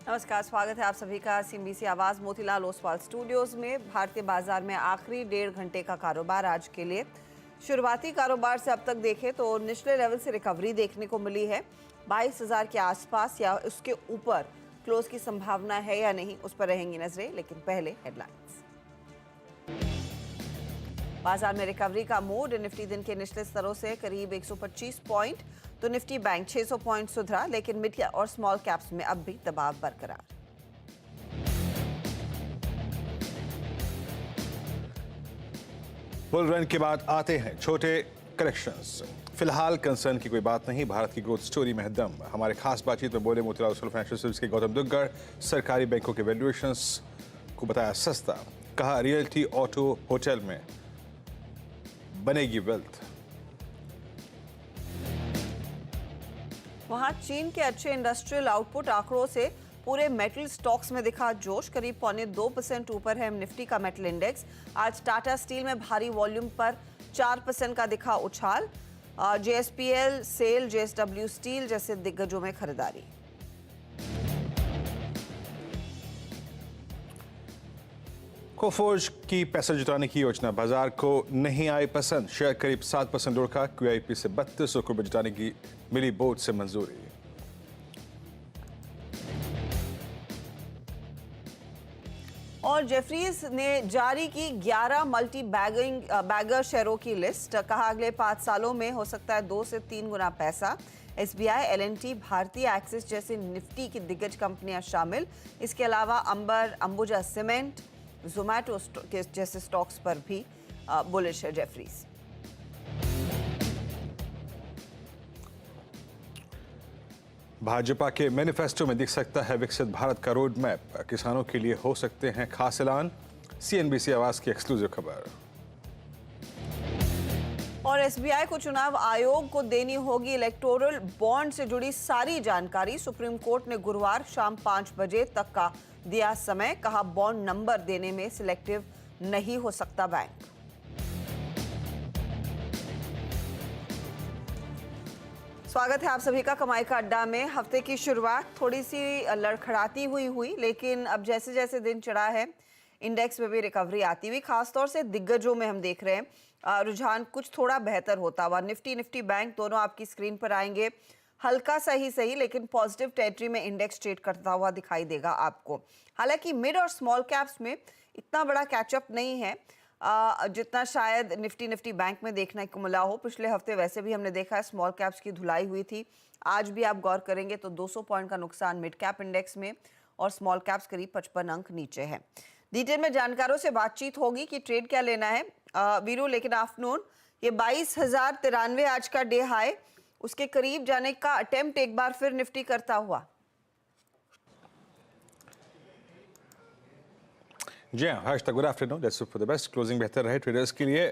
नमस्कार, स्वागत है आप सभी का सीएनबीसी आवाज मोतीलाल ओसवाल स्टूडियोज में। भारतीय बाजार में आखिरी 1.5 घंटे का कारोबार आज के लिए। शुरुआती कारोबार से अब तक देखें तो निचले लेवल से रिकवरी देखने को मिली है। 22,000 के आसपास या उसके ऊपर क्लोज की संभावना है या नहीं, उस पर रहेंगी नजरें। लेकिन पहले हेडलाइंस। बाजार में रिकवरी का मूड। निफ्टी दिन के निचले स्तरों से करीब 125 पॉइंट तो निफ्टी बैंक 600 पॉइंट सुधरा, लेकिन मिड और स्मॉल कैप्स में अब भी दबाव बरकरार। बुल रन के बाद आते हैं छोटे करेक्शंस। फिलहाल कंसर्न की कोई बात नहीं, भारत की ग्रोथ स्टोरी में है दम। हमारे खास बातचीत में बोले मोतीलाल ओसवाल फाइनेंशियल सर्विस के गौतम दुग्गड़। सरकारी बैंकों के वैल्यूएशंस को बताया सस्ता, कहा रियल्टी, ऑटो, होटल में बनेगी वेल्थ। वहां चीन के अच्छे इंडस्ट्रियल आउटपुट आंकड़ों से पूरे मेटल स्टॉक्स में दिखा जोश। करीब 0.25% ऊपर है निफ्टी का मेटल इंडेक्स। आज टाटा स्टील में भारी वॉल्यूम पर 4% का दिखा उछाल। जेएसपीएल, सेल, जेएसडब्ल्यू स्टील जैसे दिग्गजों में खरीदारी। कोफोर्ज की पैसा जुटाने की योजना बाजार को नहीं आई पसंद। शेयर करीब 7% उड़का। क्यूआईपी से 3200 करोड़ जुटाने की मिली बोर्ड से मंजूरी। और जेफरीज ने जारी की 11 मल्टी बैगर शेयरों की लिस्ट। कहा अगले 5 सालों में हो सकता है 2 से 3 गुना पैसा। एसबीआई, एलएनटी, भारतीय एक्सिस जैसी निफ्टी की दिग्गज कंपनियां शामिल। इसके अलावा अंबर, अंबुजा सीमेंट, जोमैटो जैसे स्टॉक्स पर भी बुलिश है जेफरीज। भाजपा के मैनिफेस्टो में दिख सकता है विकसित भारत का रोड मैप। किसानों के लिए हो सकते हैं खास ऐलान। सीएनबीसी आवाज की एक्सक्लूसिव खबर। और एसबीआई को चुनाव आयोग को देनी होगी इलेक्टोरल बॉन्ड से जुड़ी सारी जानकारी। सुप्रीम कोर्ट ने गुरुवार शाम 5 बजे तक का दिया समय। कहा बॉन्ड नंबर देने में सिलेक्टिव नहीं हो सकता बैंक। स्वागत है आप सभी का कमाई का अड्डा में। हफ्ते की शुरुआत थोड़ी सी लड़खड़ाती हुई, लेकिन अब जैसे जैसे दिन चढ़ा है इंडेक्स में भी रिकवरी आती हुई, खासतौर से दिग्गजों में हम देख रहे हैं रुझान कुछ थोड़ा बेहतर होता हुआ। निफ्टी बैंक दोनों आपकी स्क्रीन पर आएंगे। हल्का सही लेकिन पॉजिटिव टेरिटरी में इंडेक्स ट्रेड करता हुआ दिखाई देगा आपको। हालांकि मिड और स्मॉल कैप्स में इतना बड़ा कैचअप नहीं है जितना शायद निफ्टी बैंक में देखने को मिला हो। पिछले हफ्ते वैसे भी हमने देखा है स्मॉल कैप्स की धुलाई हुई थी। आज भी आप गौर करेंगे तो 200 पॉइंट का नुकसान मिड कैप इंडेक्स में और स्मॉल कैप्स करीब 55 अंक नीचे है। डिटेल में जानकारों से बातचीत होगी कि ट्रेड क्या लेना है वीरू। लेकिन आफ्टरनून ये 22,093 आज का डे हाई, उसके करीब जाने का अटेम्प्ट एक बार फिर निफ्टी करता हुआ। जी हाँ, Harsh, good afternoon. Let's hope for the best. Closing बेहतर रहे ट्रेडर्स के लिए।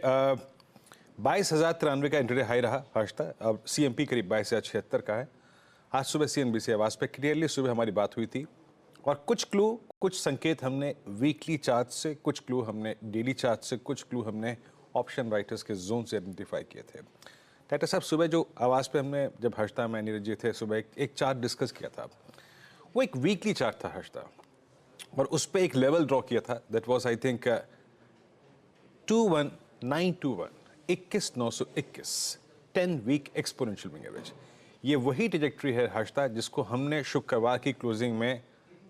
22,093 का इंटरडे हाई रहा हर्ष। अब सीएमपी करीब 22,076 का है। आज सुबह सीएनबीसी आवाज पे क्लियरली सुबह हमारी बात हुई थी और कुछ संकेत हमने वीकली चार्ट से, कुछ क्लू हमने डेली चार्ट से, कुछ क्लू हमने ऑप्शन राइटर्स के जोन से आइडेंटिफाई किए थे। डाक्टर साहब, सुबह जो आवाज़ पे हमने जब हर्षता मैं नीरज जी थे सुबह एक चार्ट डिस्कस किया था, वो एक वीकली चार्ट था हर्षता, और उस पर एक लेवल ड्रॉ किया था। That was I think 21921, 21,921, 10 week exponential moving average. ये वही ट्रैजेक्टरी है हर्षता जिसको हमने शुक्रवार की क्लोजिंग में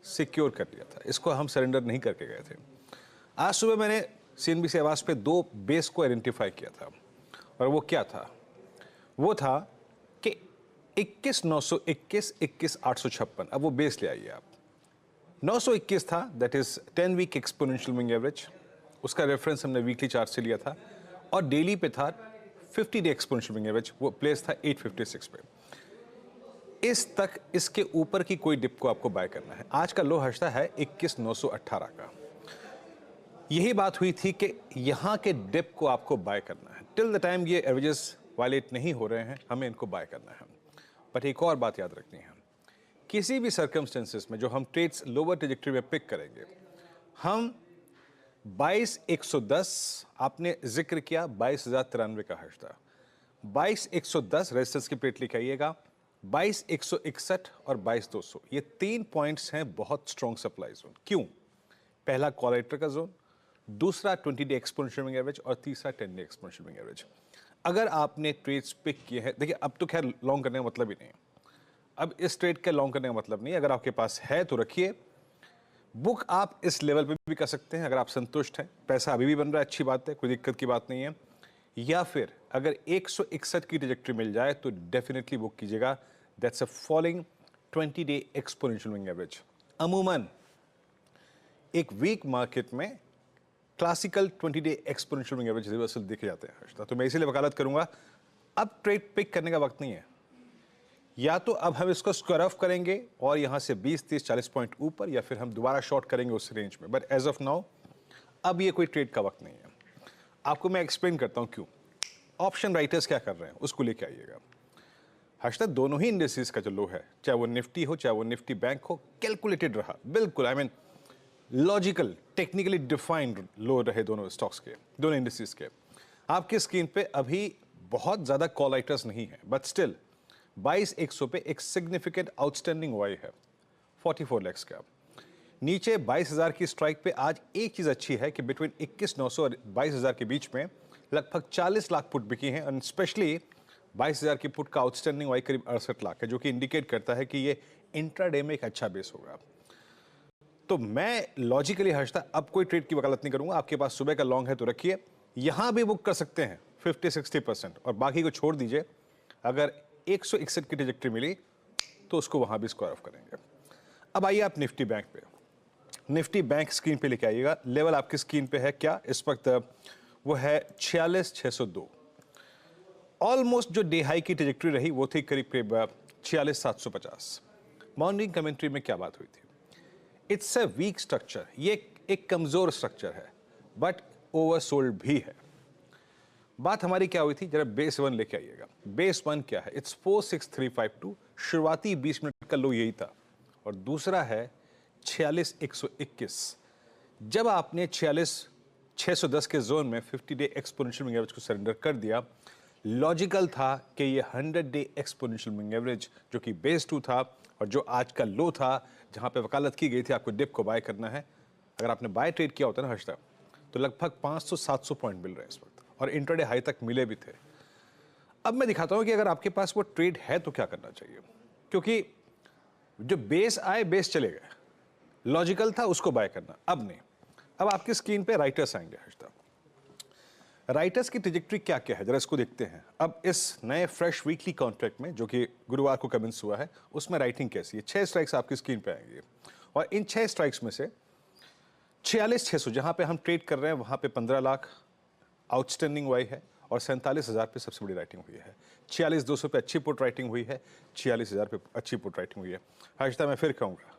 सिक्योर कर लिया था। इसको हम सरेंडर नहीं करके गए थे। आज सुबह मैंने सीएनबीसी आवाज पे 2 बेस को आइडेंटिफाई किया था, और वो क्या था? वो था कि 21,921, 21,856। अब वो बेस ले आइए आप। 921 था, that is 10 week exponential moving average. उसका रेफरेंस हमने वीकली चार्ट से लिया था, और डेली पे था 50 डे एक्सपोनेंशियल मूविंग एवरेज। वो प्लेस था 856 पे। इस तक इसके ऊपर की कोई डिप को आपको बाय करना है। आज का लो हर्षता है 21,918 का। यही बात हुई थी कि यहां के डिप को आपको बाय करना है। टिल द टाइम ये एवरेजेस वायलेट नहीं हो रहे हैं, हमें इनको बाय करना है। बट एक और बात याद रखनी है, किसी भी सर्कमस्टेंसेस में जो हम ट्रेड्स लोअर ट्रेजेक्टरी में पिक करेंगे, हम 22,110, आपने जिक्र किया 22,093 का हर्षता, 22,110 रेजिस्टेंस की प्लेट लिखाइएगा, 22,161 और 22,200 ये 3 पॉइंट्स हैं बहुत स्ट्रॉन्ग सप्लाई जोन। क्यों? पहला कॉलेक्टर का जोन, दूसरा 20 डे एक्सपोनेंशियल मूविंग एवरेज और तीसरा 10 डे एक्सपोनेंशियल मूविंग एवरेज। अगर आपने ट्रेड्स पिक किए हैं, देखिए अब तो खैर लॉन्ग करने का मतलब ही नहीं है, अब इस ट्रेड का लॉन्ग करने का मतलब नहीं है। अगर आपके पास है तो रखिए, बुक आप इस लेवल पे भी कर सकते हैं अगर आप संतुष्ट हैं, पैसा अभी भी बन रहा है, अच्छी बात है, कोई दिक्कत की बात नहीं है। या फिर अगर 161 की ट्रैजेक्टरी मिल जाए तो डेफिनेटली बुक कीजिएगा। That's a following 20 day exponential moving average. अमूमन एक वीक मार्केट में classical 20 day exponential moving average reversal देखे जाते हैं हर्षदा, तो मैं इसीलिए वकालत करूंगा अब ट्रेड पिक करने का वक्त नहीं है। या तो अब हम इसको स्क्वायर ऑफ करेंगे और यहां से 20, 30, 40 पॉइंट ऊपर, या फिर हम दोबारा शॉर्ट करेंगे उस रेंज में। बट एज ऑफ नाउ अब ये कोई ट्रेड का वक्त नहीं है। आपको मैं एक्सप्लेन करता हूं क्यों। ऑप्शन राइटर्स क्या कर रहे हैं उसको लेके आइएगा। हर्षद दोनों ही इंडेक्सेस का जो लो है, चाहे वो निफ्टी हो चाहे वो निफ्टी बैंक हो, कैलकुलेटेड रहा, बिल्कुल I mean logical, technically defined low रहे दोनों स्टॉक्स के, दोनों इंडेक्सेस के। आपकी स्क्रीन पे अभी बहुत ज्यादा कॉल राइटर्स नहीं है, बट स्टिल 22,100 पे एक सिग्निफिकेंट आउटस्टैंडिंग वाई है 44 लाख का। नीचे 22,000 की स्ट्राइक पे आज एक चीज अच्छी है कि बिटवीन 21,900 और 22,000 के बीच में लगभग 40 लाख पुट बिकी हैं, और स्पेशली 22,000 की पुट का आउटस्टैंडिंग वाई करीब 68 लाख है, जो कि इंडिकेट करता है कि ये इंट्राडे में एक अच्छा बेस होगा। तो मैं लॉजिकली हर्षदा अब कोई ट्रेड की वकालत नहीं करूंगा। आपके पास सुबह का लॉन्ग है तो रखिए, यहां भी बुक कर सकते हैं 50-60% और बाकी को छोड़ दीजिए। अगर 161 की ट्रैजेक्टरी मिली तो उसको वहां भी स्क्वायर ऑफ करेंगे। अब आइए आप निफ्टी बैंक पे। निफ्टी बैंक स्क्रीन पे लेके आइएगा। लेवल आपकी स्क्रीन पे है क्या इस वक्त? वो है 46,602। ऑलमोस्ट जो डे हाई की ट्रैजेक्टरी रही वो थी करीब करीब 46,750। मॉर्निंग कमेंट्री में क्या बात हुई थी? इट्स अ वीक स्ट्रक्चर, ये एक कमजोर स्ट्रक्चर है, बट ओवरसोल्ड भी है। बात हमारी क्या हुई थी, जरा बेस वन लेके आइएगा। बेस वन क्या है? इट्स 46352, शुरुआती 20 मिनट का लो यही था, और दूसरा है 46,121। जब आपने 46,610 के जोन में 50 डे एक्सपोनेंशियल मूविंग एवरेज को सरेंडर कर दिया, लॉजिकल था कि ये 100 डे एक्सपोनेंशियल मूविंग एवरेज जो कि बेस 2 था और जो आज का लो था, जहां पे वकालत की गई थी आपको डिप को बाय करना है, अगर आपने बाय ट्रेड किया होता ना हर्षदा, तो लगभग 500-700 पॉइंट मिल रहे हैं इस वक्त, और इंट्राडे हाई तक मिले भी थे। अब मैं दिखाता हूं कि अगर आपके पास वो ट्रेड है तो क्या करना चाहिए, क्योंकि जो बेस आए बेस चले गए, लॉजिकल था उसको बाय करना, अब नहीं। अब आपकी स्क्रीन पे राइटर्स आएंगे हर्षदा। राइटर्स की ट्रैजेक्टरी क्या क्या है जरा इसको देखते हैं। अब इस नए फ्रेश वीकली कॉन्ट्रैक्ट में जो कि गुरुवार को कमेंस हुआ है, उसमें राइटिंग कैसी है? 6 स्ट्राइक्स आपकी स्क्रीन पे आएंगी, और इन 6 स्ट्राइक्स में से 46,600 जहां पे हम ट्रेड कर रहे हैं वहां पे 15 लाख आउटस्टैंडिंग वाई है, और 47,000 पे सबसे बड़ी राइटिंग हुई है। 46,200 पे अच्छी पुट राइटिंग हुई है, 46,000 पे अच्छी पुट राइटिंग हुई है। हर्षदा मैं फिर कहूँगा,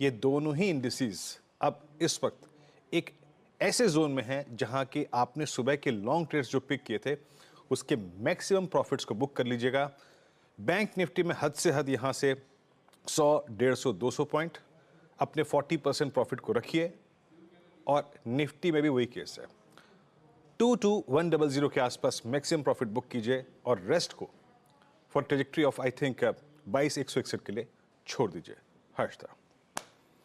ये दोनों ही इंडिसेस अब इस वक्त एक ऐसे जोन में हैं जहां कि आपने सुबह के लॉन्ग ट्रेड्स जो पिक किए थे उसके मैक्सिमम प्रॉफिट्स को बुक कर लीजिएगा। बैंक निफ्टी में हद से हद यहां से 100, 150, 200 पॉइंट अपने 40% प्रॉफिट को रखिए, और निफ्टी में भी वही केस है। 22,100 के आसपास मैक्सिमम प्रॉफिट बुक कीजिए, और रेस्ट को for trajectory of I think 22,161 के लिए छोड़ दीजिए हर्षदा।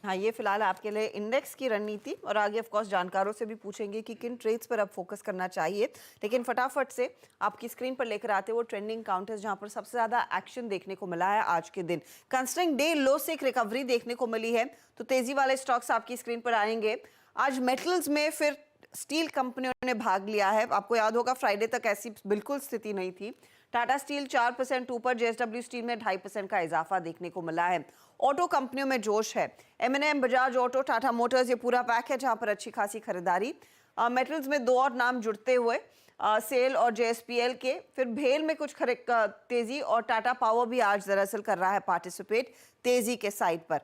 हाँ, ये फिलहाल आपके लिए इंडेक्स की रणनीति, और आगे ऑफ कोर्स जानकारों से भी पूछेंगे कि किन ट्रेड्स पर अब फोकस करना चाहिए। लेकिन फटाफट से आपकी स्क्रीन पर लेकर आते वो ट्रेंडिंग काउंटर्स जहां पर सबसे ज्यादा एक्शन देखने को मिला है आज के दिन। कंस्ट्रेंट डे लो से एक रिकवरी देखने को मिली है, तो तेजी वाले स्टॉक्स आपकी स्क्रीन पर आएंगे। आज मेटल्स में फिर स्टील कंपनियों ने भाग लिया है। आपको याद होगा फ्राइडे तक ऐसी बिल्कुल स्थिति नहीं थी। टाटा स्टील 4% ऊपर, जेएसडब्ल्यू स्टील में 2.5% का इजाफा देखने को मिला है। ऑटो कंपनियों में जोश है, एम&एम, बजाज ऑटो, टाटा मोटर्स, ये पूरा पैक है जहां पर अच्छी खासी खरीदारी। मेटल्स में 2 और नाम जुड़ते हुए, सेल और जेएसपीएल के, फिर भेल में कुछ तेजी, और टाटा पावर भी आज दरअसल कर रहा है पार्टिसिपेट तेजी के साइड पर।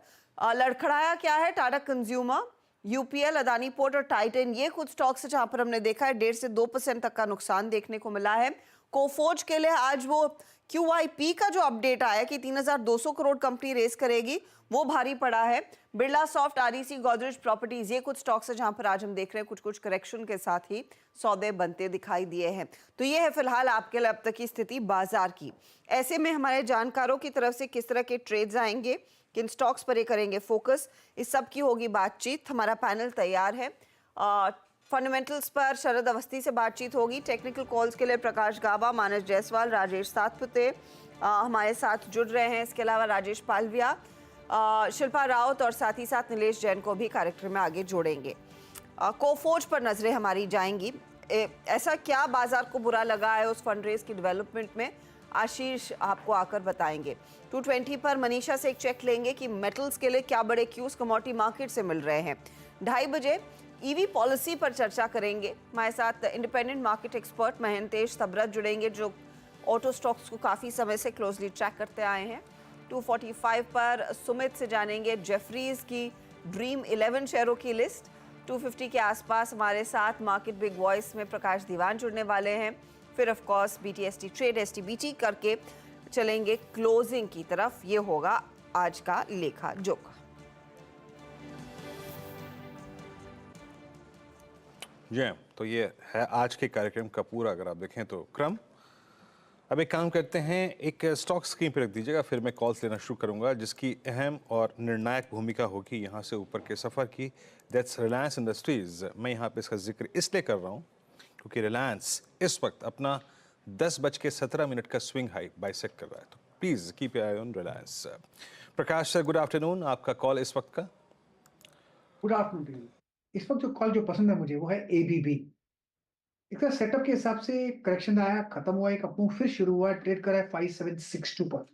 लड़खड़ाया क्या है? Tata consumer, UPL, Adani port और टाइटन, ये कुछ स्टॉक्स जहां पर हमने देखा है 1.5 से 2% तक का नुकसान देखने को मिला है। कोफोर्ज के लिए आज वो QIP का जो अपडेट आया कि 3,200 करोड़ कंपनी रेस करेगी, वो भारी पड़ा है। Birla soft, REC, Godrej properties, ये कुछ स्टॉक्स है जहां पर आज हम देख रहे हैं कुछ कुछ करेक्शन के साथ ही सौदे बनते दिखाई दिए हैं। तो ये है फिलहाल आपके लिए अब तक की स्थिति बाजार की। ऐसे में हमारे जानकारों की तरफ से किस तरह के ट्रेड्स आएंगे, किन स्टॉक्स पर ये करेंगे फोकस, इस सब की होगी बातचीत। हमारा पैनल तैयार है। फंडामेंटल्स पर शरद अवस्थी से बातचीत होगी। टेक्निकल कॉल्स के लिए प्रकाश गाबा, मानस जायसवाल, राजेश सातपुते हमारे साथ जुड़ रहे हैं। इसके अलावा राजेश पालविया, शिल्पा राउत और साथ ही साथ नीलेश जैन को भी कार्यक्रम में आगे जोड़ेंगे। कोफोर्ज पर नजरें हमारी जाएंगी। ऐसा क्या बाजार को बुरा लगा है उस फंड रेज की डेवलपमेंट में, आशीष आपको आकर बताएंगे। 220 पर मनीषा से एक चेक लेंगे कि मेटल्स के लिए क्या बड़े क्यूज कमोडिटी मार्केट से मिल रहे हैं। 2:30 बजे ईवी पॉलिसी पर चर्चा करेंगे। हमारे साथ इंडिपेंडेंट मार्केट एक्सपर्ट महेंतेश तबरत जुड़ेंगे, जो ऑटो स्टॉक्स को काफ़ी समय से क्लोजली ट्रैक करते आए हैं। 245 पर सुमित से जानेंगे जेफरीज की ड्रीम 11 शेयरों की लिस्ट। 250 के आसपास हमारे साथ मार्केट बिग वॉइस में प्रकाश दीवान जुड़ने वाले हैं। फिर of course BTST trade STBT करके चलेंगे क्लोजिंग की तरफ। ये होगा आज का लेखा जोखा। जी हाँ, तो ये है आज के कार्यक्रम का पूरा अगर आप देखें तो क्रम। अब एक काम करते हैं, एक स्टॉक स्क्रीन पर रख दीजिएगा, फिर मैं कॉल्स लेना शुरू करूंगा जिसकी अहम और निर्णायक भूमिका होगी यहाँ से ऊपर के सफ़र की। That's Reliance industries. मैं यहाँ पे इसका जिक्र इसलिए कर रहा हूँ क्योंकि रिलायंस इस वक्त अपना 10:17 का स्विंग हाई बाइसेक्ट कर रहा है। तो please keep your I on Reliance. Prakash sir, good afternoon. आपका कॉल इस वक्त का? Good afternoon. इस वक्त जो कॉल जो पसंद है मुझे वो है ABB। इसका सेटअप के हिसाब से करेक्शन आया, खत्म हुआ, एक अपमूव फिर शुरू हुआ, ट्रेड करा है 5762 पर।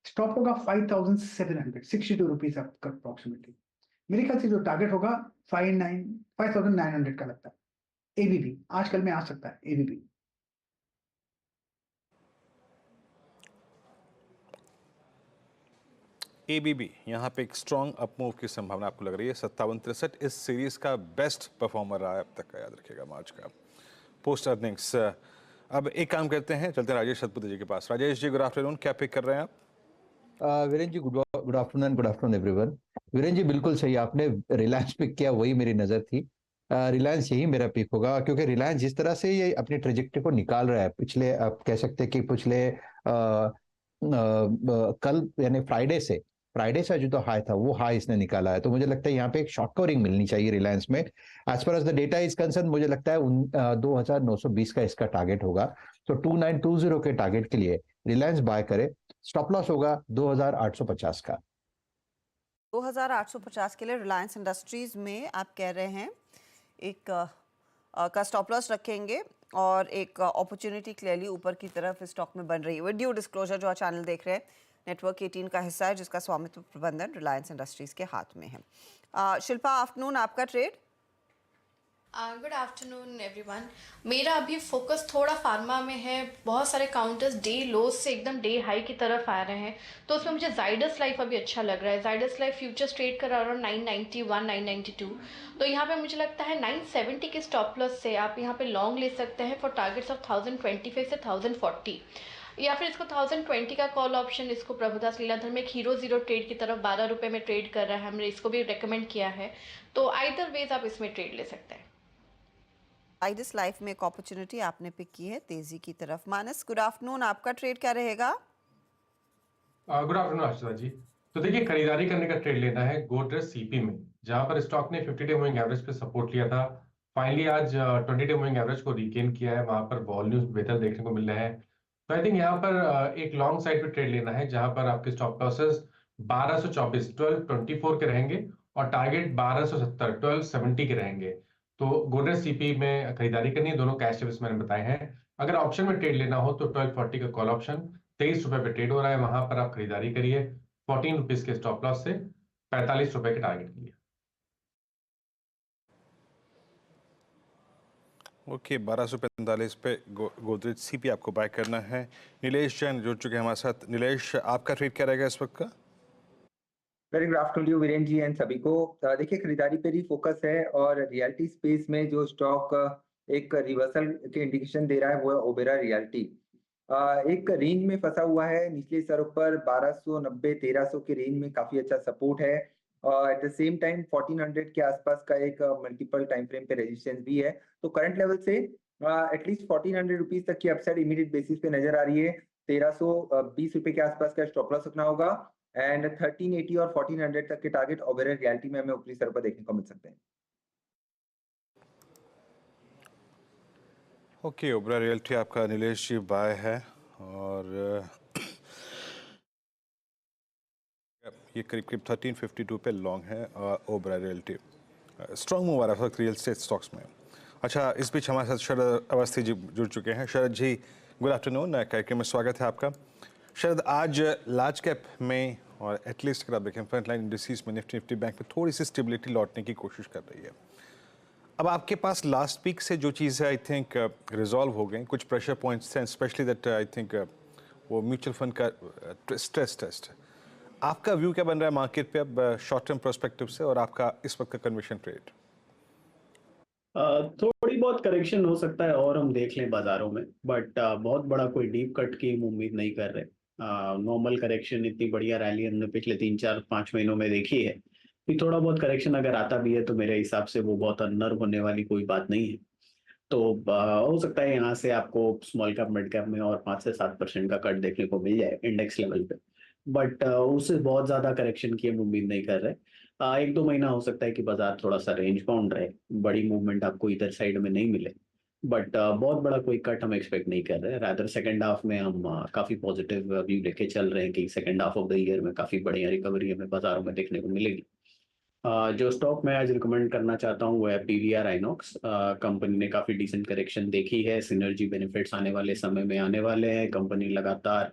स्टॉप होगा 5762 रुपीज अप्रोक्सीमेटली। मेरे ख्याल से जो टारगेट होगा 5900 का लगता है। ABB आजकल में आ सकता है। ABB ABB यहाँ पे एक स्ट्रॉन्ग अपमूव की संभावना आपको लग रही है। 5763 इस सीरीज का बेस्ट परफॉर्मर रहा है अब तक का, याद रखिएगा मार्च का पोस्ट अर्निंग्स। अब एक काम करते हैं, चलते हैं राजेश सतपुते जी के पास। Rajesh ji, good afternoon. क्या पिक कर रहे हैं आप? वीरेन जी गुड आफ्टरनून एवरीवन। वीरेन जी बिल्कुल सही, आपने रिलायंस पिक किया, वही मेरी नज़र थी। रिलायंस यही मेरा पिक होगा क्योंकि रिलायंस जिस तरह से ये अपनी ट्रेजेक्टरी को निकाल रहा है, पिछले आप कह सकते हैं कि पिछले कल यानी फ्राइडे से जो तो हाई था वो हाई इसने निकाला है। तो मुझे लगता है यहाँ पे एक शॉर्ट कवरिंग मिलनी चाहिए रिलायंस में। As far as the data is concern मुझे लगता है 2920 का इसका टारगेट होगा। तो 2920 के टारगेट के लिए रिलायंस बाय करे। स्टॉप लॉस होगा 2850 का। 2850 के लिए रिलायंस इंडस्ट्रीज में आप कह रहे हैं एक का स्टॉप लॉस रखेंगे और एक अपॉर्चुनिटी क्लियरली ऊपर की तरफ स्टॉक में बन रही है। विद ड्यू डिस्क्लोजर, जो चैनल देख रहे हैं नेटवर्क 18 का हिस्सा है जिसका स्वामित्व प्रबंधन रिलायंस इंडस्ट्रीज के हाथ में है। शिल्पा, आफ्टरनून आपका ट्रेड। Good afternoon everyone. मेरा अभी फोकस थोड़ा फार्मा में है। बहुत सारे काउंटर्स डे लोज से एकदम डे हाई की तरफ आ रहे हैं, तो उसमें मुझे जाइडस लाइफ अभी अच्छा लग रहा है। जाइडस लाइफ फ्यूचर्स ट्रेड कर अराउंड 991 992। तो यहाँ पे मुझे लगता है 970 के स्टॉप लॉस से आप यहाँ पे लॉन्ग ले सकते हैं फॉर टारगेट्स ऑफ 1025 से 1040, या फिर इसको 1020 का कॉल ऑप्शन, इसको प्रभुदास लीलाधर में एक हीरो जीरो ट्रेड की तरफ 12 रुपये में ट्रेड कर रहा है, हमने इसको भी रेकमेंड किया है। तो आइदर वेज आप इसमें ट्रेड ले सकते हैं। जाइडस लाइफ में एक अपॉर्चुनिटी आपने पिक की है तेजी की तरफ। मानस, गुड आफ्टरनून, आपका ट्रेड क्या रहेगा? Good afternoon Ashish ji. तो देखिए, खरीदारी करने का ट्रेड लेना है गोदरेज सीपी में, जहां पर स्टॉक ने 50 डे मूविंग एवरेज पे सपोर्ट लिया था। फाइनली आज 20 डे मूविंग एवरेज को रिगेन किया है, वहां पर वॉल्यूम्स बेहतर देखने को मिल रहे हैं। तो आई थिंक यहाँ पर एक लॉन्ग साइड पे ट्रेड लेना है, जहां पर आपके स्टॉप लॉसेस 1224 1224 के रहेंगे और टारगेट 1270 1270 के रहेंगे। तो गोदरेज सीपी में खरीदारी करनी है, दोनों कैश लेवल्स मैंने बताए हैं। अगर ऑप्शन में ट्रेड लेना हो तो 1240 का कॉल ऑप्शन 23 रुपए पे ट्रेड हो रहा है, वहां पर आप खरीदारी करिए 14 रुपीज के स्टॉप लॉस से 45 रुपए के टारगेट के लिए। ओके, 1245 पे गोदरेज सीपी आपको बाय करना है। नीलेश जैन जुड़ चुके हैं हमारे साथ। नीलेश, आपका ट्रेड क्या रहेगा इस वक्त का? Very good afternoon Viren ji and सभी को। देखिए, खरीदारी पे ही फोकस है और रियलिटी स्पेस में जो स्टॉक एक रिवर्सल के इंडिकेशन दे रहा है, वो है ओबेरॉय रियल्टी। एक रेंज में फंसा हुआ है, निचले स्तरों पर 1290-1300 के रेंज में काफी अच्छा सपोर्ट है। एट द सेम टाइम 1400 के आसपास का एक मल्टीपल टाइम फ्रेम पे रेजिस्टेंस भी है। तो करंट लेवल से एटलीस्ट 1400 रुपीज तक की अपसाइड इमीडिएट बेसिस पे नजर आ रही है। 1320 रुपए के आसपास का स्टॉप लॉस रखना होगा एंड 1380 और 1400 तक के टारगेट ओबेरॉय रियल्टी में हमें ऊपरी स्तर पर देखने को मिल सकते हैं। ओके, ओबेरॉय रियल्टी आपका नीलेश जी बाय है और ये करीब करीब 1352 पे लॉन्ग है ओबेरॉय रियल्टी। स्ट्रॉन्ग मूव आ रहा है वक्त रियल स्टेट स्टॉक्स में। अच्छा, इस बीच हमारे साथ शरद अवस्थी जी जुड़ चुके हैं। शरद जी, गुड आफ्टरनून, कार्यक्रम में स्वागत है आपका। शरद, आज लार्ज कैप में और एटलीस्ट अगर आप देखें फ्रंट लाइन इंडस्ट्रीज में निफ्टी बैंक में थोड़ी सी स्टेबिलिटी लौटने की कोशिश कर रही है। अब आपके पास लास्ट वीक से जो चीज़ें आई थिंक रिजॉल्व हो गई, कुछ प्रेशर पॉइंट्स हैं, स्पेशली दैट आई थिंक वो म्यूचुअल फंड का स्ट्रेस टेस्ट, आपका व्यू क्या बन रहा है मार्केट पे अब शॉर्ट टर्म पर्सपेक्टिव से और आपका इस वक्त का कन्विक्शन ट्रेड? थोड़ी बहुत करेक्शन हो सकता है और हम देख लें बाजारों में, बट बहुत बड़ा कोई डीप कट की हम उम्मीद नहीं कर रहे। नॉर्मल करेक्शन, इतनी बढ़िया रैली हमने पिछले 3-4-5 महीनों में देखी है कि थोड़ा बहुत करेक्शन अगर आता भी है तो मेरे हिसाब से वो बहुत अनर्व होने वाली कोई बात नहीं है। तो हो सकता है यहाँ से आपको स्मॉल कैप मिड कैप में और 5 से 7% का कट देखने को मिल जाए इंडेक्स लेवल पे, बट उससे बहुत ज्यादा करेक्शन की हम उम्मीद नहीं कर रहे। 1-2 महीना हो सकता है कि बाजार थोड़ा सा रेंज बाउंड रहे, बड़ी मूवमेंट आपको इधर साइड में नहीं मिले, बट बहुत बड़ा कोई कट हम एक्सपेक्ट नहीं कर रहे। रादर सेकंड हाफ में हम काफी पॉजिटिव व्यू लेके चल रहे हैं कि second half of the year में काफी बढ़िया रिकवरी हमें बाजारों में देखने को मिलेगी। जो स्टॉक मैं आज रिकमेंड करना चाहता हूँ वो है पीवीआर आइनॉक्स। कंपनी ने काफी डिसेंट करेक्शन देखी है, सिनर्जी बेनिफिट्स आने वाले समय में आने वाले हैं। कंपनी लगातार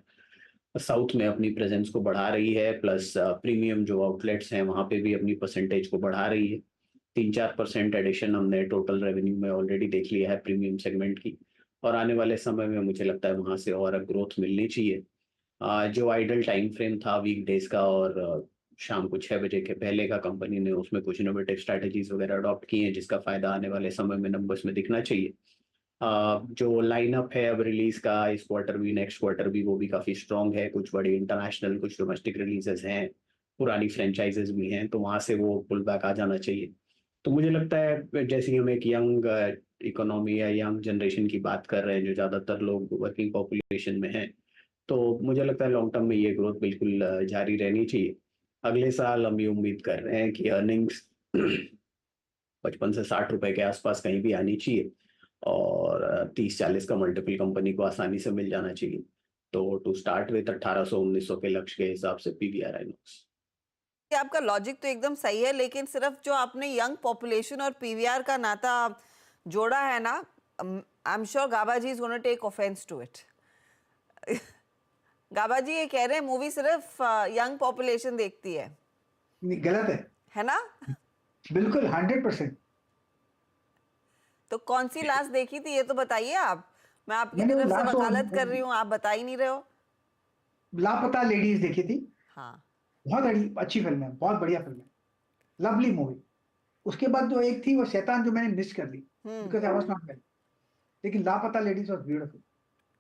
साउथ में अपनी प्रेजेंस को बढ़ा रही है, प्लस प्रीमियम जो आउटलेट्स हैं वहां पे भी अपनी परसेंटेज को बढ़ा रही है। 3-4% एडिशन हमने टोटल रेवेन्यू में ऑलरेडी देख लिया है प्रीमियम सेगमेंट की, और आने वाले समय में मुझे लगता है वहां से और ग्रोथ मिलनी चाहिए। जो आइडल टाइम फ्रेम था वीक डेज का और शाम को 6 बजे के पहले का, कंपनी ने उसमें कुछ इनोवेटिव स्ट्रैटेजीज वगैरह अडॉप्ट की हैं जिसका फायदा आने वाले समय में नंबर्स में दिखना चाहिए। जो लाइनअप है अब रिलीज का इस क्वार्टर भी नेक्स्ट क्वार्टर भी, वो भी काफी स्ट्रॉन्ग है। कुछ बड़ी इंटरनेशनल, कुछ डोमेस्टिक रिलीजेस हैं, पुरानी फ्रेंचाइजेस भी हैं, तो वहां से वो पुल बैक आ जाना चाहिए। तो मुझे लगता है जैसे हम एक यंग इकोनॉमी या यंग जनरेशन की बात कर रहे हैं जो ज्यादातर लोग वर्किंग पॉपुलेशन में हैं, तो मुझे लगता है लॉन्ग टर्म में ये ग्रोथ बिल्कुल जारी रहनी चाहिए। अगले साल हम ये उम्मीद कर रहे हैं कि अर्निंग्स 55 से 60 रुपए के आसपास कहीं भी आनी चाहिए और 30-40 का मल्टीपल कंपनी को आसानी से मिल जाना चाहिए। तो टू स्टार्ट विद 1800-1900 के लक्ष्य के हिसाब से पीवीआर आइनॉक्स। आपका लॉजिक तो एकदम सही है, लेकिन सिर्फ जो आपने यंग पॉपुलेशन और पीवीआर का नाता जोड़ा है ना, I am sure Gaba ji is gonna take offence to it. Gaba ji ये कह रहे हैं मूवी सिर्फ यंग पॉपुलेशन देखती है। नहीं, गलत है ना? बिल्कुल 100%। तो कौन सी लास्ट देखी थी ये तो बताइए आप। मैं आपकी मैंने वो तरफ से last वकालत कर one- रही हूँ, आप बता ही नहीं रहे हो। लापता लेडीज देखी थी, हाँ, बहुत अच्छी फिल्म है, बहुत बढ़िया फिल्म है, लवली मूवी। उसके बाद जो एक थी वो शैतान, जो मैंने मिस कर दी because I was not well, लेकिन लापता लेडीज वाज ब्यूटीफुल।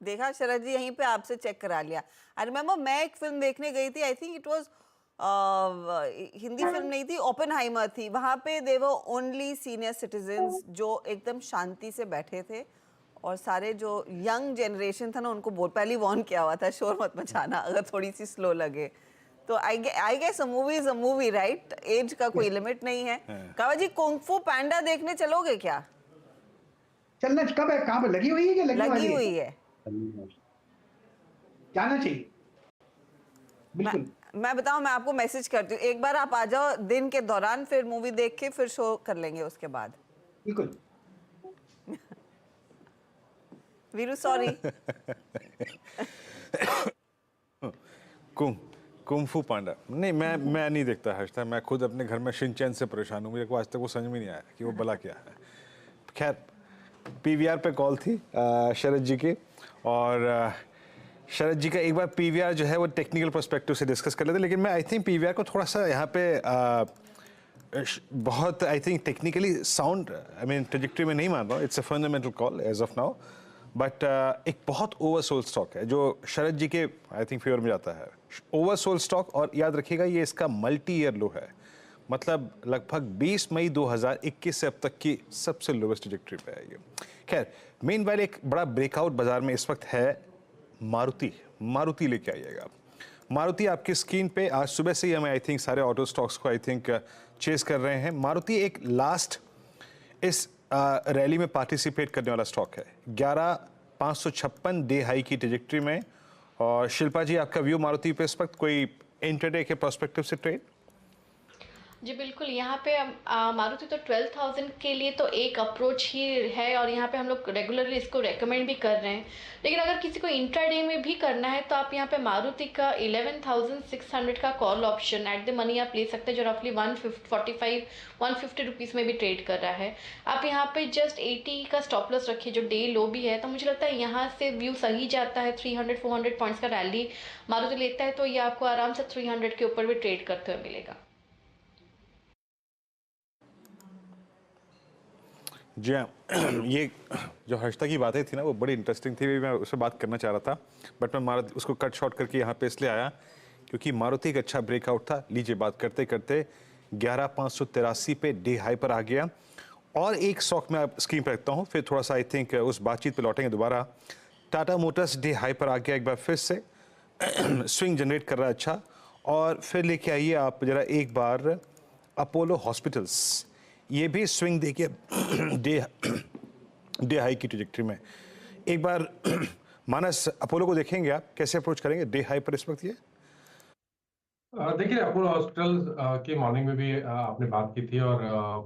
देखा शरद जी, यहीं पे आपसे चेक करा लिया। आई रिमेम्बर मैं एक फिल्म देखने गई थी, I think it was Hindi film नहीं थी, ओपेनहाइमर थी। वहां पे दे वर ओनली सीनियर सिटीजन्स जो एकदम शांति से बैठे थे, और सारे जो यंग जनरेशन था ना उनको पहले वार्न किया हुआ था शोर मत मचाना अगर थोड़ी सी स्लो लगे। तो I guess a movie is a movie, right? Age का कोई लिमिट नहीं है। कावा जी, कुंग फू पैंडा देखने चलोगे क्या? चलना कब है, कहाँ पे लगी हुई है कि लगने वाली लगी है? हुई है, जाना चाहिए बिल्कुल। मैं बताऊं, मैं आपको मैसेज करती हूँ, एक बार आप आ जाओ दिन के दौरान, फिर मूवी देख के फिर शो कर लेंगे उसके बाद। बिल्कुल। वीरू सॉरी। कुंफू पांडा नहीं, मैं नहीं देखता हर्षता। मैं खुद अपने घर में शिनचैन से परेशान हूँ, मेरे को आज तक वो समझ में नहीं आया कि वो भला क्या है। खैर, पीवीआर पे कॉल थी शरद जी की, और शरद जी का एक बार पीवीआर जो है वो टेक्निकल पर्सपेक्टिव से डिस्कस कर लेते, लेकिन मैं आई थिंक पीवीआर को थोड़ा सा यहाँ पे बहुत I think technically sound I mean trajectory में नहीं मान रहा हूँ, it's a fundamental call as of now, but एक बहुत ओवरसोल्ड स्टॉक है जो शरद जी के आई थिंक फेवर में जाता है। ओवरसोल्ड स्टॉक, और याद रखिएगा ये इसका मल्टी ईयर लो है, मतलब लगभग 20 मई 2021 से अब तक की सबसे लोवेस्ट ट्रेजेक्ट्री पे है ये। खैर, मेनवाइल एक बड़ा ब्रेकआउट बाजार में इस वक्त है मारुति लेके आइएगा। मारुति आपकी स्क्रीन पे आज सुबह से ही हमें आई थिंक सारे ऑटो स्टॉक्स को आई थिंक चेस कर रहे हैं। मारुति एक लास्ट इस रैली में पार्टिसिपेट करने वाला स्टॉक है, 11,556 डे हाई की ट्रेजेक्ट्री में। और शिल्पा जी, आपका व्यू मारुति पे इस वक्त कोई इंट्राडे के प्रोस्पेक्टिव से ट्रेड? जी बिल्कुल, यहाँ पे मारुति तो 12,000 के लिए तो एक अप्रोच ही है और यहाँ पे हम लोग रेगुलरली इसको रेकमेंड भी कर रहे हैं। लेकिन अगर किसी को इंट्राडे में भी करना है तो आप यहाँ पे मारुति का 11,600 का call option at the money आप ले सकते हैं, जो रफली 150 रुपीज़ में भी ट्रेड कर रहा है। आप यहाँ पे जस्ट 80 का स्टॉप लॉस रखिए जो डे लो भी है, तो मुझे लगता है यहाँ से व्यू सही जाता है। 300-400 पॉइंट्स का रैली मारुति लेता है तो ये आपको आराम से 300 के ऊपर भी ट्रेड करते हुए मिलेगा। जी हाँ, ये जो हर्षता की बातें थी ना वो बड़ी इंटरेस्टिंग थी, मैं उससे बात करना चाह रहा था, बट मैं मारुति उसको कट शॉर्ट करके यहाँ पे इसलिए आया क्योंकि मारुति का अच्छा ब्रेकआउट था। लीजिए, बात करते करते 11,583 पे डे हाई पर आ गया। और एक स्टॉक मैं स्क्रीन पर रखता हूँ, फिर थोड़ा सा आई थिंक उस बातचीत पे लौटेंगे दोबारा। टाटा मोटर्स डे हाई पर आ गया एक बार फिर से, स्विंग जनरेट कर रहा है अच्छा। और फिर लेके आइए आप जरा एक बार अपोलो हॉस्पिटल्स, ये भी स्विंग देखिए डे हाई की ट्रेजेक्ट्री में। एक बार मानस, अपोलो को देखेंगे आप, कैसे अप्रोच करेंगे डे हाई पर इस वक्त ये? देखिए, अपोलो हॉस्पिटल की मॉर्निंग में भी आपने बात की थी और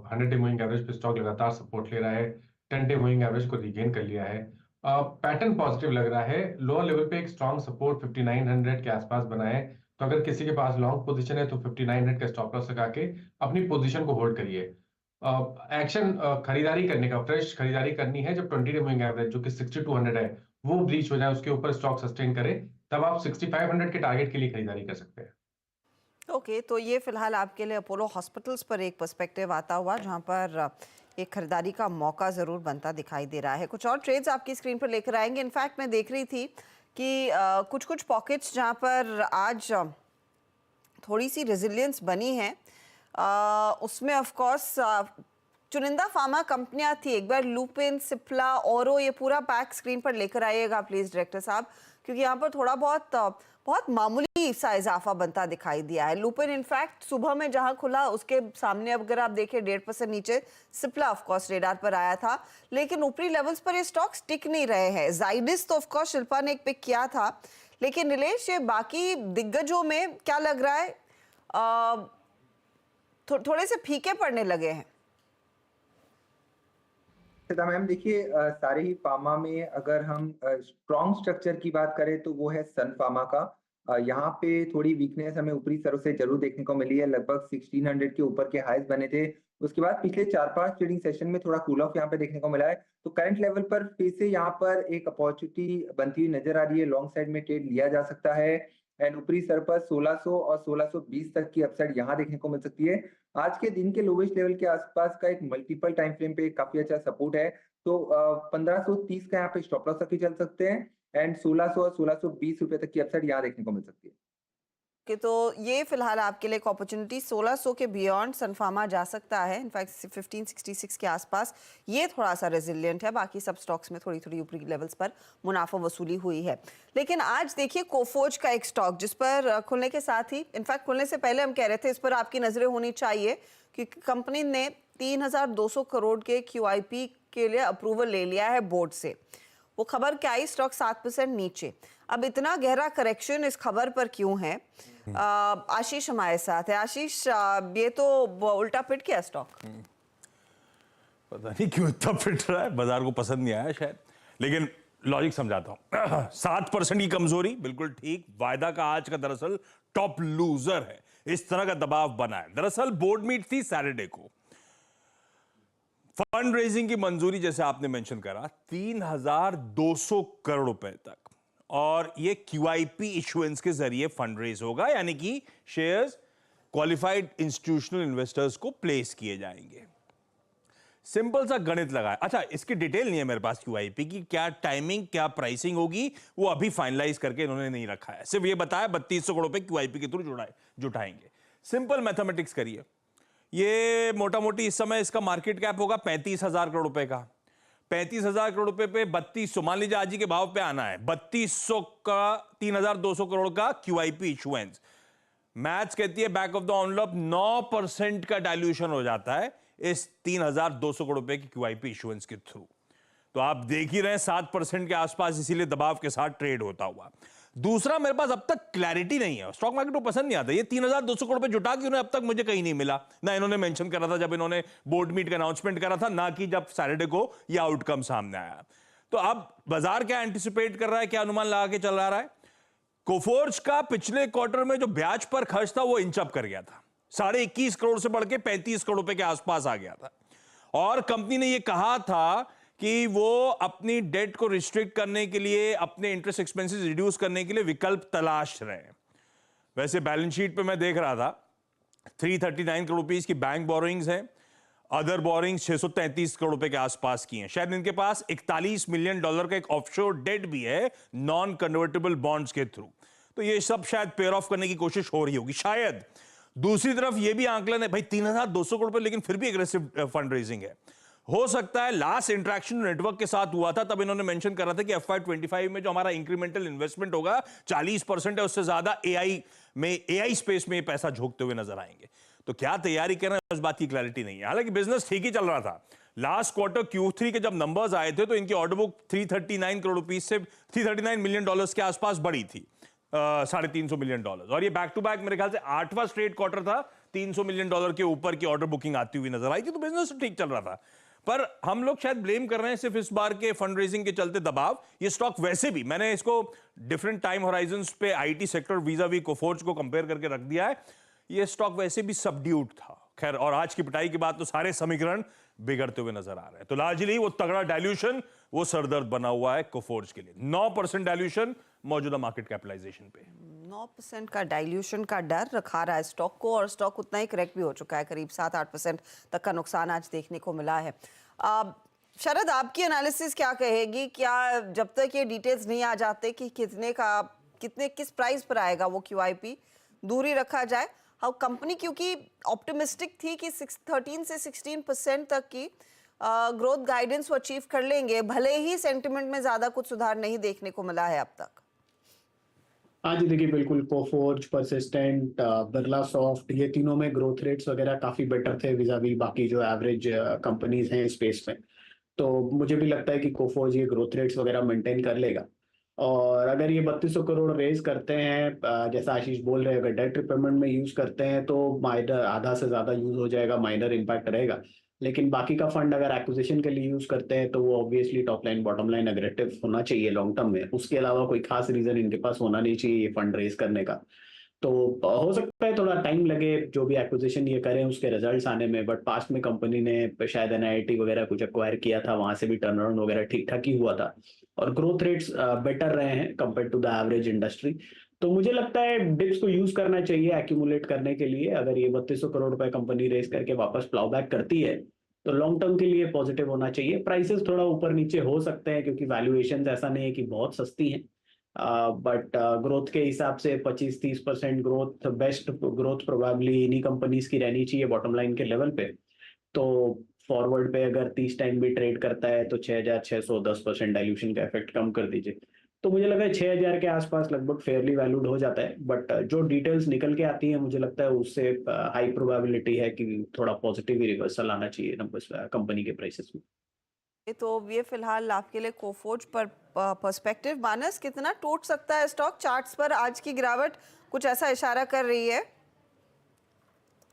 100 डे मूविंग एवरेज पे स्टॉक लगातार सपोर्ट ले रहा है, 10 डे मूविंग एवरेज को रीगेन कर लिया है। पैटर्न पॉजिटिव लग रहा है, लोअर लेवल पे एक स्ट्रॉन्ग सपोर्ट 5900 के आसपास बना है, तो अगर किसी के पास लॉन्ग पोजीशन है तो 5900 का स्टॉप लॉस लगा के अपनी पोजीशन को होल्ड करिए। एक्शन खरीदारी करने का, फ्रेश खरीदारी करनी है जब 20 डे मूविंग एवरेज जो कि 6200 है वो ब्रीच हो जाए, उसके ऊपर स्टॉक सस्टेन करे, तब आप 6500 के टारगेट के लिए खरीदारी कर सकते हैं। ओके, तो ये फिलहाल आपके लिए अपोलो हॉस्पिटल्स पर एक पर्सपेक्टिव आता हुआ जहां पर एक खरीदारी का मौका ज़रूर बनता दिखाई दे रहा है। कुछ और ट्रेड्स आपकी स्क्रीन पर लेकर आएंगे। इनफैक्ट मैं देख रही थी कि कुछ कुछ पॉकेट्स जहां पर आज थोड़ी सी रेजिलियंस बनी है, उसमें ऑफ कोर्स चुनिंदा फार्मा कंपनियां थी। एक बार लुपिन, सिप्ला, औरो, ये पूरा पैक स्क्रीन पर लेकर आइएगा प्लीज डायरेक्टर साहब, क्योंकि यहाँ पर थोड़ा बहुत मामूली सा इजाफा बनता दिखाई दिया है। लुपिन इनफैक्ट सुबह में जहां खुला उसके सामने अगर आप देखें 1.5% नीचे। सिप्ला ऑफ कोर्स रेडार पर आया था, लेकिन ऊपरी लेवल्स पर ये स्टॉक्स टिक नहीं रहे हैं। जाइडस तो ऑफ कोर्स शिल्पा ने एक पिक किया था, लेकिन नीलेश ये बाकी दिग्गजों में क्या लग रहा है, थोड़े से फीके पड़ने लगे हैं। मैम देखिए, सारे ही फार्मा में अगर हम स्ट्रॉन्ग स्ट्रक्चर की बात करें तो वो है सन फार्मा का। यहाँ पे थोड़ी वीकनेस हमें ऊपरी स्तरों से जरूर देखने को मिली है, लगभग 1600 के ऊपर के हाईज बने थे। उसके बाद पिछले 4-5 ट्रेडिंग सेशन में थोड़ा कूल ऑफ यहाँ पे देखने को मिला है, तो करंट लेवल पर फिर से यहाँ पर एक अपॉर्चुनिटी बनती हुई नजर आ रही है, लॉन्ग साइड में ट्रेड लिया जा सकता है। एंड ऊपरी स्तर पर 1600 और 1620 तक की अपसाइड यहाँ देखने को मिल सकती है। आज के दिन के लोवेस्ट लेवल के आसपास का एक मल्टीपल टाइम फ्रेम पे काफी अच्छा सपोर्ट है, तो 1530 का यहाँ पे स्टॉप लॉस रखे चल सकते हैं एंड 1600 और 1620 रुपए तक की अपसाइड यहाँ देखने को मिल सकती है। कि तो ये फिलहाल आपके लिए एक अपॉर्चुनिटी 1600 के बियॉन्ड सनफार्मा जा सकता है। इनफैक्ट 1566 के आसपास ये थोड़ा सा रेजिलिएंट है, बाकी सब स्टॉक्स में थोड़ी थोड़ी ऊपरी लेवल्स पर मुनाफा वसूली हुई है। लेकिन आज देखिए कोफोर्ज का एक स्टॉक जिस पर खुलने के साथ ही, इनफैक्ट खुलने से पहले हम कह रहे थे इस पर आपकी नजरें होनी चाहिए, क्योंकि कंपनी ने 3200 करोड़ के QIP के लिए अप्रूवल ले लिया है बोर्ड से। वो खबर क्या आई, स्टॉक 7% नीचे। अब इतना गहरा करेक्शन इस खबर पर क्यों है? आशीष हमारे साथ है। आशीष, ये तो उल्टा पिट गया स्टॉक। पता नहीं क्यों इतना पिट रहा है, बाजार को पसंद नहीं आया शायद, लेकिन लॉजिक समझाता हूं। 7% की कमजोरी बिल्कुल ठीक। वायदा का आज का दरअसल टॉप लूजर है, इस तरह का दबाव बना है। दरअसल बोर्ड मीट थी सैटरडे को, फंड रेजिंग की मंजूरी जैसे आपने मेंशन करा 3200 करोड़ रुपए तक, और ये QIP इशुएंस के जरिए फंड रेज होगा, यानी कि शेयर्स क्वालिफाइड इंस्टीट्यूशनल इन्वेस्टर्स को प्लेस किए जाएंगे। सिंपल सा गणित लगाए। अच्छा, इसकी डिटेल नहीं है मेरे पास QIP की, क्या टाइमिंग क्या प्राइसिंग होगी वो अभी फाइनलाइज करके इन्होंने नहीं रखा है। सिर्फ ये बताया 3200 करोड़ पे QIP के थ्रू जुटाएंगे। सिंपल मैथमेटिक्स करिए, ये मोटा मोटी इस समय इसका मार्केट कैप होगा 35,000 करोड़ रुपए का। 35,000 करोड़ रुपए पे 3200, मान लीजिए आज ही के भाव पे आना है, 3200 का 3,200 करोड़ का QIP इशुएंस। मैथ्स कहती है बैक ऑफ द एनवेलप 9% का डाइल्यूशन हो जाता है इस 3,200 करोड़ रुपए की QIP इशुएंस के थ्रू। तो आप देख ही रहे हैं 7% के आसपास, इसीलिए दबाव के साथ ट्रेड होता हुआ। दूसरा, मेरे पास अब तक क्लैरिटी नहीं है, स्टॉक मार्केट को पसंद नहीं आता। ये 3,200 करोड़ रुपए जुटा के उन्हें अब तक मुझे कहीं नहीं मिला, ना इन्होंने मेंशन करा था जब इन्होंने बोर्ड मीट का अनाउंसमेंट करा था, ना कि जब सैटरडे को ये आउटकम सामने आया। तो अब बाजार क्या एंटिसिपेट कर रहा है, क्या अनुमान लगा के चल रहा है? कोफोर्ज का पिछले क्वार्टर में जो ब्याज पर खर्च था वो इंचअप कर गया था, 21.5 करोड़ से बढ़ के 35 करोड़ रुपए के आसपास आ गया था। और कंपनी ने ये कहा था कि वो अपनी डेट को रिस्ट्रिक्ट करने के लिए, अपने इंटरेस्ट एक्सपेंसेस रिड्यूस करने के लिए विकल्प तलाश रहे हैं। वैसे बैलेंस शीट पे मैं देख रहा था 339 करोड़ रुपीस की बैंक बोरोइंग्स हैं, अदर बोरोइंग्स 633 करोड़ रुपए के आसपास की हैं। शायद इनके पास $41 मिलियन का एक ऑफशोर डेट भी है नॉन कन्वर्टेबल बॉन्ड्स के थ्रू। तो ये सब शायद पेयर ऑफ करने की कोशिश हो रही होगी शायद। दूसरी तरफ ये भी आंकलन है भाई 3,200 करोड़ रुपए, लेकिन फिर भी एग्रेसिव फंड रेजिंग है। हो सकता है लास्ट इंटरेक्शन नेटवर्क के साथ हुआ था, तब इन्होंने मेंशन करा था कि FY25 में जो हमारा इंक्रीमेंटल इन्वेस्टमेंट होगा 40% है, उससे ज्यादा AI स्पेस में ये पैसा झोंकते हुए नजर आएंगे। तो क्या तैयारी कर रहे हैं, उस बात की क्लैरिटी नहीं है। हालांकि बिजनेस ठीक ही चल रहा था। लास्ट क्वार्टर Q3 के जब नंबर्स आए थे तो इनकी ऑर्डर बुक 339 करोड़ रुपीस से 339 मिलियन डॉलर्स के आसपास बढ़ी थी, $350 मिलियन। और ये बैक टू बैक मेरे ख्याल से 8वां स्ट्रेट क्वार्टर था $300 मिलियन के ऊपर की ऑर्डर बुकिंग आती हुई नजर आई थी। तो बिजनेस ठीक चल रहा था, पर हम लोग शायद ब्लेम कर रहे हैं सिर्फ इस बार के फंड रेजिंग के चलते दबाव। ये स्टॉक वैसे भी, मैंने इसको डिफरेंट टाइम होराइजन्स पे IT sector vis-a-vis Coforge को कंपेयर करके रख दिया है। ये स्टॉक वैसे भी सबड्यूट था। खैर, और आज की पिटाई के बाद तो सारे समीकरण बिगड़ते हुए नजर आ रहे हैं। तो लार्जली वो तगड़ा डाइल्यूशन, वो सरदर्द बना हुआ है कोफोर्ज के लिए। 9% डाइल्यूशन मौजूदा मार्केट कैपिटलाइजेशन पे। 9% का डाइल्यूशन का डर रखा रहा है स्टॉक को, और स्टॉक उतना ही करेक्ट भी हो चुका है, करीब 7-8% तक का नुकसान आज देखने को मिला है। शरद, आपकी एनालिसिस क्या कहेगी? क्या जब तक ये डिटेल्स नहीं आ जाते कि किस प्राइस पर आएगा वो QIP, दूरी रखा जाए? हाउ कंपनी क्योंकि ऑप्टिमिस्टिक थी कि 13 से 16% तक की ग्रोथ गाइडेंस वो अचीव कर लेंगे, भले ही सेंटिमेंट में ज्यादा कुछ सुधार नहीं देखने को मिला है अब तक। हाँ जी, देखिए बिल्कुल कोफोर्ज, परसिस्टेंट, बिरला सॉफ्ट, ये तीनों में ग्रोथ रेट्स वगैरह काफी बेटर थे विजावी बाकी जो एवरेज कंपनीज हैं स्पेस में। तो मुझे भी लगता है कि कोफोर्ज ये ग्रोथ रेट्स वगैरह मेंटेन कर लेगा। और अगर ये 3200 करोड़ रेज करते हैं, जैसा आशीष बोल रहे हैं, अगर डेट रिपेमेंट में यूज करते हैं तो माइनर आधा से ज्यादा यूज हो जाएगा, माइनर इम्पैक्ट रहेगा। लेकिन बाकी का फंड अगर एक्विजिशन के लिए यूज करते हैं तो वो obviously top line bottom line aggressive होना चाहिए लॉन्ग टर्म में। उसके अलावा कोई खास रीजन इनके पास होना नहीं चाहिए ये फंड रेज करने का। तो हो सकता है थोड़ा टाइम लगे जो भी एक्विजिशन ये करें उसके रिजल्ट्स आने में, बट पास्ट में कंपनी ने शायद NIIT वगैरह कुछ एक्वायर किया था, वहां से भी टर्नअराउंड वगैरह ठीक ठाक ही हुआ था और ग्रोथ रेट्स बेटर रहे हैं compare to the average industry. तो मुझे लगता है डिप्स को यूज करना चाहिए एक्यूमुलेट करने के लिए। अगर ये 3200 करोड़ रुपए कंपनी रेस करके वापस प्लाउ बैक करती है तो लॉन्ग टर्म के लिए पॉजिटिव होना चाहिए। प्राइसेस थोड़ा ऊपर नीचे हो सकते हैं क्योंकि वैल्यूएशंस ऐसा नहीं है कि बहुत सस्ती हैं, बट ग्रोथ के हिसाब से 25-30% ग्रोथ, बेस्ट ग्रोथ प्रोबेबली इन्हीं कंपनीज की रहनी चाहिए बॉटम लाइन के लेवल पे। तो फॉरवर्ड पे अगर 30 टाइम भी ट्रेड करता है तो 6,600, 10% डाइल्यूशन का इफेक्ट कम कर दीजिए, तो मुझे लगा है 6,000 के आसपास लगभग फेयरली वैल्यूड हो जाता है। बट जो डिटेल्स निकल के आती है मुझे लगता है उससे हाई प्रोबेबिलिटी है कि थोड़ा पॉजिटिव ही रिवर्सल आना चाहिए नंबर्स कंपनी के प्राइसेस में। तो ये फिलहाल आपके लिए कोफोर्ज पर पर्सपेक्टिव। मानस, कितना टूट सकता है स्टॉक? चार्ट्स पर आज की गिरावट कुछ ऐसा इशारा कर रही है।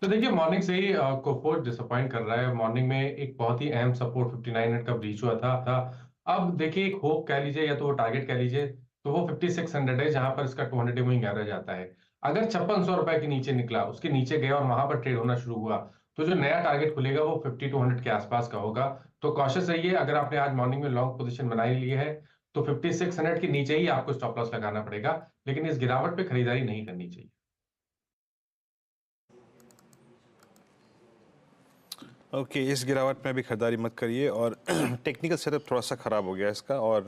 तो देखिए मॉर्निंग से ही कोफोर्ज डिसअपॉइंट कर रहा है। मॉर्निंग में एक बहुत ही अहम सपोर्ट 59 का ब्रीच हुआ था। अब देखिए एक होप कह लीजिए या तो वो टारगेट कह लीजिए, तो वो 5600 है जहां पर इसका 200 मूविंग एवरेज आता है। अगर 5600 रुपए के नीचे निकला, उसके नीचे गया और वहां पर ट्रेड होना शुरू हुआ, तो जो नया टारगेट खुलेगा वो 5200 के आसपास का होगा। तो कॉशियस रहिए। अगर आपने आज मॉर्निंग में लॉन्ग पोजीशन बनाई ली है तो 5600 के नीचे ही आपको स्टॉप लॉस लगाना पड़ेगा, लेकिन इस गिरावट पे खरीदारी नहीं करनी चाहिए। ओके इस गिरावट में अभी खरीदारी मत करिए और टेक्निकल सेटअप थोड़ा सा ख़राब हो गया इसका और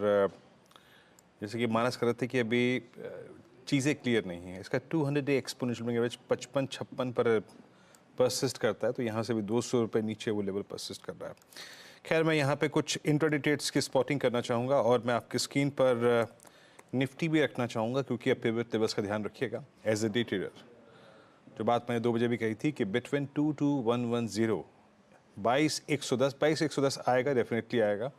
जैसे कि मानस कर रहे थे कि अभी चीज़ें क्लियर नहीं हैं। इसका 200 डे एक्सपोनेंशियल मूविंग एवरेज 55-56 पर परसिस्ट करता है, तो यहाँ से भी 200 रुपये नीचे वो लेवल परसिस्ट कर रहा है। खैर मैं यहाँ पे कुछ इंट्राडे ट्रेड्स की स्पॉटिंग करना चाहूँगा और मैं आपकी स्क्रीन पर निफ्टी भी रखना चाहूँगा क्योंकि अब पिवट लेवल्स का ध्यान रखिएगा एज ए डे ट्रेडर। जो बात मैंने 2 बजे भी कही थी कि बिटवीन 22110 22,110 आएगा, डेफिनेटली आएगा,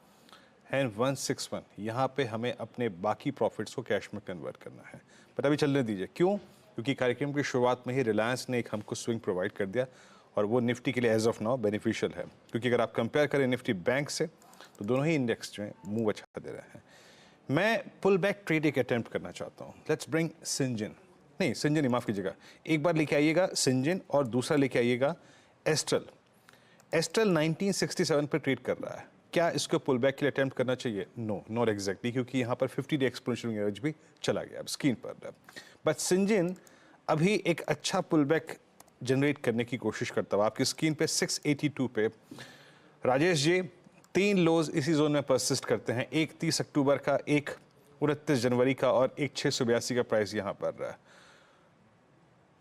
एंड 161 यहाँ पे हमें अपने बाकी प्रॉफिट्स को कैश में कन्वर्ट करना है। बट अभी चलने दीजिए, क्यों? क्योंकि कार्यक्रम की शुरुआत में ही रिलायंस ने एक हमको स्विंग प्रोवाइड कर दिया और वो निफ्टी के लिए एज ऑफ नाउ बेनिफिशियल है, क्योंकि अगर आप कंपेयर करें निफ्टी बैंक से तो दोनों ही इंडेक्स जो है मूव अच्छा दे रहे हैं। मैं पुल बैक ट्रेड एक अटेम्प्ट करना चाहता हूँ। लेट्स ब्रिंग सिंजन, नहीं सिंजन नहीं, माफ़ कीजिएगा, एक बार लेके आइएगा सिंजन और दूसरा लेके आइएगा एस्ट्रल। एस्ट्रल 1967 पर ट्रेड कर रहा है, क्या इसको पुल बैक के लिए अटेम्प्ट करना चाहिए? नो, नॉट एग्जैक्टली, क्योंकि यहाँ पर 50 डे एक्सपोनेंशियल एवरेज भी चला गया अब स्क्रीन पर। बट सिंजन अभी एक अच्छा पुल बैक जनरेट करने की कोशिश करता हुआ आपकी स्क्रीन पे 682 पे राजेश जी 3 लोज इसी जोन में परसिस्ट करते हैं, एक 30 अक्टूबर का, एक 29 जनवरी का और एक 682 का प्राइस यहाँ पर रहा है।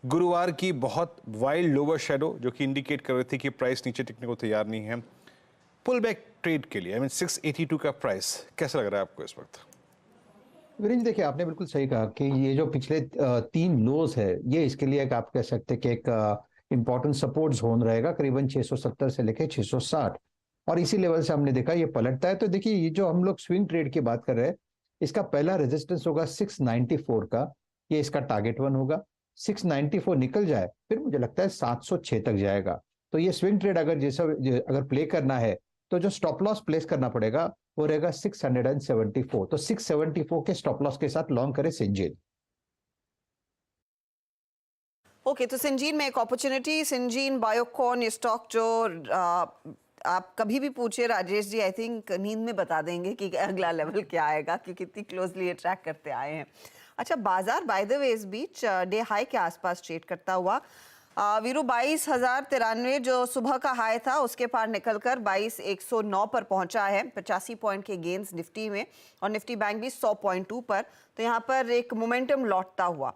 गुरुवार की बहुत वाइल्ड लोअर शेडो जो कि इंडिकेट कर रही थी कि प्राइस नीचे टिकने को तैयार नहीं है। पुल बैक ट्रेड के लिए 682 का प्राइस कैसा लग रहा है आपको इस वक्त? वीरेंद्र देखिए, आपने बिल्कुल सही कहा कि ये जो पिछले 3 लोज है, ये इसके लिए एक आप कह सकते हैं कि एक इंपॉर्टेंट सपोर्ट जोन रहेगा, करीबन 670 से लेके 660, और इसी लेवल से हमने देखा ये पलटता है। तो देखिए, ये जो हम लोग स्विंग ट्रेड की बात कर रहे हैं, इसका पहला रेजिस्टेंस होगा 694 का, ये इसका टारगेट 1 होगा। 694 निकल जाए फिर मुझे लगता है 706 तक जाएगा। तो ये स्विंग ट्रेड अगर प्ले करना है तो जो स्टॉप लॉस प्लेस करना पड़ेगा वो रहेगा 674। तो 674 के स्टॉप लॉस के साथ लॉन्ग करे सिंजीन। ओके, तो सिंजीन में एक अपॉर्चुनिटी, सिंजीन बायोकॉन, ये स्टॉक जो आप कभी भी पूछिए राजेश जी, आई थिंक नींद में बता देंगे कि अगला लेवल क्या आएगा, कि कितनी क्लोजली ये ट्रैक करते आए हैं। अच्छा, बाजार बाय द वे इस बीच डे हाई के आसपास ट्रेड करता हुआ वीरू 22,093 जो सुबह का हाई था उसके पार निकलकर 22,109 पर पहुंचा है। 85 पॉइंट के गेंस निफ्टी में और निफ्टी बैंक भी 100.2 पर। तो यहाँ पर एक मोमेंटम लौटता हुआ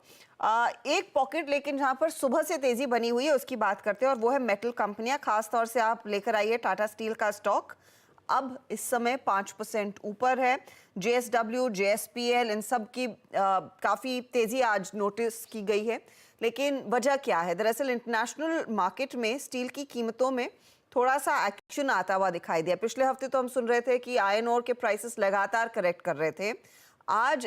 एक पॉकेट लेकिन जहाँ पर सुबह से तेजी बनी हुई है उसकी बात करते हैं, और वो है मेटल कंपनियां। खासतौर से आप लेकर आइए टाटा स्टील का स्टॉक, अब इस समय 5% ऊपर है। JSW, JSPL, इन सब की काफ़ी तेज़ी आज नोटिस की गई है। लेकिन वजह क्या है? दरअसल इंटरनेशनल मार्केट में स्टील की कीमतों में थोड़ा सा एक्शन आता हुआ दिखाई दिया। पिछले हफ्ते तो हम सुन रहे थे कि आयरन ओर के प्राइसेस लगातार करेक्ट कर रहे थे। आज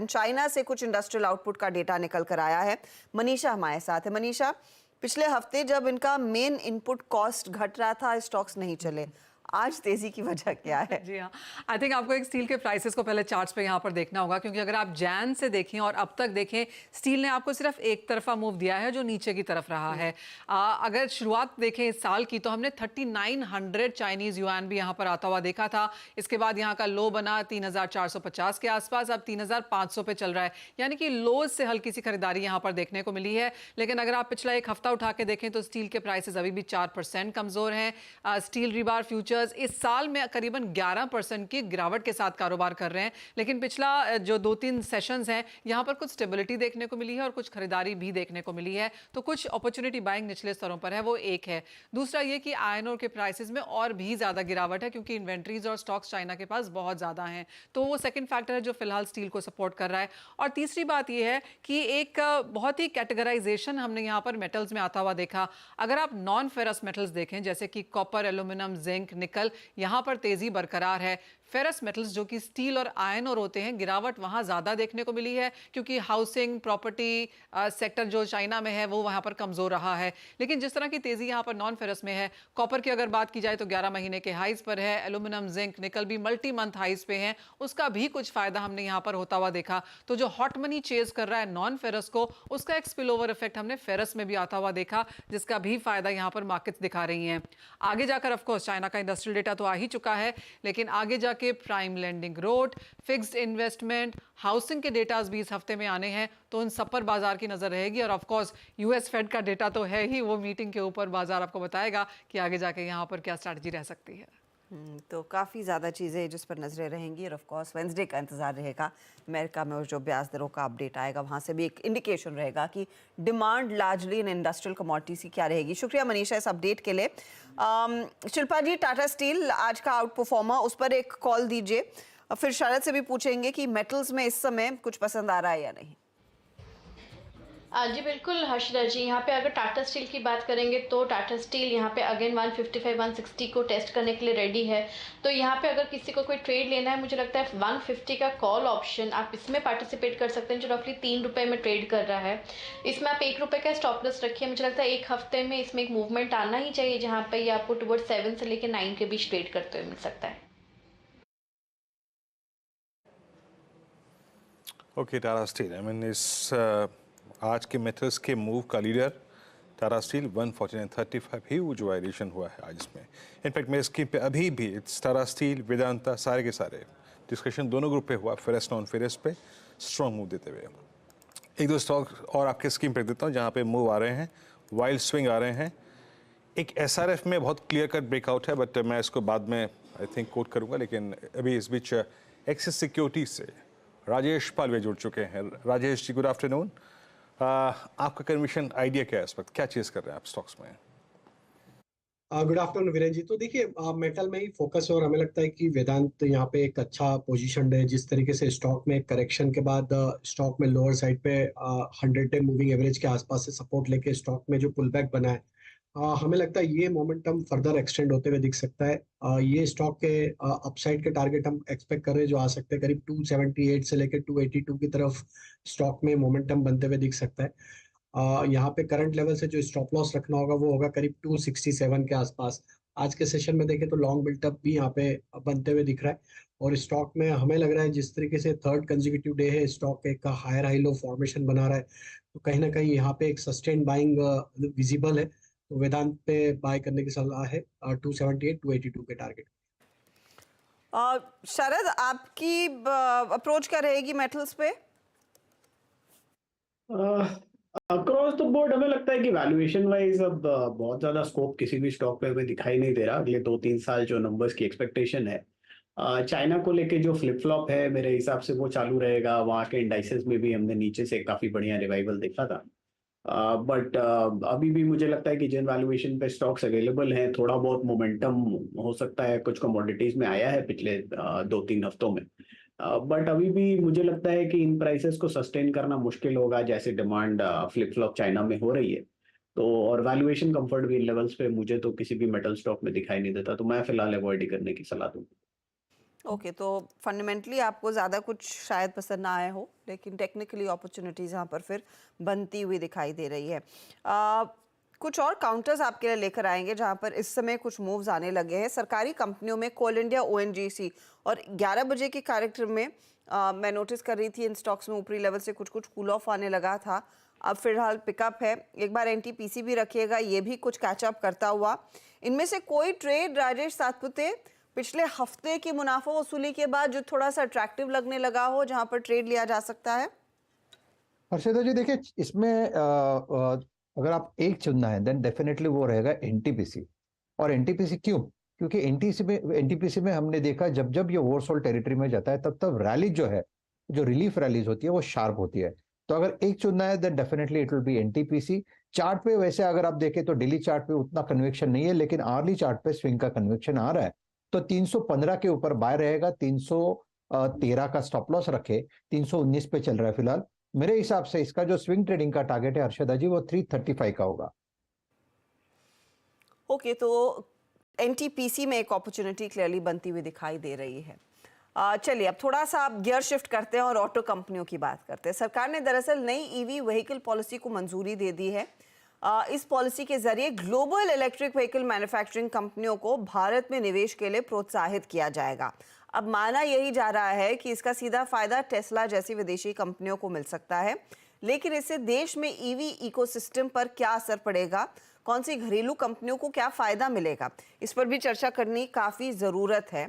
चाइना से कुछ इंडस्ट्रियल आउटपुट का डेटा निकल कर आया है। मनीषा हमारे साथ है। मनीषा, पिछले हफ्ते जब इनका मेन इनपुट कॉस्ट घट रहा था, स्टॉक्स नहीं चले, आज तेजी की वजह क्या है? जी हाँ, आई थिंक आपको एक स्टील के प्राइसेस को पहले चार्ट्स पे यहाँ पर देखना होगा, क्योंकि अगर आप जैन से देखें और अब तक देखें, स्टील ने आपको सिर्फ एक तरफा मूव दिया है जो नीचे की तरफ रहा है। अगर शुरुआत देखें इस साल की तो हमने 3900 चाइनीज युआन भी यहाँ पर आता हुआ देखा था। इसके बाद यहाँ का लो बना 3450 के आसपास, अब 3500 पे चल रहा है, यानी कि लोज से हल्की सी खरीदारी यहाँ पर देखने को मिली है। लेकिन अगर आप पिछला एक हफ्ता उठा के देखें तो स्टील के प्राइसेस अभी भी 4% कमजोर हैं। स्टील रिबार फ्यूचर इस साल में करीबन 11% की गिरावट के साथ कारोबार कर रहे हैं। लेकिन पिछला जो 2-3 सेशंस हैं यहां पर कुछ स्टेबिलिटी देखने को मिली है और कुछ खरीदारी भी देखने को मिली है। तो कुछ अपॉर्चुनिटी बाइंग निचले स्तरों पर है, वो एक है। दूसरा ये कि आयरन ओर के प्राइसेस में और भी ज्यादा गिरावट है, क्योंकि इन्वेंट्रीज और स्टॉक्स चाइना के पास बहुत ज्यादा हैं। तो वो सेकंड फैक्टर है जो फिलहाल स्टील को सपोर्ट कर रहा है। और तीसरी बात यह है कि एक बहुत ही कैटेगराइजेशन हमने यहाँ पर मेटल्स में आता हुआ देखा। अगर आप नॉन फेरस मेटल्स देखें जैसे कि कॉपर, एल्यूमिनियम, जिंक, निकल, यहां पर तेजी बरकरार है। फेरस मेटल्स जो कि स्टील और आयरन ओर होते हैं, गिरावट वहां ज्यादा देखने को मिली है, क्योंकि हाउसिंग प्रॉपर्टी सेक्टर जो चाइना में है वो वहां पर कमजोर रहा है। लेकिन जिस तरह की तेजी यहां पर नॉन फेरस में है, कॉपर की अगर बात की जाए तो 11 महीने के हाइज पर है, एल्यूमिनियम, जिंक, निकल भी मल्टी मंथ हाइज पे हैं, उसका भी कुछ फायदा हमने यहां पर होता हुआ देखा। तो जो हॉट मनी चेज कर रहा है नॉन फेरस को, उसका एक स्पिल ओवर इफेक्ट हमने फेरस में भी आता हुआ देखा, जिसका भी फायदा यहां पर मार्केट्स दिखा रही हैं। आगे जाकर ऑफकोर्स चाइना का इंडस्ट्रियल डेटा तो आ ही चुका है, लेकिन आगे जाके के prime lending growth, fixed investment, housing के डेटाज भी इस हफ्ते में आने हैं, तो उन सब पर बाजार की नजर रहेगी। और ऑफ कोर्स यूएस फेड का डेटा तो है ही, वो मीटिंग के ऊपर बाजार आपको बताएगा कि आगे जाके यहाँ पर क्या स्ट्रैटेजी रह सकती है। तो काफ़ी ज़्यादा चीज़ें जिस पर नजरें रहेंगी, और ऑफ कोर्स वेंसडे का इंतज़ार रहेगा। अमेरिका में और जो ब्याज दरों का अपडेट आएगा वहाँ से भी एक इंडिकेशन रहेगा कि demand largely in industrial commodities की क्या रहेगी। शुक्रिया मनीषा इस अपडेट के लिए। शिल्पा जी, टाटा स्टील आज का आउट परफॉर्मर, उस पर एक कॉल दीजिए। फिर शरद से भी पूछेंगे कि मेटल्स में इस समय कुछ पसंद आ रहा है या नहीं। जी बिल्कुल हर्षदा जी, यहाँ पे अगर टाटा स्टील की बात करेंगे तो टाटा स्टील यहाँ पे अगेन 155-160 को टेस्ट करने के लिए रेडी है। तो यहाँ पे अगर किसी को कोई ट्रेड लेना है, मुझे लगता है 150 का कॉल ऑप्शन आप इसमें पार्टिसिपेट कर सकते हैं, जो रफली 3 रुपये में ट्रेड कर रहा है। इसमें आप 1 रुपये का स्टॉप लॉस रखिए। मुझे लगता है एक हफ्ते में इसमें एक मूवमेंट आना ही चाहिए, जहाँ पे ये आपको टुवर्ड 7 से लेकर 9 के बीच ट्रेड करते हुए मिल सकता है। Okay, Tata steel, I mean इस आज के मेटल्स के मूव का leader Tata steel 149.35 huge violation हुआ है आज इसमें। इनफैक्ट मेरे स्क्रीन पे अभी भी इट्स टाटा स्टील, वेदांता, सारे के सारे डिस्कशन दोनों ग्रुप पे हुआ। फेरस नॉन फेरस पे स्ट्रॉन्ग मूव देते हुए एक दो स्टॉक और आपके स्क्रीन पे देता हूँ जहाँ पे मूव आ रहे हैं, वाइल्ड स्विंग आ रहे हैं। एक एसआरएफ में बहुत क्लियर कट ब्रेकआउट है, बट मैं इसको बाद में आई थिंक कोट करूँगा। लेकिन अभी इस बीच एक्सिस सिक्योरिटीज से राजेश पालवे जुड़ चुके हैं। Rajesh ji, good afternoon. आपका कन्विशन आइडिया क्या है इस वक्त, क्या चीज कर रहे हैं आप स्टॉक्स में? Good afternoon Virendra ji. तो देखिए, मेटल में ही फोकस है और हमें लगता है कि वेदांत यहाँ पे एक अच्छा पोजीशन है। जिस तरीके से स्टॉक में करेक्शन के बाद स्टॉक में लोअर साइड पे 100 डे मूविंग एवरेज के आसपास से सपोर्ट लेके स्टॉक में जो पुल बैक बना है, हमें लगता है ये मोमेंटम फर्दर एक्सटेंड होते हुए दिख सकता है। ये स्टॉक के अपसाइड के टारगेट हम एक्सपेक्ट कर रहे हैं जो आ सकते हैं करीब 278 से लेकर 282 की तरफ स्टॉक में मोमेंटम बनते हुए दिख सकता है। यहाँ पे करंट लेवल से जो स्टॉप लॉस रखना होगा वो होगा करीब 267 के आसपास। आज के सेशन में देखें तो लॉन्ग बिल्टअप भी यहाँ पे बनते हुए दिख रहा है, और स्टॉक में हमें लग रहा है जिस तरीके से थर्ड कंसेक्यूटिव डे है, स्टॉक एक हायर हाई लो फॉर्मेशन बना रहा है, तो कहीं ना कहीं यहाँ पे एक सस्टेन बाइंग विजिबल है। तो वेदांत पे बाय करने की सलाह है 278-282 के टारगेट। शरद, आपकी अप्रोच क्या रहेगी मेटल्स पे? अक्रॉस द बोर्ड हमें लगता है कि वैल्यूएशन वाइज अब बहुत ज्यादा स्कोप किसी भी स्टॉक पे हमें दिखाई नहीं दे रहा। अगले 2-3 साल जो नंबर्स की एक्सपेक्टेशन है, चाइना को लेके जो फ्लिप फ्लॉप है मेरे हिसाब से वो चालू रहेगा। वहाँ के इंडाइसेस में भी हमने नीचे से काफी बढ़िया रिवाइवल देखा था, बट अभी भी मुझे लगता है कि जिन वैल्यूएशन पे स्टॉक्स अवेलेबल हैं, थोड़ा बहुत मोमेंटम हो सकता है कुछ कमोडिटीज में आया है पिछले 2-3 हफ्तों में, बट अभी भी मुझे लगता है कि इन प्राइसेस को सस्टेन करना मुश्किल होगा जैसे डिमांड फ्लिप फ्लॉप चाइना में हो रही है। तो और वैल्यूएशन कंफर्ट भी इन लेवल्स पे मुझे तो किसी भी मेटल स्टॉक में दिखाई नहीं देता, तो मैं फिलहाल अवॉइड ही करने की सलाह दूंगा। ओके, तो फंडामेंटली आपको ज़्यादा कुछ शायद पसंद ना आए हो, लेकिन टेक्निकली अपॉर्चुनिटीज़ यहाँ पर फिर बनती हुई दिखाई दे रही है। कुछ और काउंटर्स आपके लिए लेकर आएंगे जहाँ पर इस समय कुछ मूव्स आने लगे हैं। सरकारी कंपनियों में कोल इंडिया, ONGC, और 11 बजे के कार्यक्रम में मैं नोटिस कर रही थी इन स्टॉक्स में ऊपरी लेवल से कुछ कूल ऑफ आने लगा था। अब फिलहाल पिकअप है। एक बार NTPC भी रखिएगा, ये भी कुछ कैचअप करता हुआ। इनमें से कोई ट्रेड राजेश सातपुते पिछले हफ्ते की मुनाफा वसूली के बाद जो थोड़ा सा अट्रैक्टिव लगने लगा हो, जहां पर ट्रेड लिया जा सकता है? हर्षिता जी, देखिए इसमें अगर आप एक चुनना है देन डेफिनेटली वो रहेगा NTPC। और NTPC क्यों? क्योंकि NTPC में हमने देखा जब जब ये ओवरसोल्ड टेरिटरी में जाता है तब तब रैली जो है, जो रिलीफ रैलीज होती है वो शार्प होती है। तो अगर एक चुनना है then definitely it will be NTPC। Chart पे वैसे अगर आप देखें तो डेली चार्ट पे उतना कन्विक्शन नहीं है, लेकिन आर्ली चार्ट पे स्विंग का कन्विक्शन आ रहा है। तो 315 के ऊपर बाय रहेगा, 313 का स्टॉप लॉस रखे, 319 पे चल रहा है फिलहाल। मेरे हिसाब से इसका जो स्विंग ट्रेडिंग का टारगेट है हर्षदा जी वो 335 का होगा। ओके, तो NTPC में एक अपॉर्चुनिटी क्लियरली बनती हुई दिखाई दे रही है। चलिए अब थोड़ा सा आप गियर शिफ्ट करते हैं और ऑटो कंपनियों की बात करते हैं। सरकार ने दरअसल नई EV व्हीकल पॉलिसी को मंजूरी दे दी है। इस पॉलिसी के जरिए ग्लोबल इलेक्ट्रिक व्हीकल मैन्युफैक्चरिंग कंपनियों को भारत में निवेश के लिए प्रोत्साहित किया जाएगा। अब माना यही जा रहा है कि इसका सीधा फायदा टेस्ला जैसी विदेशी कंपनियों को मिल सकता है, लेकिन इससे देश में EV इकोसिस्टम पर क्या असर पड़ेगा, कौन सी घरेलू कंपनियों को क्या फायदा मिलेगा, इस पर भी चर्चा करनी काफ़ी ज़रूरत है।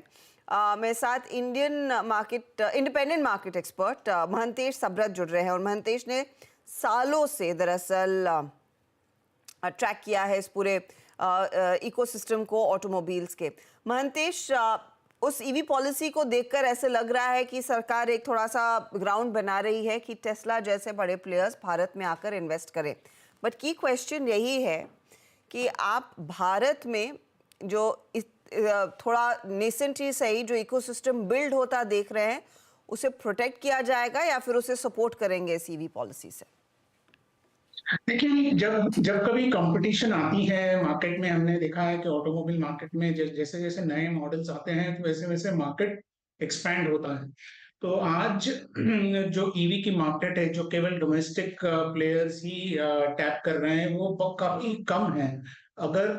मेरे साथ इंडिपेंडेंट मार्केट एक्सपर्ट महंतेश सबरत जुड़ रहे हैं और महंतेश ने सालों से दरअसल ट्रैक किया है इस पूरे इकोसिस्टम को ऑटोमोबाइल्स के। महंतेश, उस ईवी पॉलिसी को देखकर ऐसे लग रहा है कि सरकार एक थोड़ा सा ग्राउंड बना रही है कि टेस्ला जैसे बड़े प्लेयर्स भारत में आकर इन्वेस्ट करें। बट की क्वेश्चन यही है कि आप भारत में जो थोड़ा नेसेंट ही सही जो इकोसिस्टम बिल्ड होता देख रहे हैं, उसे प्रोटेक्ट किया जाएगा या फिर उसे सपोर्ट करेंगे इस ईवी पॉलिसी से? देखिए, जब कभी कंपटीशन आती है मार्केट में, हमने देखा है कि ऑटोमोबाइल मार्केट में जैसे जैसे नए मॉडल्स आते हैं तो वैसे वैसे मार्केट एक्सपैंड होता है। तो आज जो ईवी की मार्केट है, जो केवल डोमेस्टिक प्लेयर्स ही टैप कर रहे हैं, वो काफी कम है। अगर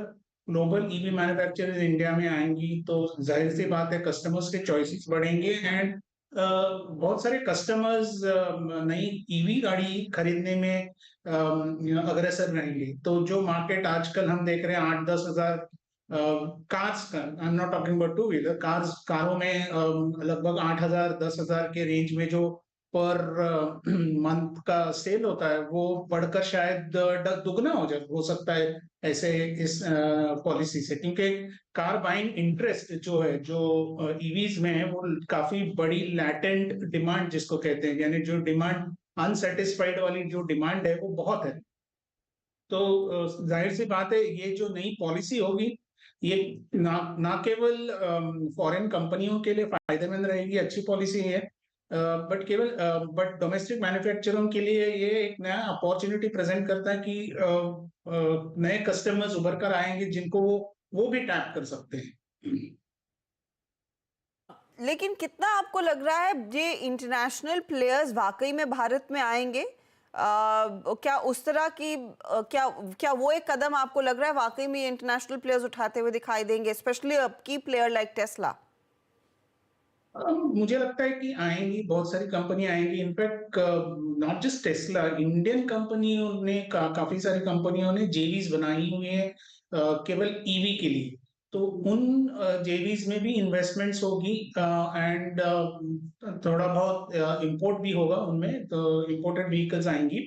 ग्लोबल ईवी मैन्युफैक्चरर्स इंडिया में आएंगी तो जाहिर सी बात है कस्टमर्स के चॉइसेस बढ़ेंगे एंड बहुत सारे कस्टमर्स नई ईवी गाड़ी खरीदने में अग्रसर रहेंगे। तो जो मार्केट आजकल हम देख रहे हैं 8-10 हजार कार्स का, I am not talking about two wheeler, कारों में लगभग 8,000-10,000 के रेंज में जो पर मंथ का सेल होता है, वो बढ़कर शायद दुगना हो सकता है ऐसे इस पॉलिसी से, क्योंकि कार बाइंग इंटरेस्ट जो है, जो ईवीज में है, वो काफी बड़ी लैटेंट डिमांड जिसको कहते हैं, यानी जो डिमांड अनसेटिस्फाइड वाली जो डिमांड है वो बहुत है। तो जाहिर सी बात है ये जो नई पॉलिसी होगी ये ना केवल फॉरेन कंपनियों के लिए फायदेमंद रहेगी, अच्छी पॉलिसी है, बट डोमेस्टिक मैन्युफैक्चररों के लिए ये एक नया अपॉर्चुनिटी प्रेजेंट करता है कि नए कस्टमर्स उभर कर आएंगे जिनको वो भी टैप कर सकते हैं। लेकिन कितना आपको लग रहा है ये इंटरनेशनल प्लेयर्स वाकई में भारत में आएंगे? क्या उस तरह की क्या वो एक कदम आपको लग रहा है वाकई में इंटरनेशनल प्लेयर्स उठाते हुए दिखाई देंगे, स्पेशली की प्लेयर लाइक टेस्ला? मुझे लगता है कि आएंगी, बहुत सारी कंपनी आएंगी। In fact not just Tesla, Indian कंपनियों ने काफी सारी कंपनियों ने जेवीज बनाई हुई है केवल ईवी के लिए। तो उन जेवीज में भी इन्वेस्टमेंट्स होगी एंड थोड़ा बहुत इंपोर्ट भी होगा उनमें, तो इंपोर्टेड व्हीकल्स आएंगी।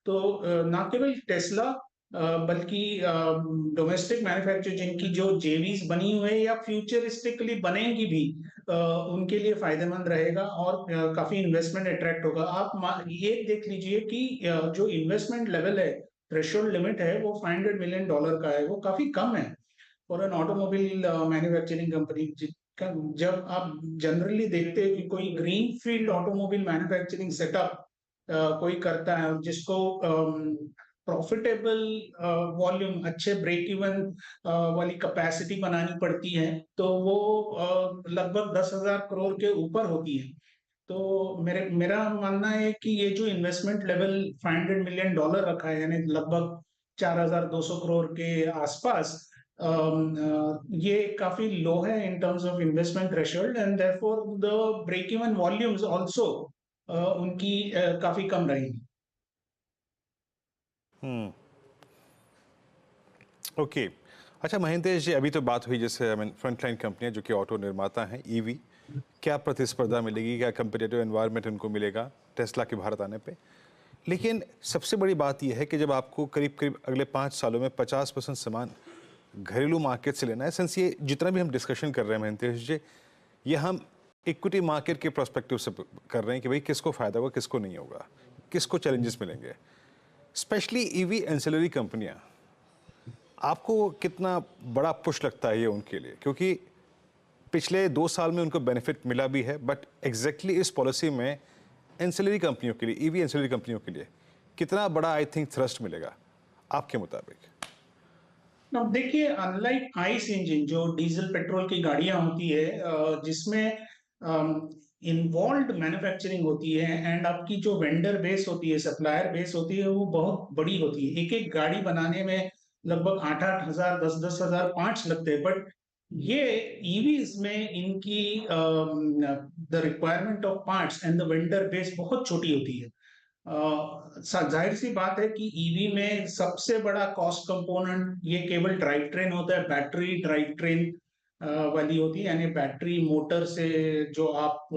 तो ना केवल टेस्ला बल्कि डोमेस्टिक मैन्युफैक्चर जिनकी जो जेवीज बनी हुई है या फ्यूचरिस्टिकली बनेंगी भी, उनके लिए फायदेमंद रहेगा और काफी इन्वेस्टमेंट अट्रैक्ट होगा। आप ये देख लीजिए कि जो इन्वेस्टमेंट लेवल है, थ्रेशोल्ड लिमिट है, वो $500 मिलियन का है, वो काफी कम है for an automobile manufacturing company. जब आप जनरली देखते हैं कि कोई green field automobile manufacturing setup कोई करता है जिसको प्रॉफिटेबल वॉल्यूम, अच्छे ब्रेक इवन वाली कैपेसिटी बनानी पड़ती है, तो वो लगभग 10,000 करोड़ के ऊपर होती है। तो मेरा मानना है कि ये जो इन्वेस्टमेंट लेवल $500 मिलियन रखा है, यानी लगभग 4,200 करोड़ के आसपास, ये काफी लो है in terms of investment threshold and therefore the break even volumes also उनकी काफी कम रहेंगी। ओके, अच्छा महेंद्र जी, अभी तो बात हुई जैसे फ्रंटलाइन कंपनियां जो कि ऑटो निर्माता हैं, ईवी, क्या प्रतिस्पर्धा मिलेगी, क्या कंपेटिटिव एनवायरनमेंट उनको मिलेगा टेस्ला के भारत आने पे? लेकिन सबसे बड़ी बात यह है कि जब आपको करीब करीब अगले 5 सालों में 50% सामान घरेलू मार्केट से लेना है, सिंस ये जितना भी हम डिस्कशन कर रहे हैं महेंद्र जी, ये हम इक्विटी मार्केट के प्रोस्पेक्टिव से कर रहे हैं कि भाई किसको फ़ायदा होगा, किसको नहीं होगा, किसको चैलेंजेस मिलेंगे। स्पेशली ईवी एंसिलरी कंपनियां, आपको कितना बड़ा पुश लगता है ये उनके लिए? क्योंकि पिछले 2 साल में उनको बेनिफिट मिला भी है, बट एग्जैक्टली इस पॉलिसी में एंसिलरी कंपनियों के लिए, ईवी एंसिलरी कंपनियों के लिए कितना बड़ा आई थिंक थ्रस्ट मिलेगा आपके मुताबिक? देखिए, अनलाइक आइस इंजन जो डीजल पेट्रोल की गाड़ियां होती है, जिसमें इन्वॉल्व मैन्युफैक्चरिंग होती है एंड आपकी जो वेंडर बेस होती है, सप्लायर बेस होती है, वो बहुत बड़ी होती है। एक एक गाड़ी बनाने में लगभग 8-8 हजार, 10-10 हजार पार्ट्स लगते हैं। बट ये ईवीज में इनकी the requirement of parts and the vendor base बहुत छोटी होती है। जाहिर सी बात है कि ईवी में सबसे बड़ा कॉस्ट कंपोनेंट ये केवल ड्राइव ट्रेन होता है, बैटरी ड्राइव ट्रेन वाली होती है, यानी बैटरी मोटर से जो आप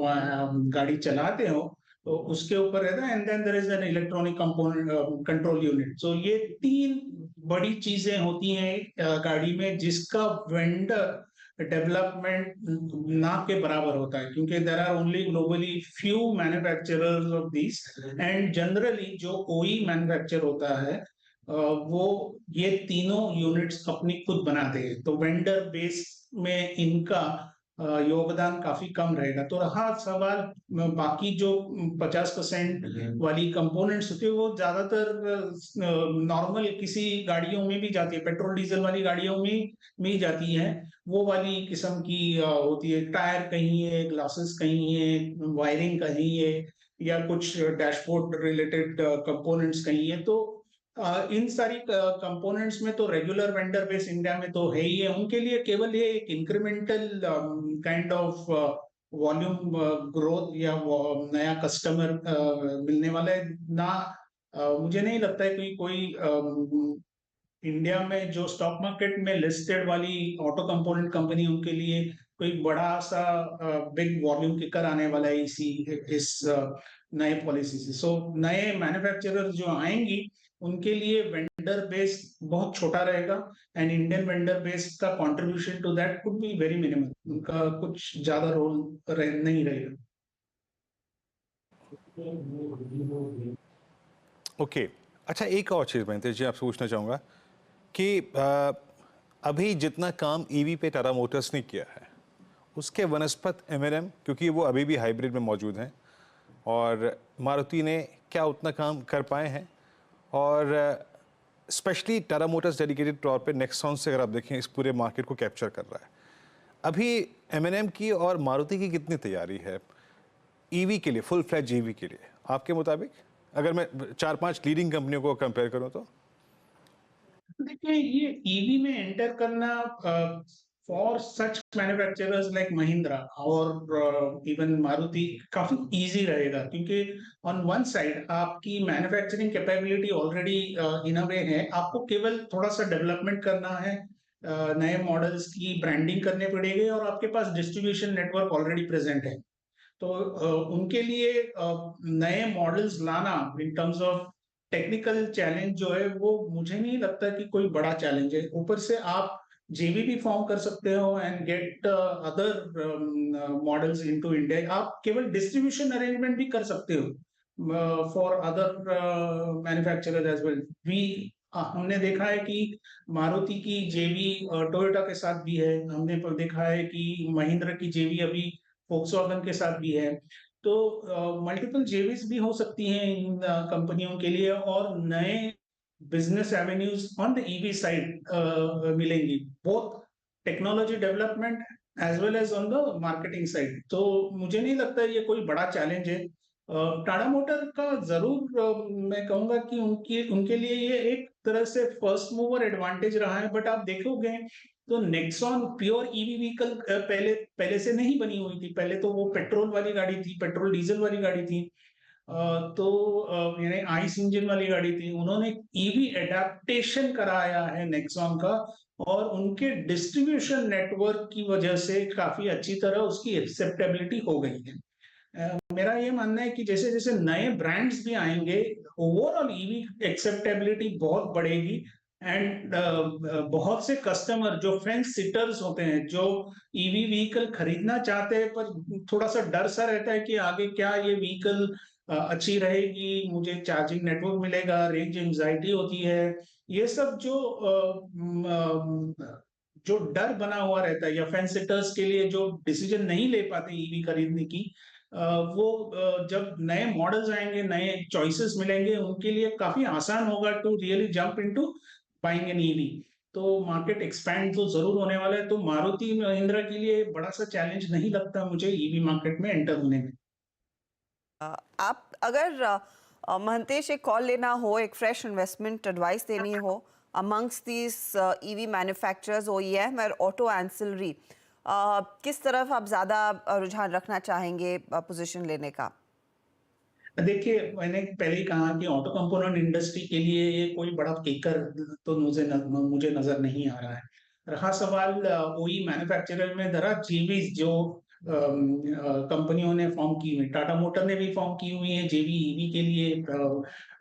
गाड़ी चलाते हो तो उसके ऊपर रहता है, and then there is an electronic component control unit. So ये 3 बड़ी चीजें होती हैं गाड़ी में, जिसका वेंडर डेवलपमेंट ना के बराबर होता है, क्योंकि there are only globally few manufacturers of this, and generally जो ओई मैन्युफैक्चर होता है वो ये तीनों यूनिट्स अपनी खुद बनाते हैं, तो वेंडर बेस में इनका योगदान काफी कम रहेगा। तो रहा सवाल बाकी जो 50% वाली कंपोनेंट्स होती है, वो ज्यादातर नॉर्मल किसी गाड़ियों में भी जाती है, पेट्रोल डीजल वाली गाड़ियों में भी जाती है, वो वाली किस्म की होती है। टायर कहीं है, ग्लासेस कहीं है, वायरिंग कहीं है, या कुछ डैशबोर्ड रिलेटेड कंपोनेंट्स कहीं है। तो इन सारी कंपोनेंट्स में तो रेगुलर वेंडर बेस इंडिया में तो है ही है, उनके लिए केवल ये एक incremental kind of volume growth या नया कस्टमर मिलने वाला है ना। मुझे नहीं लगता है कि कोई इंडिया में जो स्टॉक मार्केट में लिस्टेड वाली ऑटो कंपोनेंट कंपनी, उनके लिए कोई बड़ा सा बिग वॉल्यूम किकर आने वाला है इस नए पॉलिसी से। सो नए मैन्युफैक्चरर जो आएंगी उनके लिए वेंडर बेस बहुत छोटा रहेगा, एंड इंडियन वेंडर बेस का contribution to that could be very minimal, उनका कुछ ज्यादा रोल नहीं रहेगा। ओके अच्छा, एक और चीज़ मैं जी आपसे पूछना चाहूँगा कि अभी जितना काम ईवी पे टाटा मोटर्स ने किया है, उसके वनस्पत एमएनएम, क्योंकि वो अभी भी हाइब्रिड में मौजूद हैं, और मारुति ने क्या उतना काम कर पाए हैं? और स्पेशली टाटा मोटर्स डेडिकेटेड तौर पे नेक्सॉन से अगर आप देखें, इस पूरे मार्केट को कैप्चर कर रहा है। अभी एमएनएम की और मारुति की कितनी तैयारी है ईवी के लिए, फुल फ्लैज ईवी के लिए आपके मुताबिक, अगर मैं 4-5 लीडिंग कंपनियों को कंपेयर करूं तो? देखिए, ये ईवी में एंटर करना for such manufacturers like Mahindra और इवन मारुति काफी इजी रहेगा, क्योंकि ऑन वन साइड आपकी मैन्युफैक्चरिंग कैपेबिलिटी ऑलरेडी इन अ वे है, आपको केवल थोड़ा सा डेवलपमेंट करना है, नए मॉडल्स की ब्रांडिंग करने पड़ेगी, और आपके पास डिस्ट्रीब्यूशन नेटवर्क ऑलरेडी प्रेजेंट है। तो उनके लिए नए मॉडल्स लाना इन टर्म्स ऑफ टेक्निकल चैलेंज जो है, वो मुझे नहीं लगता कि कोई बड़ा चैलेंज है। ऊपर से आप जेवी भी फॉर्म कर सकते हो and get other models into India. आप केवल डिस्ट्रीब्यूशन अरेंजमेंट भी कर सकते हो for other manufacturers as well. हमने देखा है कि मारुति की जेवी टोयोटा के साथ भी है, हमने देखा है कि महिंद्रा की जेवी अभी फोक्सवैगन के साथ भी है। तो मल्टीपल जेवीज भी हो सकती हैं इन कंपनियों के लिए, और नए business avenues on the EV side मिलेंगी, both technology development as well as on the marketing side. तो मुझे नहीं लगता ये कोई बड़ा चैलेंज है। टाटा मोटर का जरूर मैं कहूंगा कि उनके लिए ये एक तरह से फर्स्ट मूवर एडवांटेज रहा है, बट आप देखोगे तो नेक्सॉन प्योर ईवी व्हीकल पहले से नहीं बनी हुई थी। पहले तो वो पेट्रोल वाली गाड़ी थी, पेट्रोल डीजल वाली गाड़ी थी, तो यानी आइस इंजन वाली गाड़ी थी। उन्होंने ईवी एडेप्टेशन कराया है नेक्सॉन का, और उनके डिस्ट्रीब्यूशन नेटवर्क की वजह से काफी अच्छी तरह उसकी एक्सेप्टेबिलिटी हो गई है। मेरा ये मानना है कि जैसे जैसे नए ब्रांड्स भी आएंगे, ओवरऑल ईवी एक्सेप्टेबिलिटी बहुत बढ़ेगी, एंड बहुत से कस्टमर जो फेंस सिटर्स होते हैं, जो ईवी व्हीकल खरीदना चाहते हैं पर थोड़ा सा डर सा रहता है कि आगे क्या ये व्हीकल अच्छी रहेगी, मुझे चार्जिंग नेटवर्क मिलेगा, रेंज एंजाइटी होती है, ये सब जो डर बना हुआ रहता है, या फेंस सिटर्स के लिए जो डिसीजन नहीं ले पाते ईवी खरीदने की, वो जब नए मॉडल्स आएंगे, नए चॉइसेस मिलेंगे, उनके लिए काफी आसान होगा to really jump into buying an EV. तो मार्केट एक्सपैंड तो जरूर होने वाला है। तो मारुति महिंद्रा के लिए बड़ा सा चैलेंज नहीं लगता मुझे ईवी मार्केट में एंटर होने में। आप अगर महंतेश एक कॉल लेना हो, एक फ्रेश इन्वेस्टमेंट एडवाइस देनी हो amongst these EV manufacturers, OEM और ऑटो एंसिलरी, किस तरफ आप ज्यादा रुझान रखना चाहेंगे पोजीशन लेने का? देखिए, मैंने पहले ही कहा कि ऑटो कंपोनेंट इंडस्ट्री के लिए ये कोई बड़ा केकर तो मुझे नजर नहीं आ रहा है। रहा सवाल ओई मैन्युफैक्चरर में, दरा जेवीज जो कंपनियों ने फॉर्म की हुई, टाटा मोटर ने भी फॉर्म की हुई है जेवी ईवी के लिए,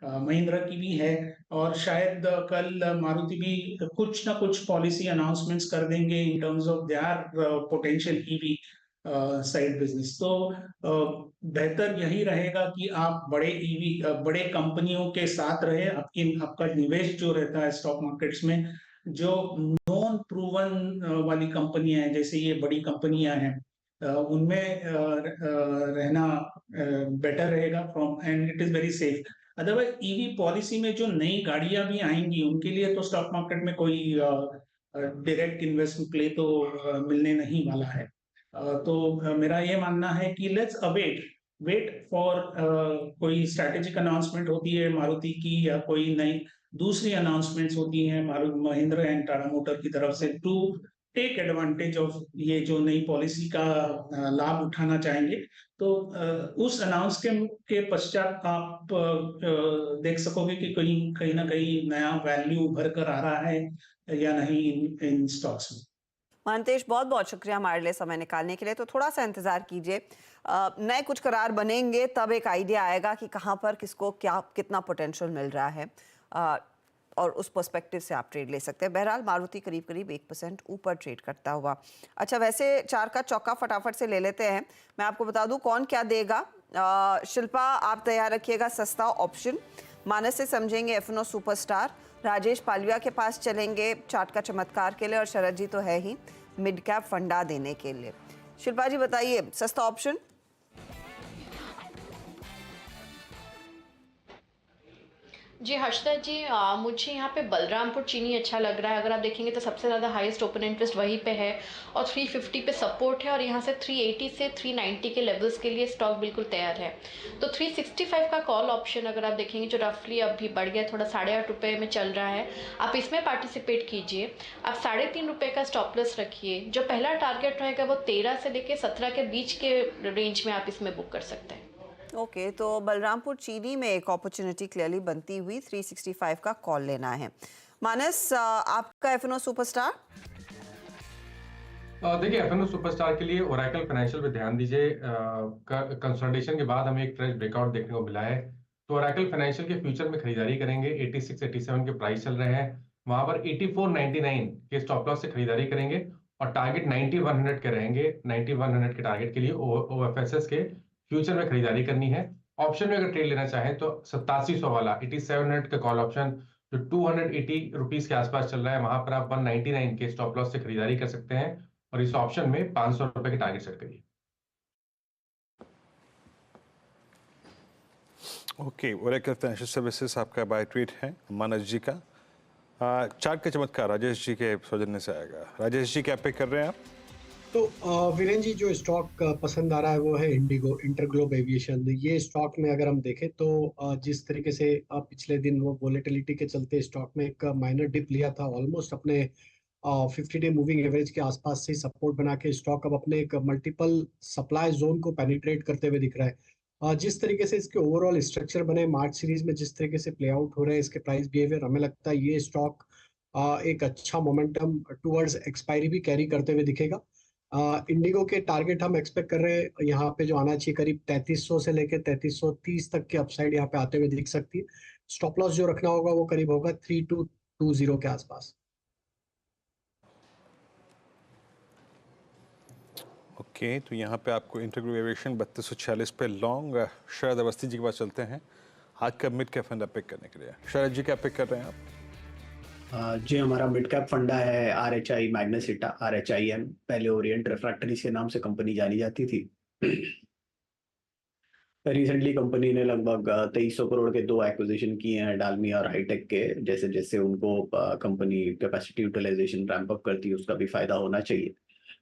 महिंद्रा की भी है, और शायद कल मारुति भी कुछ ना कुछ पॉलिसी अनाउंसमेंट्स कर देंगे इन terms of their potential EV side business. तो बेहतर यही रहेगा कि आप बड़े ईवी बड़े कंपनियों के साथ रहे, आपका निवेश जो रहता है स्टॉक मार्केट्स में, जो नॉन प्रूवन वाली कंपनियां हैं, जैसे ये बड़ी कंपनियां हैं, उनमें रहना बेटर रहेगा from, and it is very safe. Otherwise EV policy में जो नई गाड़ियां भी आएंगी उनके लिए तो स्टॉक मार्केट में कोई डायरेक्ट इन्वेस्टमेंट प्ले तो मिलने नहीं वाला है। तो मेरा ये मानना है कि लेट्स वेट फॉर कोई स्ट्रैटेजिक अनाउंसमेंट होती है मारुति की, या कोई नई दूसरी अनाउंसमेंट्स होती हैं महिंद्रा एंड टाटा मोटर की तरफ से, टू टेक एडवांटेज ऑफ ये जो नई पॉलिसी का लाभ उठाना चाहेंगे। तो उस अनाउंस के पश्चात आप देख सकोगे कि कहीं ना कहीं नया वैल्यू उभर कर आ रहा है या नहीं इन स्टॉक्स में। महंतेश, बहुत बहुत शुक्रिया हमारे लिए समय निकालने के लिए। तो थोड़ा सा इंतजार कीजिए, नए कुछ करार बनेंगे तब एक आइडिया आएगा कि कहाँ पर किसको क्या कितना पोटेंशियल मिल रहा है, और उस पर्सपेक्टिव से आप ट्रेड ले सकते हैं। बहरहाल मारुति करीब करीब 1% ऊपर ट्रेड करता हुआ। अच्छा, वैसे 4 का चौका फटाफट से ले लेते हैं। मैं आपको बता दूं कौन क्या देगा। शिल्पा, आप तैयार रखिएगा सस्ता ऑप्शन। मानस से समझेंगे एफनो सुपरस्टार। राजेश पालिया के पास चलेंगे चार्ट का चमत्कार के लिए, और शरद जी तो है ही मिड कैप फंडा देने के लिए। शिल्पा जी बताइए, सस्ता ऑप्शन। जी हर्षदा जी, मुझे यहाँ पे बलरामपुर चीनी अच्छा लग रहा है। अगर आप देखेंगे तो सबसे ज़्यादा हाईएस्ट ओपन इंटरेस्ट वहीं पे है, और 350 पे सपोर्ट है, और यहाँ से 380 से 390 के लेवल्स के लिए स्टॉक बिल्कुल तैयार है। तो 365 का कॉल ऑप्शन अगर आप देखेंगे, जो रफली अभी बढ़ गया, थोड़ा 8.5 रुपये में चल रहा है, आप इसमें पार्टिसिपेट कीजिए। आप 3.5 रुपये का स्टॉप लॉस रखिए। जो पहला टारगेट रहेगा वो 13 से लेकर 17 के बीच के रेंज में आप इसमें बुक कर सकते हैं। ओके, तो बलरामपुर चीनी में एक अपॉर्चुनिटी क्लियरली बनती हुई 365 का कॉल लेना है। मानस, आपका एफएनओ सुपरस्टार। देखिए, एफएनओ सुपरस्टार के लिए ओरेकल फाइनेंशियल पे ध्यान दीजिए। कंसोलिडेशन के बाद हमें एक फ्रेश ब्रेकआउट देखने को मिला है, तो ओरेकल फाइनेंशियल के फ्यूचर में खरीदारी करेंगे। 86-87 के प्राइस चल रहे हैं, वहां पर 84.99 के स्टॉप लॉस से खरीदारी करेंगे, और टारगेट 90-100 के रहेंगे। 90-100 के टारगेट के लिए ओएफएसएस के फ्यूचर में खरीदारी करनी है। ऑप्शन में अगर ट्रेड लेना चाहें तो 8700 वाला 8700 का कॉल ऑप्शन जो 280 रुपीज के आसपास चल रहा है, वहां पर आप 199 के स्टॉप लॉस से खरीदारी कर सकते हैं, और इस ऑप्शन में 500 रुपए के टारगेट सेट करिए। ओके, ओरेकल फाइनेंशियल सर्विसेज आपका बाय ट्रेड है मानस जी का। चार्ट का चमत्कार राजेश जी के सौजन्य से आएगा। राजेश जी क्या पिक कर रहे हैं आप? तो वीरेन जी, जो स्टॉक पसंद आ रहा है वो है इंडिगो, इंटरग्लोब एविएशन। ये स्टॉक में अगर हम देखें तो जिस तरीके से पिछले दिन वो वोलेटिलिटी के चलते स्टॉक में एक माइनर डिप लिया था, ऑलमोस्ट अपने 50 डे मूविंग एवरेज के आसपास से सपोर्ट बना के स्टॉक अब अपने एक मल्टीपल सप्लाई जोन को पेनिट्रेट करते हुए दिख रहा है। जिस तरीके से इसके ओवरऑल स्ट्रक्चर बने मार्च सीरीज में, जिस तरीके से प्ले आउट हो रहे हैं इसके प्राइस बिहेवियर, हमें लगता है ये स्टॉक एक अच्छा मोमेंटम टुवर्ड्स एक्सपायरी भी कैरी करते हुए दिखेगा। इंडिगो के टारगेट हम एक्सपेक्ट कर रहे हैं यहाँ पे जो आना चाहिए करीब 3300 से लेकर 3330 तक की अपसाइड यहाँ पे आते हुए दिख सकती है। स्टॉप लॉस जो रखना होगा वो करीब होगा 3220 के आसपास। ओके, तो यहाँ पे आपको इंटरग्लोब एविएशन 3246 पे लॉन्ग। शरद अवस्थी जी के पास चलते हैं आज का मिड कैप फंडा पिक करने के लिए। शरद जी क्या पिक कर रहे हैं आप? जी, हमारा मिड कैप फंडा है RHI मैग्नेसिटा, RHIM। पहले ओरिएंट रिफ्रैक्टरीज के नाम से कंपनी जानी जाती थी। रिसेंटली कंपनी ने लगभग 2300 करोड़ के 2 एक्विजिशन किए हैं, डालमिया और हाईटेक के। जैसे जैसे उनको company capacity utilisation ramp up करती है, उसका भी फायदा होना चाहिए।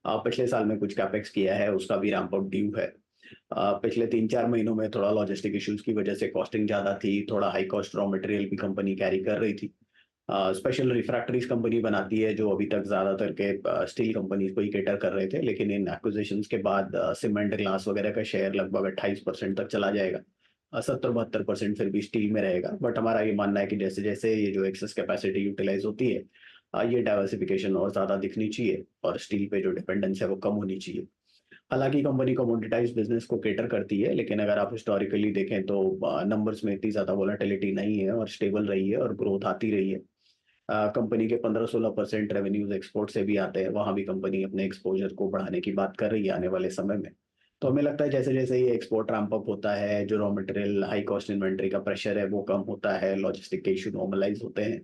पिछले साल में कुछ कैपेक्स किया है, उसका भी रैंप अप ड्यू है। पिछले 3-4 महीनों में थोड़ा लॉजिस्टिक इश्यूज की वजह से कॉस्टिंग ज्यादा थी, थोड़ा हाई कॉस्ट रॉ मटेरियल भी कंपनी कैरी कर रही थी। स्पेशल रिफ्रैक्टरीज कंपनी बनाती है, जो अभी तक ज्यादातर के स्टील कंपनीज को ही केटर कर रहे थे, लेकिन इन एक्विजिशंस के बाद सीमेंट, ग्लास वगैरह का शेयर लगभग 28% तक चला जाएगा। 70-72% फिर भी स्टील में रहेगा। बट हमारा ये मानना है कि जैसे जैसे ये जो एक्सेस कैपेसिटी यूटिलाइज होती है, ये डाइवर्सिफिकेशन और ज़्यादा दिखनी चाहिए और स्टील पे जो डिपेंडेंस है वो कम होनी चाहिए। हालांकि कंपनी कमोडिटाइज बिजनेस को केटर करती है, लेकिन अगर आप हिस्टोरिकली देखें तो नंबर्स में इतनी ज़्यादा वोलेटिलिटी नहीं है और स्टेबल रही है और ग्रोथ आती रही है। कंपनी के 15-16% रेवेन्यूज एक्सपोर्ट से भी आते हैं, वहाँ भी कंपनी अपने एक्सपोजर को बढ़ाने की बात कर रही है आने वाले समय में। तो हमें लगता है जैसे जैसे ये एक्सपोर्ट रैंप अप होता है, जो raw material high cost inventory का प्रेशर है वो कम होता है, लॉजिस्टिक के इशू नॉर्मलाइज होते हैं,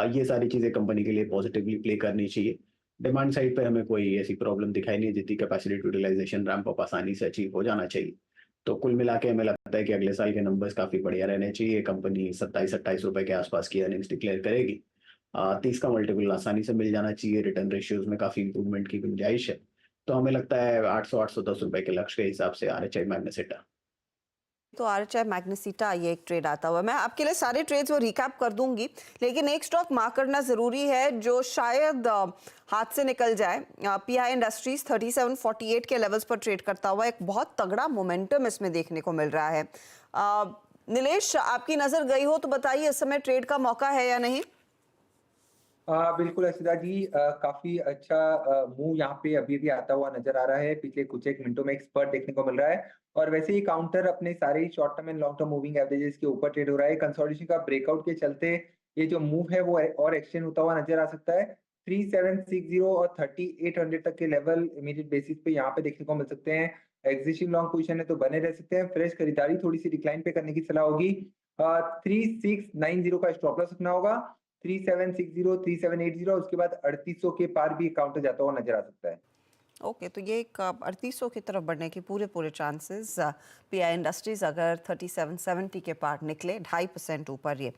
ये सारी चीज़ें कंपनी के लिए पॉजिटिवली प्ले करनी चाहिए। डिमांड साइड पे हमें कोई ऐसी प्रॉब्लम दिखाई नहीं देती, कैपेसिटी यूटिलाइजेशन रैंप अप आसानी से अचीव हो जाना चाहिए। तो कुल मिला के हमें लगता है कि अगले साल के नंबर्स काफ़ी बढ़िया रहने चाहिए। कंपनी 27-28 रुपए के आसपास की अर्निंग्स डिक्लेयर करेगी। 30 का मल्टीपल आसानी से मिल जाना चाहिए। रिटर्न रेशियोज में काफ़ी इंप्रूवमेंट की गुंजाइश है। तो हमें लगता है 800-810 रुपए के लक्ष्य के हिसाब से RHI मैग्नेसिटा। तो RHI मैग्नेसिटा ये एक ट्रेड आता हुआ, मैं आपके लिए सारे ट्रेड्स वो रिकैप कर दूंगी, लेकिन एक स्टॉक मार्क करना जरूरी है जो शायद हाथ से निकल जाए। PI इंडस्ट्रीज 3748 के लेवल्स पर ट्रेड करता हुआ, एक बहुत तगड़ा मोमेंटम इसमें देखने को मिल रहा है। नीलेश, आपकी नजर गई हो तो बताइए इस समय ट्रेड का मौका है या नहीं? बिल्कुल अर्शिता जी, काफी अच्छा मूव यहाँ पे अभी भी आता हुआ नजर आ रहा है। पिछले कुछ एक मिनटों में एक स्पर्ट देखने को मिल रहा है और वैसे ही काउंटर अपने सारे short term and long term moving averages के ऊपर ट्रेड हो रहा है। कंसोलिडेशन का ब्रेकआउट के चलते ये जो मूव है वो और एक्सटेंड होता हुआ नजर आ सकता है। 3760 और 3800 तक के लेवल इमीडिएट बेसिस पे यहाँ पे देखने को मिल सकते हैं। एग्जिस्टिंग लॉन्ग पोजीशन है तो बने रह सकते हैं। फ्रेश खरीदारी थोड़ी सी डिक्लाइन पे करने की सलाह होगी। 3690 का स्टॉप लॉस रखना होगा। 3760, 3780, उसके बाद 3800 के पार भी काउंटर जाता हुआ नजर आ सकता है। ओके, तो ये एक 3800 की तरफ बढ़ने की पूरे चांसेस। PI इंडस्ट्रीज अगर 3770 के पार निकले, 2.5% ऊपर ये।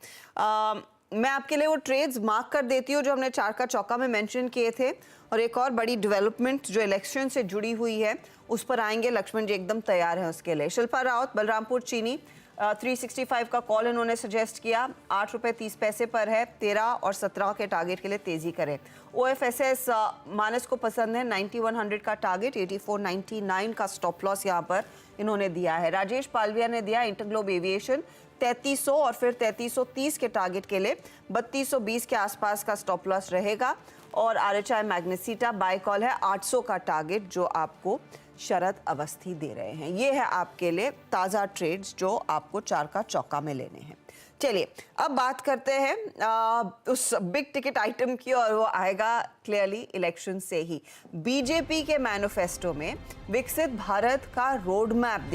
मैं आपके लिए वो ट्रेड्स मार्क कर देती हूँ जो हमने चार का चौका में मेंशन किए थे, और एक और बड़ी डेवलपमेंट जो इलेक्शन से जुड़ी हुई है उस पर आएंगे। लक्ष्मण जी एकदम तैयार हैं उसके लिए। शिल्पा रावत, बलरामपुर चीनी, 365 का कॉल इन्होंने सजेस्ट किया, 8 रुपये 30 पैसे पर है। 13 और 17 के टारगेट के लिए तेजी करें। OFSS मानस को पसंद है, 9100 का टारगेट, 8499 का स्टॉप लॉस यहाँ पर इन्होंने दिया है। राजेश पालविया ने दिया इंटरग्लोब एविएशन 3300 और फिर 3330 के टारगेट के लिए 3220 के आसपास का स्टॉप लॉस रहेगा। और RHI मैग्नेसिटा बाय कॉल है, 800 का टारगेट जो आपको शरद अवस्थी दे रहे हैं। ये है आपके लिए ताज़ा ट्रेड्स जो आपको चार का चौका में लेने हैं। चलिए अब बात करते हैं उस बिग टिकट आइटम की, और वो आएगा क्लियरली इलेक्शन से ही। बीजेपी के मैनिफेस्टो में विकसित भारत का रोड मैप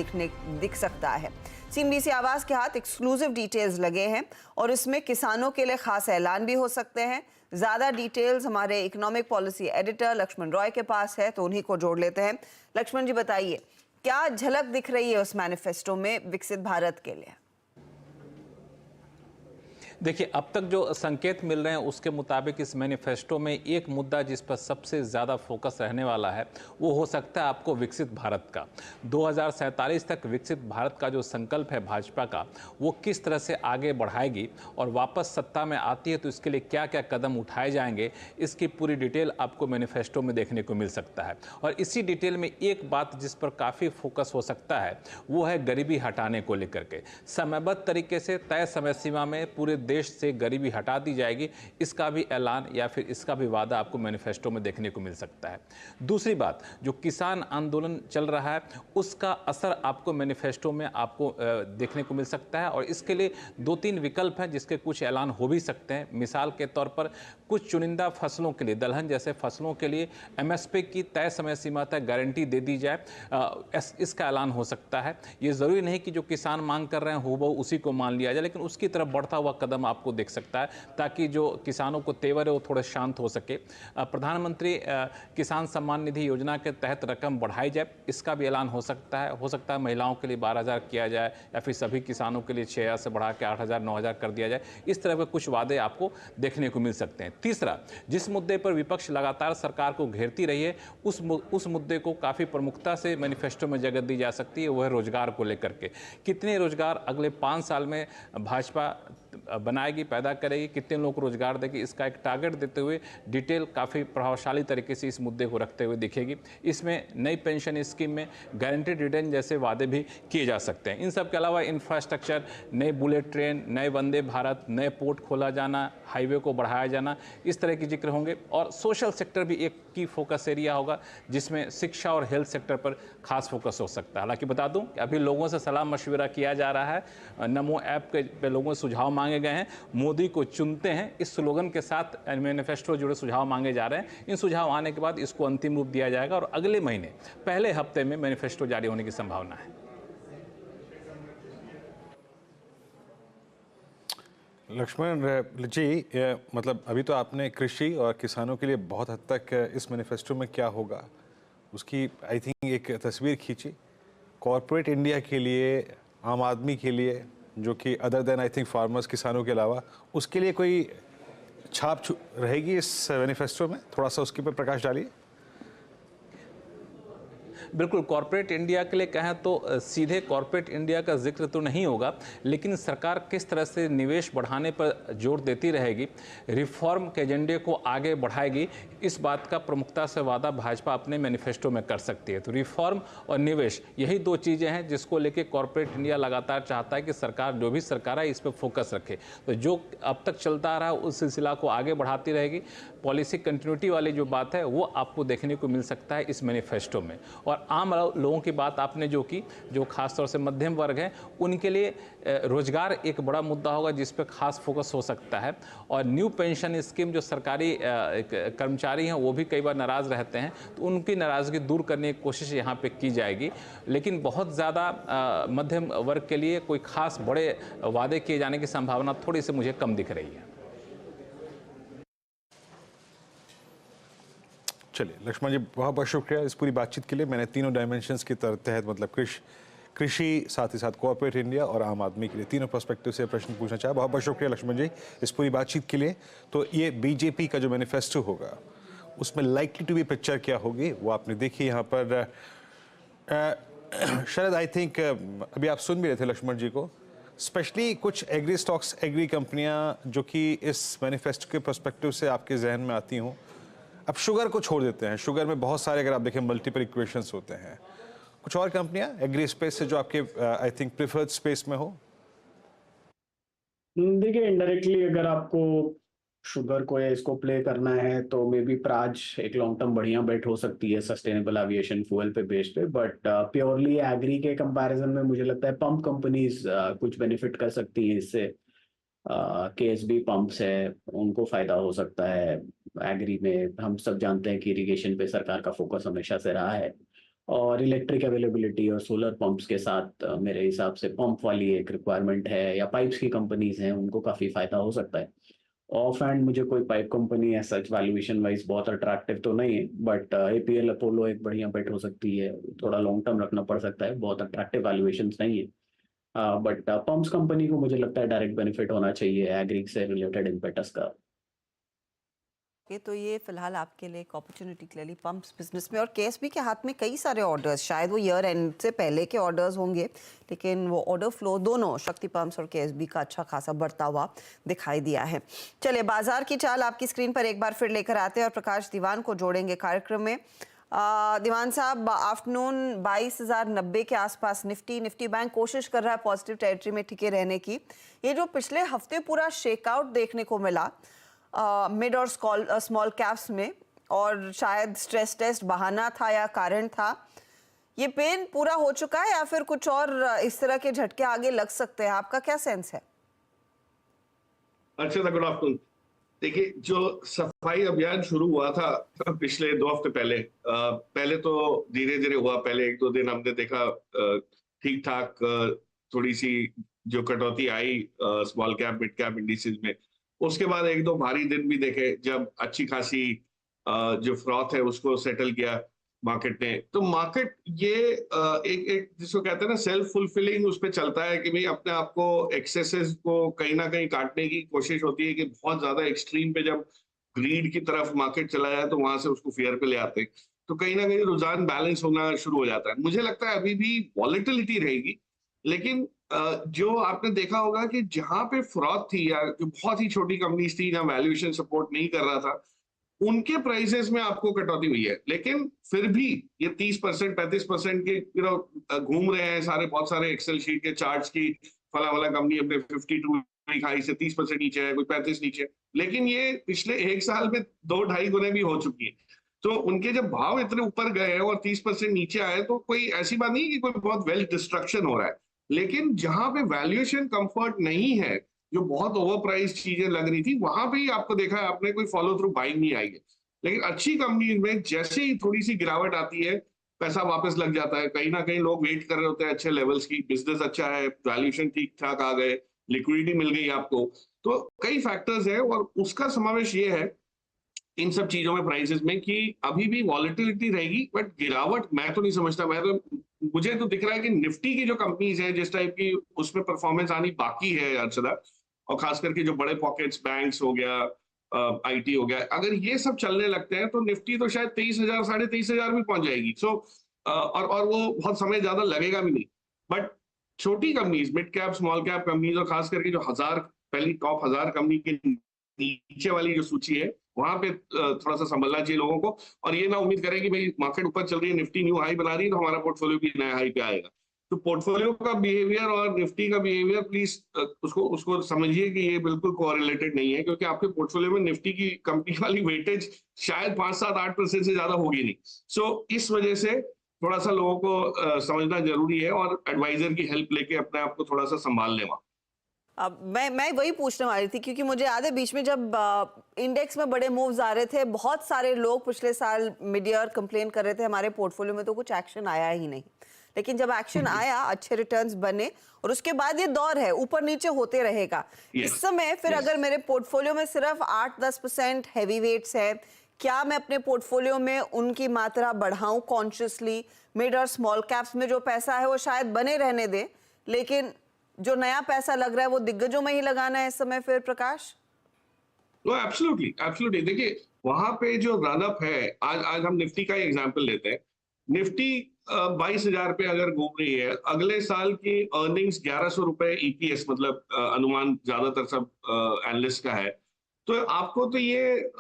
दिख सकता है। CNBC आवाज के हाथ एक्सक्लूसिव डिटेल्स लगे हैं और इसमें किसानों के लिए खास ऐलान भी हो सकते हैं। ज्यादा डिटेल्स हमारे economic policy editor Lakshman Roy के पास है, तो उन्हीं को जोड़ लेते हैं। लक्ष्मण जी बताइए, क्या झलक दिख रही है उस मैनिफेस्टो में विकसित भारत के लिए? देखिए, अब तक जो संकेत मिल रहे हैं उसके मुताबिक इस मैनिफेस्टो में एक मुद्दा जिस पर सबसे ज़्यादा फोकस रहने वाला है वो हो सकता है आपको विकसित भारत का। 2047 तक विकसित भारत का जो संकल्प है भाजपा का, वो किस तरह से आगे बढ़ाएगी और वापस सत्ता में आती है तो इसके लिए क्या क्या कदम उठाए जाएंगे, इसकी पूरी डिटेल आपको मैनिफेस्टो में देखने को मिल सकता है। और इसी डिटेल में एक बात जिस पर काफ़ी फोकस हो सकता है वो है गरीबी हटाने को लेकर के। समयबद्ध तरीके से तय समय सीमा में पूरे देश से गरीबी हटा दी जाएगी, इसका भी ऐलान या फिर इसका भी वादा आपको मैनिफेस्टो में देखने को मिल सकता है। दूसरी बात, जो किसान आंदोलन चल रहा है उसका असर आपको मैनिफेस्टो में आपको देखने को मिल सकता है, और इसके लिए 2-3 विकल्प हैं जिसके कुछ ऐलान हो भी सकते हैं। मिसाल के तौर पर कुछ चुनिंदा फसलों के लिए, दलहन जैसे फसलों के लिए MSP की तय समय सीमा तक गारंटी दे दी जाए, इसका ऐलान हो सकता है। ये ज़रूरी नहीं कि जो किसान मांग कर रहे हैं हूबहू उसी को मान लिया जाए, लेकिन उसकी तरफ बढ़ता हुआ कदम आपको देख सकता है ताकि जो किसानों को तेवर है वो थोड़े शांत हो सके। प्रधानमंत्री किसान सम्मान निधि योजना के तहत रकम बढ़ाई जाए, इसका भी ऐलान हो सकता है। महिलाओं के लिए 12,000 किया जाए या फिर सभी किसानों के लिए 6,000 से बढ़ा के 8,000 9,000 कर दिया जाए। इस तरह के कुछ वादे आपको देखने को मिल सकते हैं। तीसरा, जिस मुद्दे पर विपक्ष लगातार सरकार को घेरती रही है उस मुद्दे को काफ़ी प्रमुखता से मैनिफेस्टो में जगह दी जा सकती है, वह है रोजगार को लेकर के। कितने रोजगार अगले 5 साल में भाजपा बनाएगी, पैदा करेगी, कितने लोगों को रोजगार देगी, इसका एक टारगेट देते हुए डिटेल काफ़ी प्रभावशाली तरीके से इस मुद्दे को रखते हुए दिखेगी। इसमें नई पेंशन स्कीम में गारंटीड रिटर्न जैसे वादे भी किए जा सकते हैं। इन सब के अलावा इंफ्रास्ट्रक्चर, नए बुलेट ट्रेन, नए वंदे भारत, नए पोर्ट खोला जाना, हाईवे को बढ़ाया जाना, इस तरह के जिक्र होंगे। और सोशल सेक्टर भी एक की फोकस एरिया होगा, जिसमें शिक्षा और हेल्थ सेक्टर पर खास फोकस हो सकता है। हालांकि बता दूं कि अभी लोगों से सलाह मशविरा किया जा रहा है, नमो ऐप पे लोगों से सुझाव मांगे गए हैं, मोदी को चुनते हैं इस स्लोगन के साथ मैनिफेस्टो जुड़े सुझाव मांगे जा रहे हैं। इन सुझाव आने के बाद इसको अंतिम रूप दिया जाएगा और अगले महीने पहले हफ्ते में मैनिफेस्टो जारी होने की संभावना है। लक्ष्मण जी, मतलब अभी तो आपने कृषि और किसानों के लिए बहुत हद तक इस मैनिफेस्टो में क्या होगा उसकी आई थिंक एक तस्वीर खींची। कॉरपोरेट इंडिया के लिए, आम आदमी के लिए, जो कि other than I think farmers, किसानों के अलावा, उसके लिए कोई छाप रहेगी इस मैनिफेस्टो में? थोड़ा सा उसके ऊपर प्रकाश डालिए। बिल्कुल, कॉर्पोरेट इंडिया के लिए कहें तो सीधे कॉर्पोरेट इंडिया का जिक्र तो नहीं होगा, लेकिन सरकार किस तरह से निवेश बढ़ाने पर जोर देती रहेगी, रिफॉर्म के एजेंडे को आगे बढ़ाएगी, इस बात का प्रमुखता से वादा भाजपा अपने मैनिफेस्टो में कर सकती है। तो रिफॉर्म और निवेश, यही दो चीज़ें हैं जिसको लेके कॉर्पोरेट इंडिया लगातार चाहता है कि सरकार, जो भी सरकार है, इस पर फोकस रखे। तो जो अब तक चलता आ रहा है उस सिलसिला को आगे बढ़ाती रहेगी। पॉलिसी कंटिन्यूटी वाली जो बात है वो आपको देखने को मिल सकता है इस मैनिफेस्टो में। और आम लोगों की बात आपने जो की, जो खासतौर से मध्यम वर्ग है, उनके लिए रोजगार एक बड़ा मुद्दा होगा जिस पर खास फोकस हो सकता है। और न्यू पेंशन स्कीम, जो सरकारी कर्मचारी हैं वो भी कई बार नाराज़ रहते हैं, तो उनकी नाराज़गी दूर करने की कोशिश यहाँ पे की जाएगी। लेकिन बहुत ज़्यादा मध्यम वर्ग के लिए कोई खास बड़े वादे किए जाने की संभावना थोड़ी सी मुझे कम दिख रही है। चलिए लक्ष्मण जी, बहुत बहुत शुक्रिया इस पूरी बातचीत के लिए। मैंने तीनों डायमेंशंस के तहत, मतलब कृषि, साथ ही साथ कॉर्पोरेट इंडिया और आम आदमी के लिए, तीनों पर्सपेक्टिव से प्रश्न पूछना चाहा। बहुत बहुत शुक्रिया लक्ष्मण जी इस पूरी बातचीत के लिए। तो ये बीजेपी का जो मैनिफेस्टो होगा उसमें लाइकली टू बी पिक्चर क्या होगी वो आपने देखी यहाँ पर। शायद आई थिंक अभी आप सुन भी रहे थे लक्ष्मण जी को, स्पेशली कुछ एग्री स्टॉक्स, एग्री कंपनियाँ जो कि इस मैनिफेस्टो के पर्सपेक्टिव से आपके जहन में आती हों। अब शुगर को छोड़ देते हैं, शुगर में बहुत सारे, अगर आप देखें, मल्टीपल इक्वेशंस होते हैं। कुछ और कंपनियां एग्री स्पेस से जो आपके आई थिंक प्रेफर्ड स्पेस में हो? देखिए, इनडायरेक्टली अगर आपको शुगर को या इसको प्ले करना है तो मे बी प्राज एक लॉन्ग टर्म बढ़िया बेट हो सकती है सस्टेनेबल एविएशन फ्यूल पे बेस्ड पे। बट प्योरली एग्री के कंपैरिजन में मुझे लगता है पंप कंपनीज कुछ बेनिफिट कर सकती है इससे। केएसबी पंप्स है, उनको फायदा हो सकता है एग्री में। हम सब जानते हैं कि इरिगेशन पे सरकार का फोकस हमेशा से रहा है, और इलेक्ट्रिक अवेलेबिलिटी और सोलर पंप्स के साथ मेरे हिसाब से पंप वाली एक रिक्वायरमेंट है, या पाइप्स की कंपनीज हैं, उनको काफ़ी फायदा हो सकता है। ऑफ एंड मुझे कोई पाइप कंपनी है सच वैल्यूएशन वाइज बहुत अट्रैक्टिव तो नहीं है, बट एपीएल अपोलो एक बढ़िया बेट हो सकती है। थोड़ा लॉन्ग टर्म रखना पड़ सकता है, बहुत अट्रैक्टिव वैल्यूएशन नहीं है। बट पंप्स कंपनी को मुझे लगता है डायरेक्ट बेनिफिट होना चाहिए एग्री से रिलेटेड इम्पेटस का। तो ये फिलहाल आपके लिए एक अपॉर्चुनिटी क्लियरली पंप्स बिजनेस में। और केएसबी के हाथ में कई सारे ऑर्डर्स, शायद वो ईयर एंड से पहले के ऑर्डर्स होंगे, लेकिन वो ऑर्डर फ्लो दोनों शक्ति पंप्स और केएसबी का अच्छा खासा बढ़ता हुआ दिखाई दिया है। चलिए, बाजार की चाल आपकी स्क्रीन पर एक बार फिर लेकर आते हैं और प्रकाश दीवान को जोड़ेंगे कार्यक्रम में। दीवान साहब, आफ्टरनून 22,090 के आसपास निफ्टी बैंक कोशिश कर रहा है पॉजिटिव टेरिटरी में टिके रहने की। ये जो पिछले हफ्ते पूरा शेकआउट देखने को मिला मिड और स्मॉल कैप्स में, और शायद स्ट्रेस टेस्ट बहाना था या कारण था, ये पेन पूरा हो चुका है या फिर कुछ और इस तरह के झटके आगे लग सकते हैं? आपका क्या सेंस है? अच्छा, गुड आफ्टरनून। देखिए, जो सफाई अभियान शुरू हुआ था पिछले 2 हफ्ते पहले तो धीरे धीरे हुआ। पहले 1-2 दिन हमने देखा ठीक ठाक थोड़ी सी जो कटौती आई small cap mid cap indices में। उसके बाद 1-2 भारी दिन भी देखे जब अच्छी खासी जो फ्रॉथ है उसको सेटल किया मार्केट ने। तो मार्केट ये एक जिसको कहते हैं ना सेल्फ फुलफिलिंग, उस पर चलता है कि भाई अपने आप को एक्सेसेस को कहीं ना कहीं काटने की कोशिश होती है कि बहुत ज्यादा एक्सट्रीम पे जब ग्रीड की तरफ मार्केट चला जाए तो वहां से उसको फियर पे ले आते हैं, तो कहीं ना कहीं रुझान बैलेंस होना शुरू हो जाता है। मुझे लगता है अभी भी वॉलेटिलिटी रहेगी, लेकिन जो आपने देखा होगा कि जहां पे फ्रॉड थी या जो बहुत ही छोटी कंपनीज थी जहां वैल्यूएशन सपोर्ट नहीं कर रहा था, उनके प्राइसेस में आपको कटौती हुई है। लेकिन फिर भी ये 30% 35% के घूम रहे हैं सारे, बहुत सारे एक्सेल शीट के चार्ट्स की फला वाला कंपनी अपने 52 वीक हाई से 30% नीचे है, कोई 35 नीचे है। लेकिन ये पिछले 1 साल में 2-2.5 गुने भी हो चुकी है। तो उनके जब भाव इतने ऊपर गए हैं और 30% नीचे आए, तो कोई ऐसी बात नहीं कि कोई बहुत वेल्थ डिस्ट्रक्शन हो रहा है। लेकिन जहां पे वैल्यूएशन कंफर्ट नहीं है, जो बहुत ओवर प्राइस चीजें लग रही थी, वहां पे ही आपको देखा है आपने कोई फॉलो थ्रू बाइंग नहीं आई है। लेकिन अच्छी कंपनी में जैसे ही थोड़ी सी गिरावट आती है, पैसा वापस लग जाता है। कहीं ना कहीं लोग वेट कर रहे होते हैं अच्छे लेवल्स की, बिजनेस अच्छा है, वैल्यूएशन ठीक ठाक आ गए, लिक्विडिटी मिल गई आपको। तो कई फैक्टर्स है और उसका समावेश ये है इन सब चीजों में, प्राइसेस में, कि अभी भी वॉलेटिलिटी रहेगी, बट गिरावट मैं तो नहीं समझता। मुझे तो दिख रहा है कि निफ्टी की जो कंपनीज है जिस टाइप की, उसमें परफॉर्मेंस आनी बाकी है अर्चना, और खास करके जो बड़े पॉकेट्स, बैंक्स हो गया, आईटी हो गया, अगर ये सब चलने लगते हैं तो निफ्टी तो शायद 23,000 23,500 भी पहुंच जाएगी। सो और वो बहुत समय ज्यादा लगेगा भी नहीं। बट छोटी companies, mid cap, small cap companies, और खास करके जो पहली टॉप 1000 कंपनी के नीचे वाली जो सूची है, वहां पे थोड़ा सा संभलना चाहिए लोगों को। और ये ना उम्मीद करें कि भाई मार्केट ऊपर चल रही है, निफ्टी न्यू हाई बना रही है, तो हमारा पोर्टफोलियो भी नया हाई पे आएगा। तो पोर्टफोलियो का बिहेवियर और निफ्टी का बिहेवियर प्लीज उसको समझिए कि ये बिल्कुल कोरिलेटेड नहीं है, क्योंकि आपके पोर्टफोलियो में निफ्टी की कंपनी वाली वेटेज शायद 5-7-8% से ज्यादा होगी नहीं। सो इस वजह से थोड़ा सा लोगों को समझना जरूरी है और एडवाइजर की हेल्प लेके अपने आप को थोड़ा सा संभाल लें। अब मैं वही पूछने वाली थी, क्योंकि मुझे याद है बीच में जब इंडेक्स में बड़े मूव्स आ रहे थे, बहुत सारे लोग पिछले साल मिड ईयर कंप्लेन कर रहे थे हमारे पोर्टफोलियो में तो कुछ एक्शन आया ही नहीं। लेकिन जब एक्शन आया, अच्छे रिटर्न्स बने, और उसके बाद ये दौर है, ऊपर नीचे होते रहेगा। इस समय फिर अगर मेरे पोर्टफोलियो में सिर्फ 8-10% हैवी वेट्स है, क्या मैं अपने पोर्टफोलियो में उनकी मात्रा बढ़ाऊं कॉन्शियसली? मिड और स्मॉल कैप्स में जो पैसा है वो शायद बने रहने दें, लेकिन जो नया पैसा लग रहा है वो दिग्गजों में ही लगाना है इस समय फिर, प्रकाश? Absolutely absolutely. देखिए वहां पे जो रन अप है, आज हम निफ्टी का एग्जांपल लेते हैं। निफ्टी 22,000 पे अगर घूम रही है, अगले साल की अर्निंग्स 1,100 रुपए ईपीएस, मतलब अनुमान ज्यादातर सब एनालिस्ट का है। तो आपको तो ये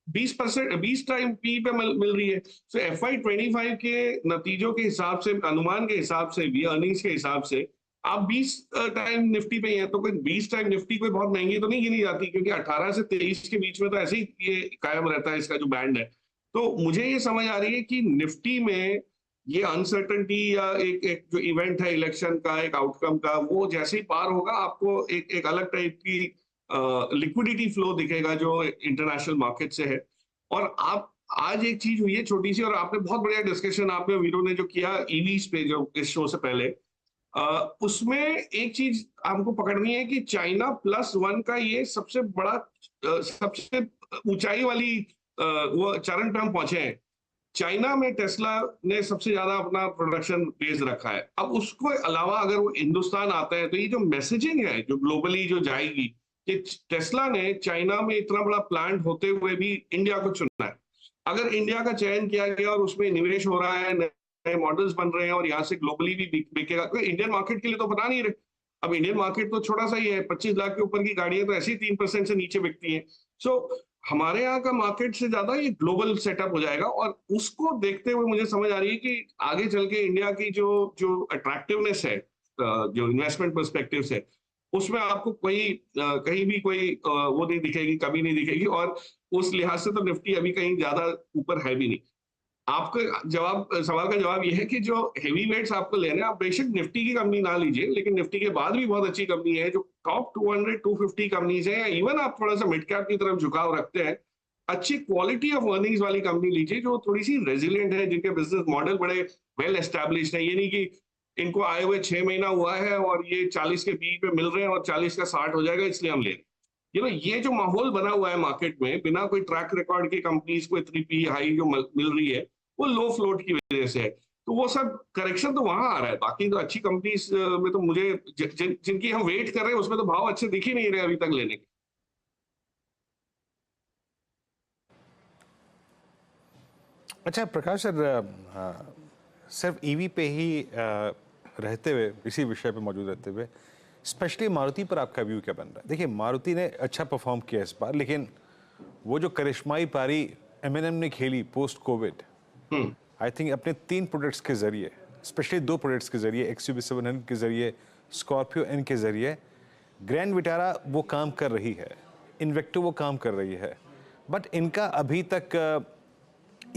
20 टाइम पी पे मिल रही है। सो FY25 के नतीजों के हिसाब से, अनुमान के हिसाब से भी, अर्निंग्स के हिसाब से आप 20 टाइम निफ्टी पे हैं, तो कोई 20 टाइम निफ्टी कोई बहुत महंगी तो नहीं गिनी जाती, क्योंकि 18 से 23 के बीच में तो ऐसे ही ये कायम रहता है, इसका जो बैंड है। तो मुझे ये समझ आ रही है कि निफ्टी में ये अनसर्टेनिटी या एक जो इवेंट है इलेक्शन का, एक आउटकम का, वो जैसे ही पार होगा, आपको एक अलग टाइप की लिक्विडिटी फ्लो दिखेगा जो इंटरनेशनल मार्केट से है। और आप आज एक चीज हुई है छोटी सी, और आपने बहुत बढ़िया डिस्कशन, आपने वीरो ने जो किया ईवीज पे, जो इस शो से पहले, उसमें एक चीज हमको पकड़नी है कि चाइना +1 का ये सबसे बड़ा, सबसे ऊंचाई वाली वो चरण पे हम पहुंचे हैं। चाइना में टेस्ला ने सबसे ज्यादा अपना प्रोडक्शन बेस रखा है। अब उसको अलावा अगर वो हिंदुस्तान आता है, तो ये जो मैसेजिंग है जो ग्लोबली जो जाएगी कि टेस्ला ने चाइना में इतना बड़ा प्लांट होते हुए भी इंडिया को चुनना है। अगर इंडिया का चयन किया गया और उसमें निवेश हो रहा है, नए मॉडल्स बन रहे हैं और यहाँ से ग्लोबली भी बिकेगा, तो इंडियन मार्केट के लिए तो बता नहीं रहे। अब इंडियन मार्केट तो छोटा सा ही है, 25 लाख के ऊपर की गाड़ियां तो ऐसे ही 3% से नीचे बिकती हैं। सो हमारे यहाँ का मार्केट से ज्यादा ये ग्लोबल सेटअप हो जाएगा, और उसको देखते हुए मुझे समझ आ रही है कि आगे चल के इंडिया की जो अट्रैक्टिवनेस है, जो इन्वेस्टमेंट पर्सपेक्टिव से, उसमें आपको कहीं भी कोई वो नहीं दिखेगी, कमी नहीं दिखेगी। और उस लिहाज से तो निफ्टी अभी कहीं ज्यादा ऊपर है भी नहीं। आपका सवाल का जवाब यह है कि जो हेवी वेट्स आपको लेने हैं, आप बेशक निफ्टी की कंपनी ना लीजिए, लेकिन निफ्टी के बाद भी बहुत अच्छी कंपनी है जो टॉप 200-250 कंपनीज है, या इवन आप थोड़ा सा मिड कैप की तरफ झुकाव रखते हैं, अच्छी क्वालिटी ऑफ अर्निंग्स वाली कंपनी लीजिए जो थोड़ी सी रेजिलियंट है, जिनके बिजनेस मॉडल बड़े वेल एस्टैब्लिश्ड है। ये नहीं कि इनको आए हुए 6 महीना हुआ है और ये 40 के पी पे मिल रहे हैं और 40 का 60 हो जाएगा इसलिए हम ले। ये जो माहौल बना हुआ है मार्केट में, बिना कोई ट्रैक रिकॉर्ड की कंपनीज को इतनी पी हाई जो मिल रही है, वो लो फ्लोट की वजह से है। तो वो सब करेक्शन तो वहां आ रहा है। बाकी तो अच्छी कंपनीज में तो मुझे जिनकी हम वेट कर रहे हैं, उसमें तो भाव अच्छे दिख ही नहीं रहे अभी तक लेने के। अच्छा प्रकाश सर, सिर्फ ईवी पे ही रहते हुए, इसी विषय पे मौजूद रहते हुए, स्पेशली मारुति पर आपका व्यू क्या बन रहा है? देखिए, मारुति ने अच्छा परफॉर्म किया इस बार, लेकिन वो जो करिश्माई पारी M&M ने खेली पोस्ट कोविड, आई थिंक अपने 3 प्रोडक्ट्स के जरिए, स्पेशली 2 प्रोडक्ट्स के जरिए, XUV 700 के जरिए, स्कॉर्पियो N के जरिए, ग्रैंड विटारा वो काम कर रही है, इन्वेक्टो वो काम कर रही है, बट इनका अभी तक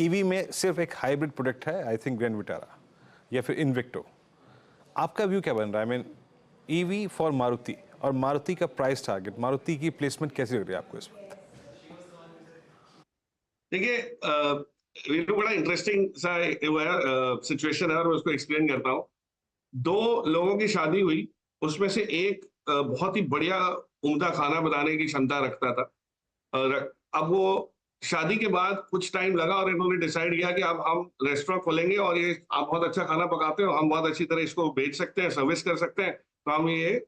ईवी में सिर्फ एक हाइब्रिड प्रोडक्ट है, आई थिंक ग्रैंड विटारा या फिर इन्वेक्टो। आपका व्यू क्या बन रहा है? I mean EV for Maruti और मारुति का प्राइस टारगेट, मारुति की प्लेसमेंट कैसी लग रही है आपको इस वक्त? देखिए, वीरू, बड़ा इंटरेस्टिंग सा सिचुएशन है और मैं उसको एक्सप्लेन करता हूँ। 2 लोगों की शादी हुई, उसमें से एक बहुत ही बढ़िया उम्दा खाना बनाने की क्षमता रखता था, और अब वो शादी के बाद कुछ टाइम लगा और इन्होंने डिसाइड किया कि अब हम रेस्टोरेंट खोलेंगे और ये आप बहुत अच्छा खाना पकाते हो, हम बहुत अच्छी तरह इसको बेच सकते हैं, सर्विस कर सकते हैं, तो हम ये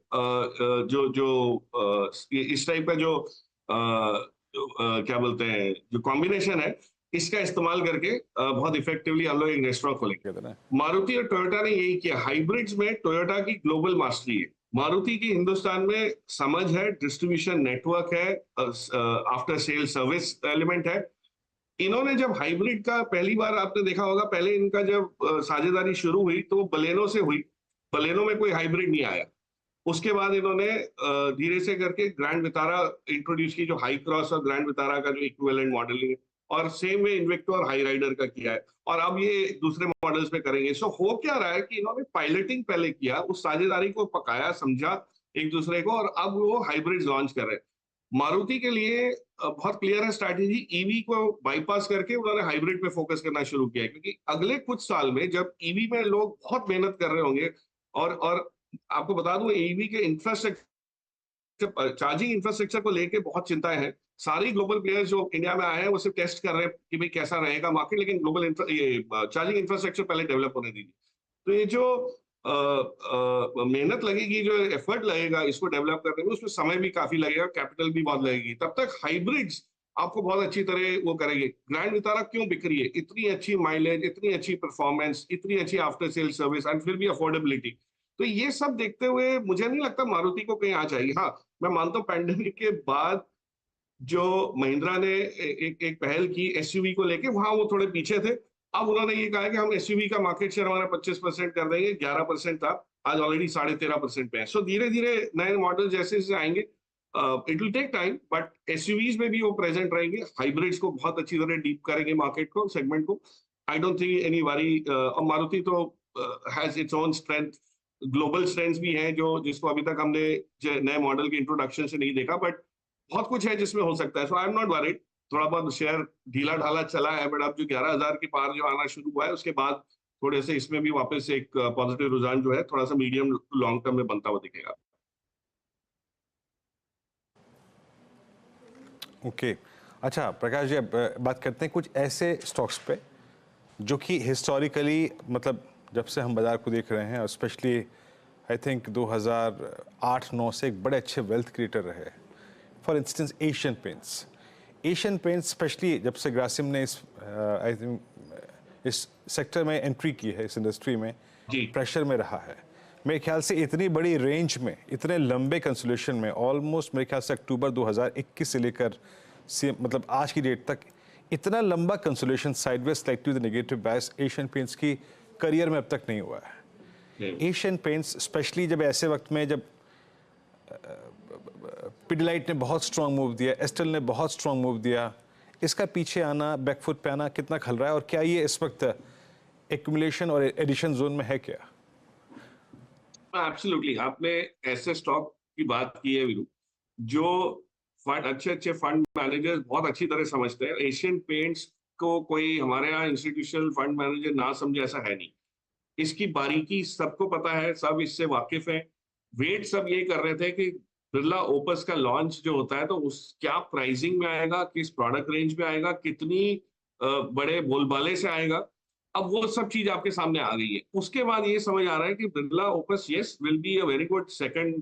इस टाइप का जो क्या बोलते हैं, जो कॉम्बिनेशन है, इसका इस्तेमाल करके बहुत इफेक्टिवली हम लोग एक रेस्टोरेंट खोलेंगे। मारुति और टोयोटा ने यही किया। हाइब्रिड्स में टोयोटा की ग्लोबल मास्टरी है, मारुति की हिंदुस्तान में समझ है, डिस्ट्रीब्यूशन नेटवर्क है, आफ्टर सेल सर्विस एलिमेंट है। इन्होंने जब हाइब्रिड का पहली बार आपने देखा होगा, पहले इनका जब साझेदारी शुरू हुई तो बलेनो से हुई, बलेनो में कोई हाइब्रिड नहीं आया। उसके बाद इन्होंने धीरे से करके ग्रैंड विटारा इंट्रोड्यूस की, जो हाई क्रॉस और ग्रैंड विटारा का जो इक्विवेलेंट मॉडलिंग है, और सेम वे इन्वेक्टो और हाई राइडर का किया है, और अब ये दूसरे मॉडल्स पे करेंगे। सो हो क्या रहा है कि इन्होंने पायलटिंग पहले किया, उस साझेदारी को पकाया, समझा एक दूसरे को, और अब वो हाइब्रिड लॉन्च कर रहे हैं। मारुति के लिए बहुत क्लियर है स्ट्रैटेजी, ईवी को बाईपास करके उन्होंने हाइब्रिड पे फोकस करना शुरू किया है, क्योंकि अगले कुछ साल में जब ईवी में लोग बहुत मेहनत कर रहे होंगे, और आपको बता दूं, ईवी के इंफ्रास्ट्रक्चर, चार्जिंग इंफ्रास्ट्रक्चर को लेके बहुत चिंताएं हैं। सारी ग्लोबल प्लेयर्स जो इंडिया में आए हैं वो सिर्फ टेस्ट कर रहे हैं कि भाई कैसा रहेगा मार्केट, लेकिन ग्लोबल चार्जिंग इंफ्रास्ट्रक्चर पहले डेवलप होने दीजिए। तो ये जो मेहनत लगेगी, जो एफर्ट लगेगा इसको डेवलप करने में, उसमें समय भी काफी लगेगा, कैपिटल भी बहुत लगेगी। तब तक हाइब्रिड्स आपको बहुत अच्छी तरह वो करेंगे। ग्रैंड विटारा क्यों बिक रही है? इतनी अच्छी माइलेज, इतनी अच्छी परफॉर्मेंस, इतनी अच्छी आफ्टर सेल सर्विस, एंड फिर भी अफोर्डेबिलिटी। तो ये सब देखते हुए मुझे नहीं लगता मारुति को कहीं आ जाएगी। हाँ, मैं मानता हूँ पैंडेमिक के बाद जो महिंद्रा ने एक पहल की एसयूवी को लेके, वहां वो थोड़े पीछे थे। अब उन्होंने ये कहा कि हम एसयूवी का मार्केट शेयर हमारा 25% कर देंगे, 11% था, आज ऑलरेडी 13.5% पे है। सो धीरे धीरे नए मॉडल जैसे जैसे आएंगे, it will take time, but SUVs में भी वो प्रेजेंट रहेंगे। हाइब्रिड्स को बहुत अच्छी तरह डीप करेंगे मार्केट को, सेगमेंट को। I don't think any worry. और मारुति तो has its own strength, global strength भी है, जो जिसको अभी तक हमने नए मॉडल के इंट्रोडक्शन से नहीं देखा, बट बहुत कुछ है जिसमें हो सकता है। सो आई एम नॉट वरीड। थोड़ा बहुत शेयर ढीला ढाला चला है, बट अब जो 11,000 के पार जो आना शुरू हुआ है, उसके बाद थोड़े से इसमें भी वापस एक पॉजिटिव रुझान जो है थोड़ा सा मीडियम लॉन्ग टर्म में बनता हुआ दिखेगा। ओके, अच्छा प्रकाश जी, अब बात करते हैं कुछ ऐसे स्टॉक्स पे जो कि हिस्टोरिकली, मतलब जब से हम बाजार को देख रहे हैं, और स्पेशली आई थिंक 2008-9 से एक बड़े अच्छे वेल्थ क्रिएटर रहे। For instance Asian paints. Asian paints specially जब से ग्रासिम ने आई थिंक इस सेक्टर में एंट्री की है, इस इंडस्ट्री में प्रेशर में रहा है। मेरे ख्याल से इतनी बड़ी रेंज में, इतने लंबे कंसोलिडेशन में, ऑलमोस्ट मेरे ख्याल से अक्टूबर 2021 से लेकर मतलब आज की डेट तक इतना लंबा consolidation sideways slightly with negative bias Asian paints की करियर में अब तक नहीं हुआ है। एशियन पेंट्स स्पेशली जब ऐसे वक्त में, जब पिडिलाइट ने बहुत स्ट्रॉन्ग मूव दिया, एस्टेल ने बहुत स्ट्रॉन्ग मूव दिया, इसका पीछे आना, बैकफुट पे आना कितना खल रहा है, और क्या ये इस वक्त एक्यूमुलेशन और एडिशन जोन में है क्या? एब्सोल्युटली, आपने ऐसे स्टॉक की बात की है वीरू, जो फंड, अच्छे फंड मैनेजर्स बहुत अच्छी तरह समझते हैं। एशियन पेंट्स को कोई हमारे यहाँ इंस्टीट्यूशनल फंड मैनेजर ना समझे ऐसा है नहीं। इसकी बारीकी सबको पता है, सब इससे वाकिफ है। वेट सब ये कर रहे थे कि बिरला ओपस का लॉन्च जो होता है तो उस क्या प्राइसिंग में आएगा, किस प्रोडक्ट रेंज में आएगा, कितनी बड़े बोलबाले से आएगा। अब वो सब चीज आपके सामने आ गई है। उसके बाद ये समझ आ रहा है कि Birla opus yes will be a very good second,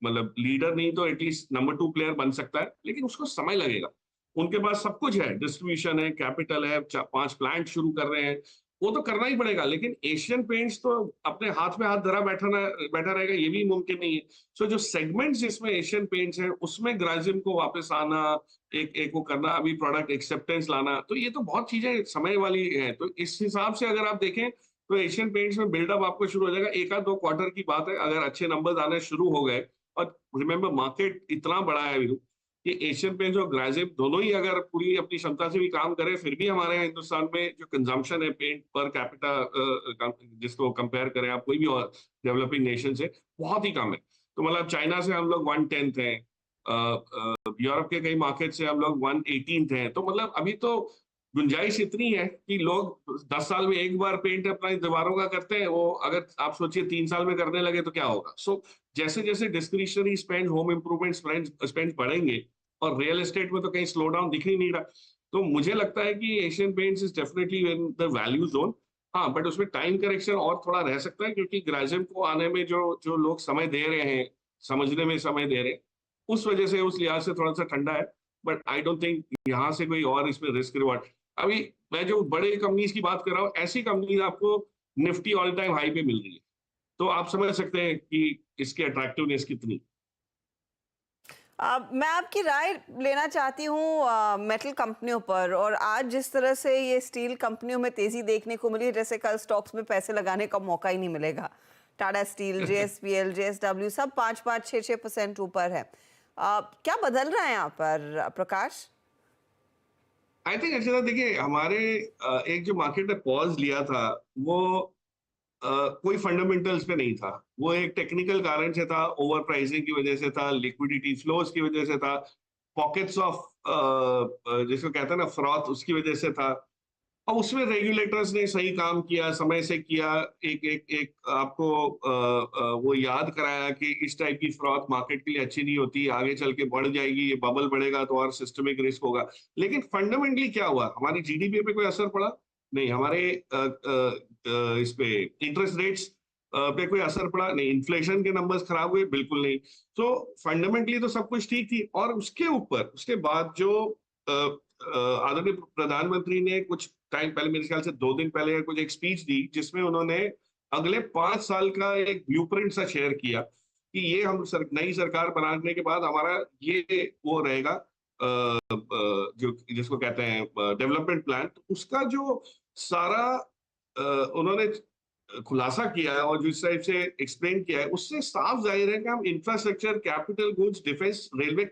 मतलब लीडर नहीं तो एटलीस्ट नंबर 2 प्लेयर बन सकता है, लेकिन उसको समय लगेगा। उनके पास सब कुछ है, डिस्ट्रीब्यूशन है, कैपिटल है, 5 प्लांट शुरू कर रहे हैं, वो तो करना ही पड़ेगा, लेकिन एशियन पेंट्स तो अपने हाथ में हाथ धरा बैठा रहेगा, ये भी मुमकिन नहीं है। सो जो सेगमेंट्स जिसमें एशियन पेंट्स है उसमें ग्राजिम को वापस आना, एक वो करना, अभी प्रोडक्ट एक्सेप्टेंस लाना, तो ये तो बहुत चीजें समय वाली है। तो इस हिसाब से अगर आप देखें तो एशियन पेंट्स में बिल्डअप आपको शुरू हो जाएगा। 1-2 क्वार्टर की बात है, अगर अच्छे नंबर्स आने शुरू हो गए। और रिमेंबर मार्केट इतना बड़ा है अभी कि एशियन पेंट्स और ग्राजिम दोनों ही अगर पूरी अपनी क्षमता से भी काम करें, फिर भी हमारे यहाँ हिंदुस्तान में जो कंजम्पशन है पेंट पर कैपिटा, जिसको कंपेयर करें आप कोई भी और डेवलपिंग नेशन से, बहुत ही कम है। तो मतलब चाइना से हम लोग 1/10 हैं, यूरोप के कई मार्केट से हम लोग 1/18 हैं। तो मतलब अभी तो गुंजाइश इतनी है कि लोग 10 साल में एक बार पेंट अपना दीवारों का करते हैं, वो अगर आप सोचिए 3 साल में करने लगे तो क्या होगा। सो जैसे जैसे discretionary spend, home improvement spend बढ़ेंगे, और रियल एस्टेट में तो कहीं स्लो डाउन दिख ही नहीं रहा, तो मुझे लगता है कि Asian paints is definitely in the value zone. हाँ, बट उसमें टाइम करेक्शन और थोड़ा रह सकता है, क्योंकि ग्राजिम को आने में जो लोग समय दे रहे हैं, समझने में समय दे रहे हैं, उस वजह से उस लिहाज से थोड़ा सा ठंडा है। बट आई डोंट थिंक यहाँ से कोई और इसमें रिस्क रिवार्ड। अभी मैं जो बड़े कंपनीज की बात कर रहा हूँ, ऐसी कंपनीज आपको निफ्टी ऑल टाइम हाई पे मिल रही है, तो आप समझ सकते हैं कि इसकी अट्रैक्टिवनेस कितनी। मैं आपकी राय लेना चाहती हूँ मेटल कंपनियों पर, और आज जिस तरह से ये स्टील कंपनियों में तेजी देखने को मिली, जैसे कल स्टॉक्स में पैसे लगाने का मौका ही नहीं मिलेगा। टाटा स्टील, JSPL, JSW सब 5-5, 6-6% ऊपर है। क्या बदल रहा है यहाँ पर प्रकाश? आई थिंक अच्छा, देखिए हमारे एक जो मार्केट ने पॉज लिया था वो कोई फंडामेंटल्स पे नहीं था, वो एक टेक्निकल कारण से था, ओवर प्राइसिंग की वजह से था, लिक्विडिटी फ्लोज की वजह से था, पॉकेट्स ऑफ जिसको कहते हैं ना फ्रॉथ, उसकी वजह से था। और उसमें रेगुलेटर्स ने सही काम किया, समय से किया, एक आपको वो याद कराया कि इस टाइप की फ्रॉथ मार्केट के लिए अच्छी नहीं होती, आगे चल के बढ़ जाएगी, ये बबल बढ़ेगा तो और सिस्टमिक रिस्क होगा। लेकिन फंडामेंटली क्या हुआ, हमारी जीडीपी पे कोई असर पड़ा नहीं, हमारे इस पे इंटरेस्ट रेट्स पे कोई असर पड़ा नहीं, इन्फ्लेशन के नंबर्स खराब हुए बिल्कुल नहीं। तो फंडामेंटली तो सब कुछ ठीक थी। और उसके ऊपर उसके बाद जो आदरणीय प्रधानमंत्री ने कुछ टाइम पहले, मेरे ख्याल से 2 दिन पहले कुछ एक स्पीच दी, जिसमें उन्होंने अगले 5 साल का एक ब्लूप्रिंट सा शेयर किया कि ये हम नई सरकार बनाने के बाद हमारा ये वो रहेगा, जो जिसको कहते हैं डेवलपमेंट प्लान। तो उसका जो सारा उन्होंने खुलासा किया है और जिस टाइप से एक्सप्लेन किया है, उससे साफ जाहिर है कि हम infrastructure, capital goods, defence, railway,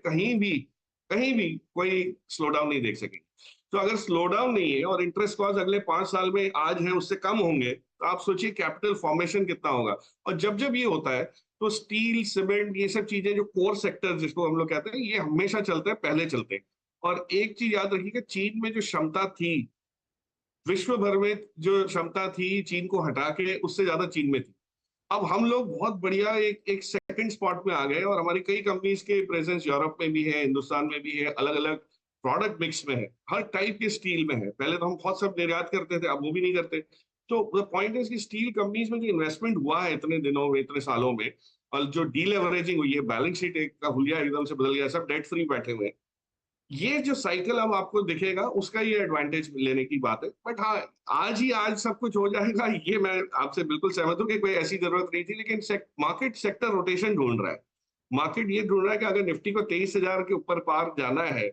कहीं भी कोई स्लो डाउन नहीं देख सकेंगे। तो अगर स्लो डाउन नहीं है और इंटरेस्ट कॉस्ट अगले 5 साल में आज है उससे कम होंगे, तो आप सोचिए कैपिटल फॉर्मेशन कितना होगा। और जब ये होता है तो स्टील, सीमेंट, ये सब चीजें जो कोर सेक्टर जिसको हम लोग कहते हैं, ये हमेशा चलते हैं, पहले चलते हैं। और एक चीज याद रखिएगा, चीन में जो क्षमता थी, विश्व भर में जो क्षमता थी चीन को हटा के, उससे ज्यादा चीन में थी। अब हम लोग बहुत बढ़िया एक सेकंड स्पॉट में आ गए, और हमारी कई कंपनीज के प्रेजेंस यूरोप में भी है, हिंदुस्तान में भी है, अलग अलग प्रोडक्ट मिक्स में है, हर टाइप के स्टील में है। पहले तो हम बहुत सब निर्यात करते थे, अब वो भी नहीं करते। तो द पॉइंट इज कि स्टील कंपनीज में जो इन्वेस्टमेंट हुआ है इतने दिनों में, इतने सालों में, और जो डीलेवरेजिंग हुई है, बैलेंस शीट का हुलिया एकदम से बदल गया, सब डेट फ्री बैठे हुए हैं। ये जो साइकिल अब आपको दिखेगा, उसका ये एडवांटेज लेने की बात है। बट हाँ, आज सब कुछ हो जाएगा, ये मैं आपसे बिल्कुल सहमत हूँ कि कोई ऐसी जरूरत नहीं थी। लेकिन मार्केट सेक्टर रोटेशन ढूंढ रहा है, मार्केट ये ढूंढ रहा है कि अगर निफ्टी को 23,000 के ऊपर पार जाना है,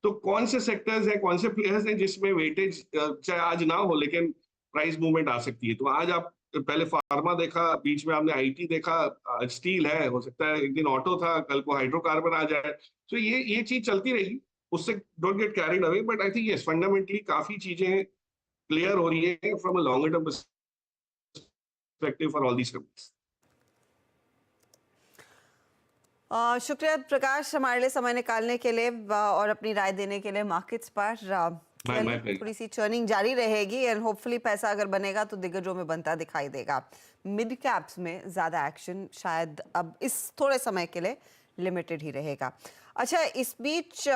तो कौन से सेक्टर्स हैं, कौन से प्लेयर्स हैं जिसमें वेटेज चाहे आज ना हो लेकिन प्राइस मूवमेंट आ सकती है। तो आज आप पहले फार्मा देखा, बीच में आपने IT देखा, स्टील है, हो सकता है एक दिन ऑटो था, कल को हाइड्रोकार्बन आ जाए। तो ये चीज चलती रहेगी, उससे don't get carried away. But I think yes, fundamentally काफी चीजें क्लियर हो रही है from a longer term perspective for all these companies. शुक्रिया प्रकाश, हमारे लिए समय निकालने के लिए और अपनी राय देने के लिए मार्केट्स पर। थोड़ी सी चर्निंग जारी रहेगी, एंड होपफुली पैसा अगर बनेगा तो दिग्गजों में बनता दिखाई देगा। मिड कैप्स में ज़्यादा एक्शन शायद अब इस थोड़े समय के लिए लिमिटेड ही रहेगा। अच्छा, इस बीच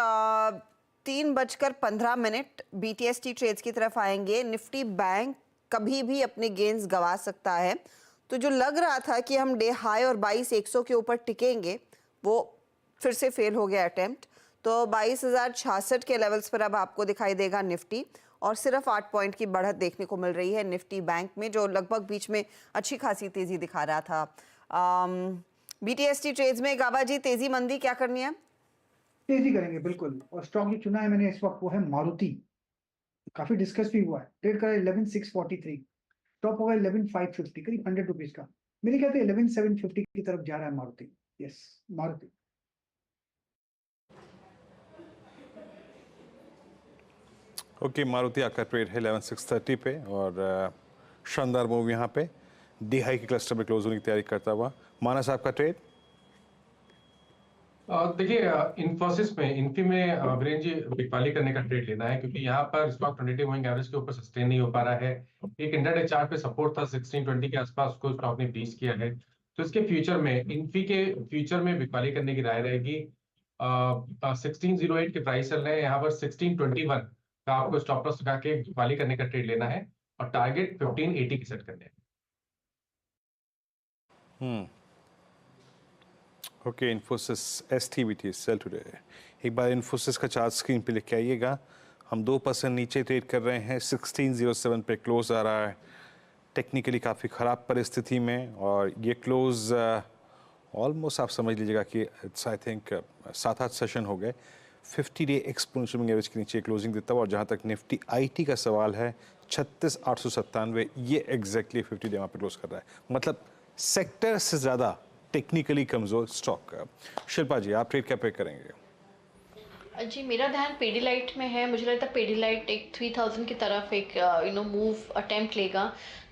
3:15 BTST ट्रेड्स की तरफ आएंगे। निफ्टी बैंक कभी भी अपने गेन्स गंवा सकता है, तो जो लग रहा था कि हम डे हाई और 22,100 के ऊपर टिकेंगे, वो फिर से फेल हो गया अटेम्प्ट। तो 22,066 के लेवल्स पर अब आपको दिखाई देगा निफ्टी, और सिर्फ 8 पॉइंट की बढ़त देखने को मिल रही है निफ्टी बैंक में, जो लगभग बीच में अच्छी खासी तेजी दिखा रहा था। BTST ट्रेड्स में गाबा जी, तेजी मंदी क्या करनी है? तेजी करेंगे बिल्कुल। और स्टॉक जो चुना है मैंने इस वक्त वो है मारुति। काफी डिस्कस भी हुआ है, ट्रेड करा 11,643, टॉप होगा 11,550, करीब 100 रुपीज का। मेरे ख्याल से 11,750 की तरफ जा रहा है मारुति। यस, मारुति। ओके, मारुति आपका ट्रेड है 11,630 पे और शानदार मूव यहाँ पे डी हाई के क्लस्टर में क्लोज होने की तैयारी करता हुआ। मानस आपका ट्रेड? देखिए, इन्फोसिस में, इन्फी में वीरेंद्र जी बिकवाली करने का ट्रेड लेना है, क्योंकि यहाँ पर स्टॉक 22 मूविंग एवरेज के ऊपर सस्टेन नहीं हो पा रहा है। एक इंट्राडे चार्ट पे सपोर्ट था 1620 के आसपास, उसको स्टॉक ने ब्रीच किया है। तो इसके फ्यूचर में, इन्फी के फ्यूचर में बिकवाली करने की राय रहेगी। 1608 के प्राइस चल रहे हैं, यहाँ पर 1621 का आपको स्टॉप लॉस लगा के बिकवाली करने का ट्रेड लेना है और टारगेट 1580 की सेट करने हैं। Okay, Infosys STBT sell today. एक बार इन्फोसिस का चार्ट स्क्रीन पे लेके आइएगा। हम 2% नीचे ट्रेड कर रहे हैं, 1607 पे क्लोज आ रहा है, टेक्निकली काफ़ी ख़राब परिस्थिति में। और ये क्लोज ऑलमोस्ट आप समझ लीजिएगा कि इट्स आई थिंक 7-8 सेशन हो गए 50 डे एक्सपोनेंशियल मूविंग एवरेज के नीचे क्लोजिंग देता हुआ। और जहाँ तक निफ्टी IT का सवाल है 36,897, ये एग्जैक्टली 50 डे वहाँ पे क्लोज कर रहा है। मतलब सेक्टर से ज़्यादा टेक्निकली कमजोर स्टॉक। शिल्पा जी, आप ट्रेड क्या पे करेंगे? जी, मेरा ध्यान पेडीलाइट में है। मुझे लगता है पेडीलाइट एक 3000 की तरफ एक मूव अटेम्प्ट लेगा।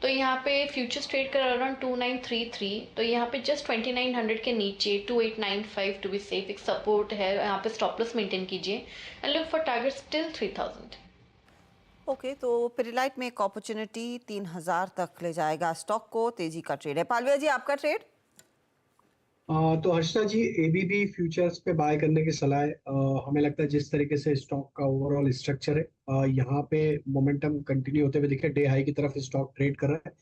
तो यहाँ पे फ्यूचर्स ट्रेड कर अराउंड 2933, तो यहाँ पे जस्ट 2900 के नीचे 2895 टू बी सेफ एक सपोर्ट है। यहाँ पे स्टॉप लॉस मेंटेन कीजिए and look for target still 3000। Okay, तो पेडीलाइट में एक अपॉर्चुनिटी 3000 तक ले जाएगा स्टॉक को। तेजी का ट्रेड है। पालविया जी, आपका ट्रेड? तो हर्षिता जी, ABB फ्यूचर्स पे बाय करने की सलाह है। हमें लगता है जिस तरीके से स्टॉक का ओवरऑल स्ट्रक्चर है, यहाँ पे मोमेंटम कंटिन्यू होते हुए दिखे, डे हाई की तरफ स्टॉक ट्रेड कर रहा है।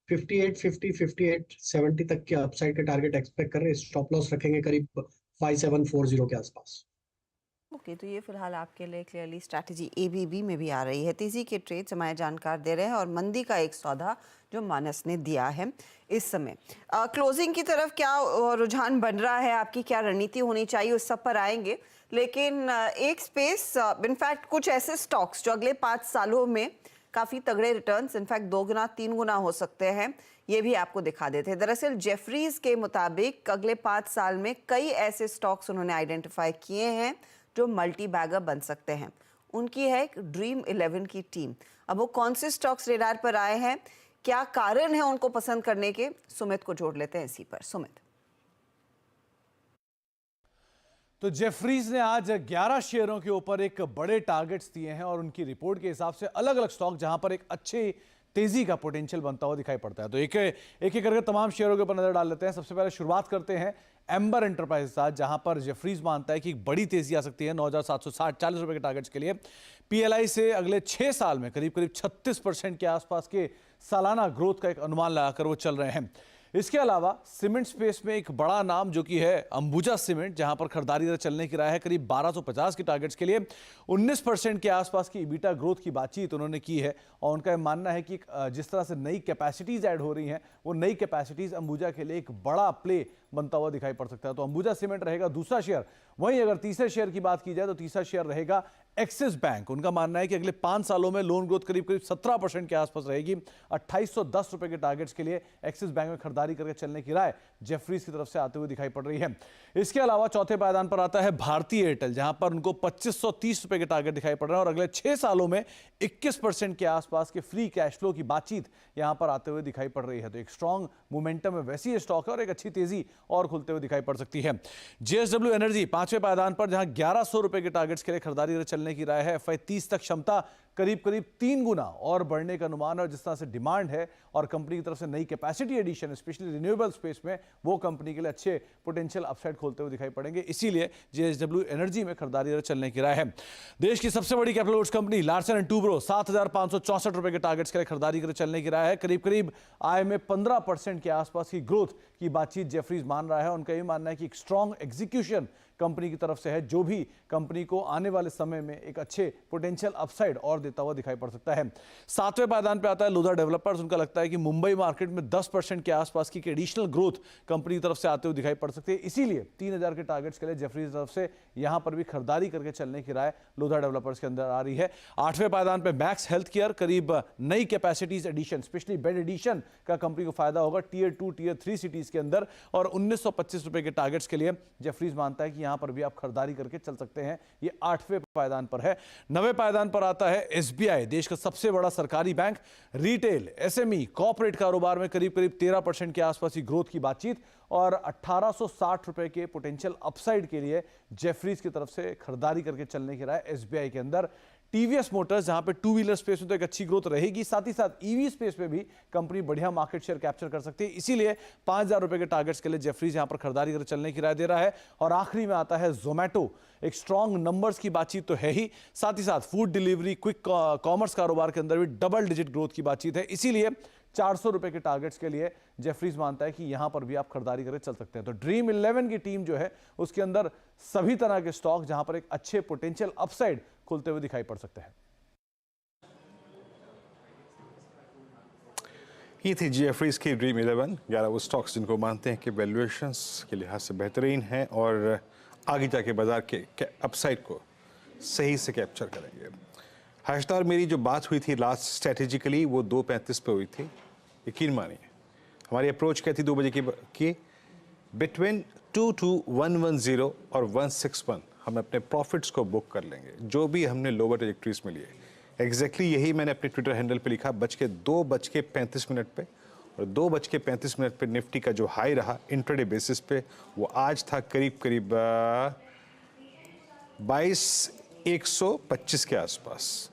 5850 5870 तक के अपसाइड के टारगेट एक्सपेक्ट कर रहे हैं। स्टॉप लॉस रखेंगे करीब 5740 के आसपास। ओके, तो ये फिलहाल आपके लिए क्लियरली स्ट्रैटेजी ABB में भी आ रही है। तेजी के ट्रेड्स हमारे जानकार दे रहे हैं और मंदी का एक सौदा जो मानस ने दिया है इस समय। क्लोजिंग की तरफ क्या रुझान बन रहा है, आपकी क्या रणनीति होनी चाहिए, उस सब पर आएंगे। लेकिन एक स्पेस, इनफैक्ट कुछ ऐसे स्टॉक्स जो अगले 5 सालों में काफ़ी तगड़े रिटर्न्स, इनफैक्ट 2 गुना 3 गुना हो सकते हैं, ये भी आपको दिखा देते हैं। दरअसल जेफरीज के मुताबिक अगले 5 साल में कई ऐसे स्टॉक्स उन्होंने आइडेंटिफाई किए हैं जो मल्टी बैगर बन सकते हैं। उनकी है एक ड्रीम 11 की टीम। अब वो कौन से स्टॉक्स रेडार पर आए हैं, क्या कारण है उनको पसंद करने के, सुमित को जोड़ लेते हैं इसी पर। सुमित। तो जेफरीज ने आज 11 शेयरों के ऊपर एक बड़े टारगेट्स दिए हैं और उनकी रिपोर्ट के हिसाब से अलग अलग स्टॉक जहां पर एक अच्छे तेजी का पोटेंशियल बनता हुआ दिखाई पड़ता है। तो एक एक करके तमाम शेयरों के ऊपर नजर डाल लेते हैं। सबसे पहले शुरुआत करते हैं एम्बर एंटरप्राइज साथ, जहां पर जेफरीज मानता है कि एक बड़ी तेजी आ सकती है 9,760 40 रुपए के टारगेट्स के लिए। PLI से अगले 6 साल में करीब 36% के आसपास के सालाना ग्रोथ का एक अनुमान लगाकर वो चल रहे हैं। इसके अलावा सीमेंट स्पेस में एक बड़ा नाम जो कि है अंबुजा सीमेंट, जहां पर खरीदारी दर चलने की राय है करीब 1250 के टारगेट्स के लिए। 19% के आसपास की EBITDA ग्रोथ की बातचीत उन्होंने की है और उनका मानना है कि जिस तरह से नई कैपेसिटीज ऐड हो रही हैं, वो नई कैपेसिटीज अंबुजा के लिए एक बड़ा प्ले बनता हुआ दिखाई पड़ सकता है। तो अंबुजा सीमेंट रहेगा दूसरा शेयर। वहीं अगर तीसरे शेयर की बात की जाए तो तीसरा शेयर रहेगा एक्सिस बैंक। उनका मानना है कि अगले 5 सालों में लोन ग्रोथ करीब 17% के आसपास रहेगी। 2810 रुपए के टारगेट्स के लिए एक्सिस बैंक में खरीदारी करके चलने की राय जेफरीज की तरफ से आते हुए दिखाई पड़ रही है। इसके अलावा चौथे पायदान पर आता है भारतीय एयरटेल, जहां पर उनको 2530 रुपए के टारगेट दिखाई पड़ रहे हैं और अगले 6 सालों में 21% के आसपास के फ्री कैश फ्लो की बातचीत यहां पर आते हुए दिखाई पड़ रही है। तो एक स्ट्रॉन्ग मोमेंटम में वैसी ये स्टॉक है और एक अच्छी तेजी और खुलते हुए दिखाई पड़ सकती है। JSW एनर्जी 5वें पायदान पर, जहां 1100 रुपए के टारगेट्स के लिए खरीदारी चलने की राय है। FY 30 तक क्षमता करीब 3 गुना और बढ़ने का अनुमान है। और जिस तरह से डिमांड है और कंपनी की तरफ से नई capacity addition, specially renewable space में, वो कंपनी के लिए अच्छे पोटेंशियल अपसाइड खोलते हुए दिखाई पड़ेंगे। इसीलिए JSW एनर्जी में खरीदारी चलने की राय है। देश की सबसे बड़ी capital goods company Larsen and Toubro 7564 रुपए के टारगेट्स के लिए खरीदारी चलने की राय है। करीब आय में 15% के आसपास की ग्रोथ की बातचीत जेफरीज मान रहा है। उनका ये मानना है कि एक स्ट्रॉन्ग एग्जीक्यूशन कंपनी की तरफ से है, जो भी कंपनी को आने वाले समय में एक अच्छे पोटेंशियल अपसाइड और देता हुआ दिखाई पड़ सकता है। 7वें पायदान पे आता है लोधा डेवलपर्स। उनका लगता है कि मुंबई मार्केट में 10% के आसपास की एडिशनल ग्रोथ कंपनी की तरफ से आते हुए दिखाई पड़ सकती है, इसीलिए 3000 के टारगेट्स के लिए जेफरीज की तरफ से यहां पर भी खरीदारी करके चलने की राय लोधा डेवलपर्स के अंदर आ रही है। 8वें पायदान पे मैक्स हेल्थ केयर, करीब नई capacities addition, specially bed addition का कंपनी को फायदा होगा टियर 2 टियर 3 सिटीज के अंदर, और 1925 रुपए के टारगेट्स के लिए जेफरीज मानता है कि यहां पर भी आप खरीदारी करके चल सकते हैं। ये 8वें पायदान पर है। 9वें पायदान पर आता है एसबीआई, देश का सबसे बड़ा सरकारी बैंक। रिटेल, एसएमई, कॉर्पोरेट कारोबार में करीब 13% के आसपास की ग्रोथ की बातचीत, और 1860 रुपए के पोटेंशियल अपसाइड के लिए जेफरीज की तरफ से खरीदारी करके चलने की राय एसबीआई के अंदर। टीवीएस मोटर्स, जहां पे टू व्हीलर स्पेस में तो एक अच्छी ग्रोथ रहेगी, साथ ही साथ ईवी स्पेस में भी कंपनी बढ़िया मार्केट शेयर कैप्चर कर सकती है, इसीलिए 5000 रुपए के टारगेट्स के लिए जेफरीज यहां पर खरीदारी करके चलने की राय दे रहा है। और आखिरी में आता है जोमैटो। एक स्ट्रॉन्ग नंबर्स की बातचीत तो है ही, साथ ही साथ फूड डिलीवरी, क्विक कॉमर्स कारोबार के अंदर भी डबल डिजिट ग्रोथ की बातचीत है, इसीलिए 400 रुपए के टारगेट्स के लिए जेफरीज मानता है कि यहां पर भी आप खरीदारी करके चल सकते हैं। तो ड्रीम 11 की टीम जो है उसके अंदर सभी तरह के स्टॉक जहां पर एक अच्छे पोटेंशियल अपसाइड खुलते हुए दिखाई पड़ सकते हैं। ये थी जेफरीज की ड्रीम 11, 11 वो स्टॉक्स जिनको मानते हैं कि वैल्यूएशंस के लिहाज से बेहतरीन हैं और आगे जाके बाजार के अपसाइड को सही से कैप्चर करेंगे। हर्षदार, मेरी जो बात हुई थी लास्ट स्ट्रेटेजिकली वो 2:35 पे हुई थी। यकीन मानिए हमारी अप्रोच क्या थी 2 बजे की बिटवीन 22110 और 161 हम अपने प्रॉफिट्स को बुक कर लेंगे, जो भी हमने लोअर ट्रेजेक्टरीज में लिए। एग्जैक्टली यही मैंने अपने ट्विटर हैंडल पे लिखा, 2:35 पे, और 2:35 पे निफ्टी का जो हाई रहा इंट्राडे बेसिस पे वो आज था करीब 22,125 के आसपास।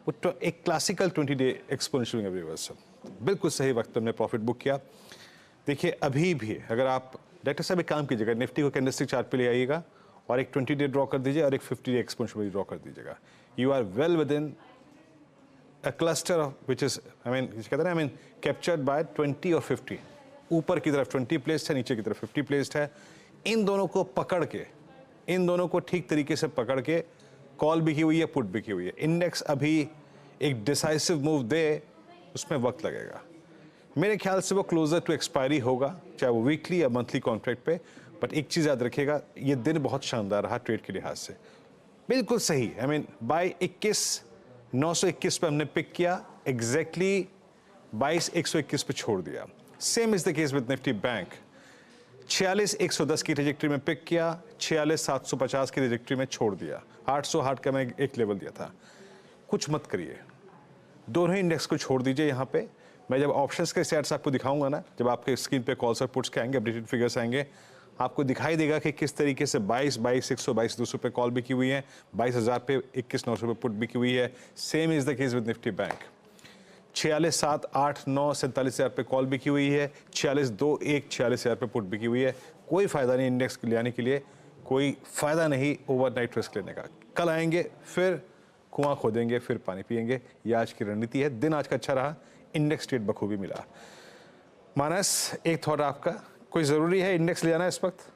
वो एक क्लासिकल 20 डे एक्सपोनेंशियल रिवर्सल, बिल्कुल सही वक्त हमने प्रॉफिट बुक किया। देखिए अभी भी अगर आप डायरेक्टर साहब एक काम कीजिएगा, निफ्टी को कैंडलस्टिक चार्ट पे ले आइएगा और एक 20 डे ड्रॉ कर दीजिए और एक 50 डे एक्सपोनेंशियल ड्रॉ कर दीजिएगा। You are well within a cluster of which is कहते हैं ना कैप्चर्ड बाय 20 और 50। ऊपर की तरफ 20 प्लेस्ड है, नीचे की तरफ 50 प्लेस्ड है। इन दोनों को पकड़ के, इन दोनों को ठीक तरीके से पकड़ के कॉल भी की हुई है, पुट भी की हुई है। इंडेक्स अभी एक डिसाइसिव मूव दे, उसमें वक्त लगेगा। मेरे ख्याल से वो क्लोजर टू एक्सपायरी होगा, चाहे वो वीकली या मंथली कॉन्ट्रैक्ट पे। बट एक चीज़ याद रखिएगा, ये दिन बहुत शानदार रहा ट्रेड के लिहाज से, बिल्कुल सही। बाय 21,921 पे हमने पिक किया, एग्जैक्टली 22,121 पे छोड़ दिया। Same is the case with Nifty bank. 46,110 की ट्रेजेक्टरी में पिक किया, 46,750 की ट्रेजेक्टरी में छोड़ दिया। 800 हार्ट का मैं एक लेवल दिया था। कुछ मत करिए, दोनों इंडेक्स को छोड़ दीजिए। यहाँ पे मैं जब ऑप्शंस के स्टैट्स आपको दिखाऊंगा ना, जब आपके स्क्रीन पे कॉल्स और पुट्स के आएंगे, अपडेटेड फिगर्स आएंगे, आपको दिखाई देगा कि किस तरीके से 22,100, 22,200 पे कॉल भी की हुई है, 22,000 पे 21,900 पे पुट भी की हुई है। Same is the case with Nifty bank. 46,700, 8,900, 47,000 पे कॉल भी की हुई है, 46,200, 46,000 पे पुट भी की हुई है। कोई फायदा नहीं इंडेक्स ले आने के लिए, कोई फायदा नहीं ओवरनाइट रिस्क लेने का। कल आएंगे फिर कुआं खोदेंगे, फिर पानी पिएंगे। ये आज की रणनीति है। दिन आज का अच्छा रहा, इंडेक्स ट्रेड बखूबी मिला। मानस, एक थॉट आपका, कोई जरूरी है इंडेक्स ले आना इस वक्त?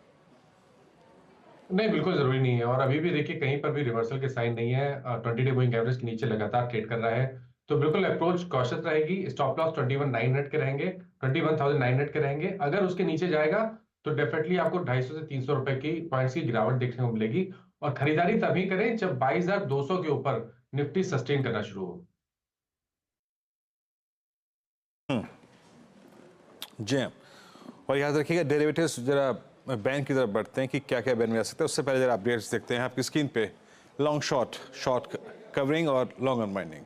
नहीं, बिल्कुल जरूरी नहीं है। और अभी भी देखिए कहीं पर भी रिवर्सल के साइन नहीं है। 20 डे मूविंग एवरेज के नीचे लगातार ट्रेड कर रहा है, तो बिल्कुल अप्रोच कॉशियस रहेगी। स्टॉप लॉस 21,900 के रहेंगे, 21,900 के रहेंगे। अगर उसके नीचे जाएगा तो डेफिनेटली आपको 250 से 300 रुपए की पॉइंट्स की गिरावट देखने को मिलेगी। और खरीदारी तभी करें जब 22,200 के ऊपर निफ्टी सस्टेन करना शुरू हो। जी, और याद रखिएगा डेरिवेटिव्स जरा बैंक की तरफ बढ़ते हैं कि क्या क्या बैन में आ सकता है। उससे पहले जरा अपडेट्स देखते हैं आपकी स्क्रीन पे। लॉन्ग शॉर्ट कवरिंग और लॉन्ग अनवाइंडिंग।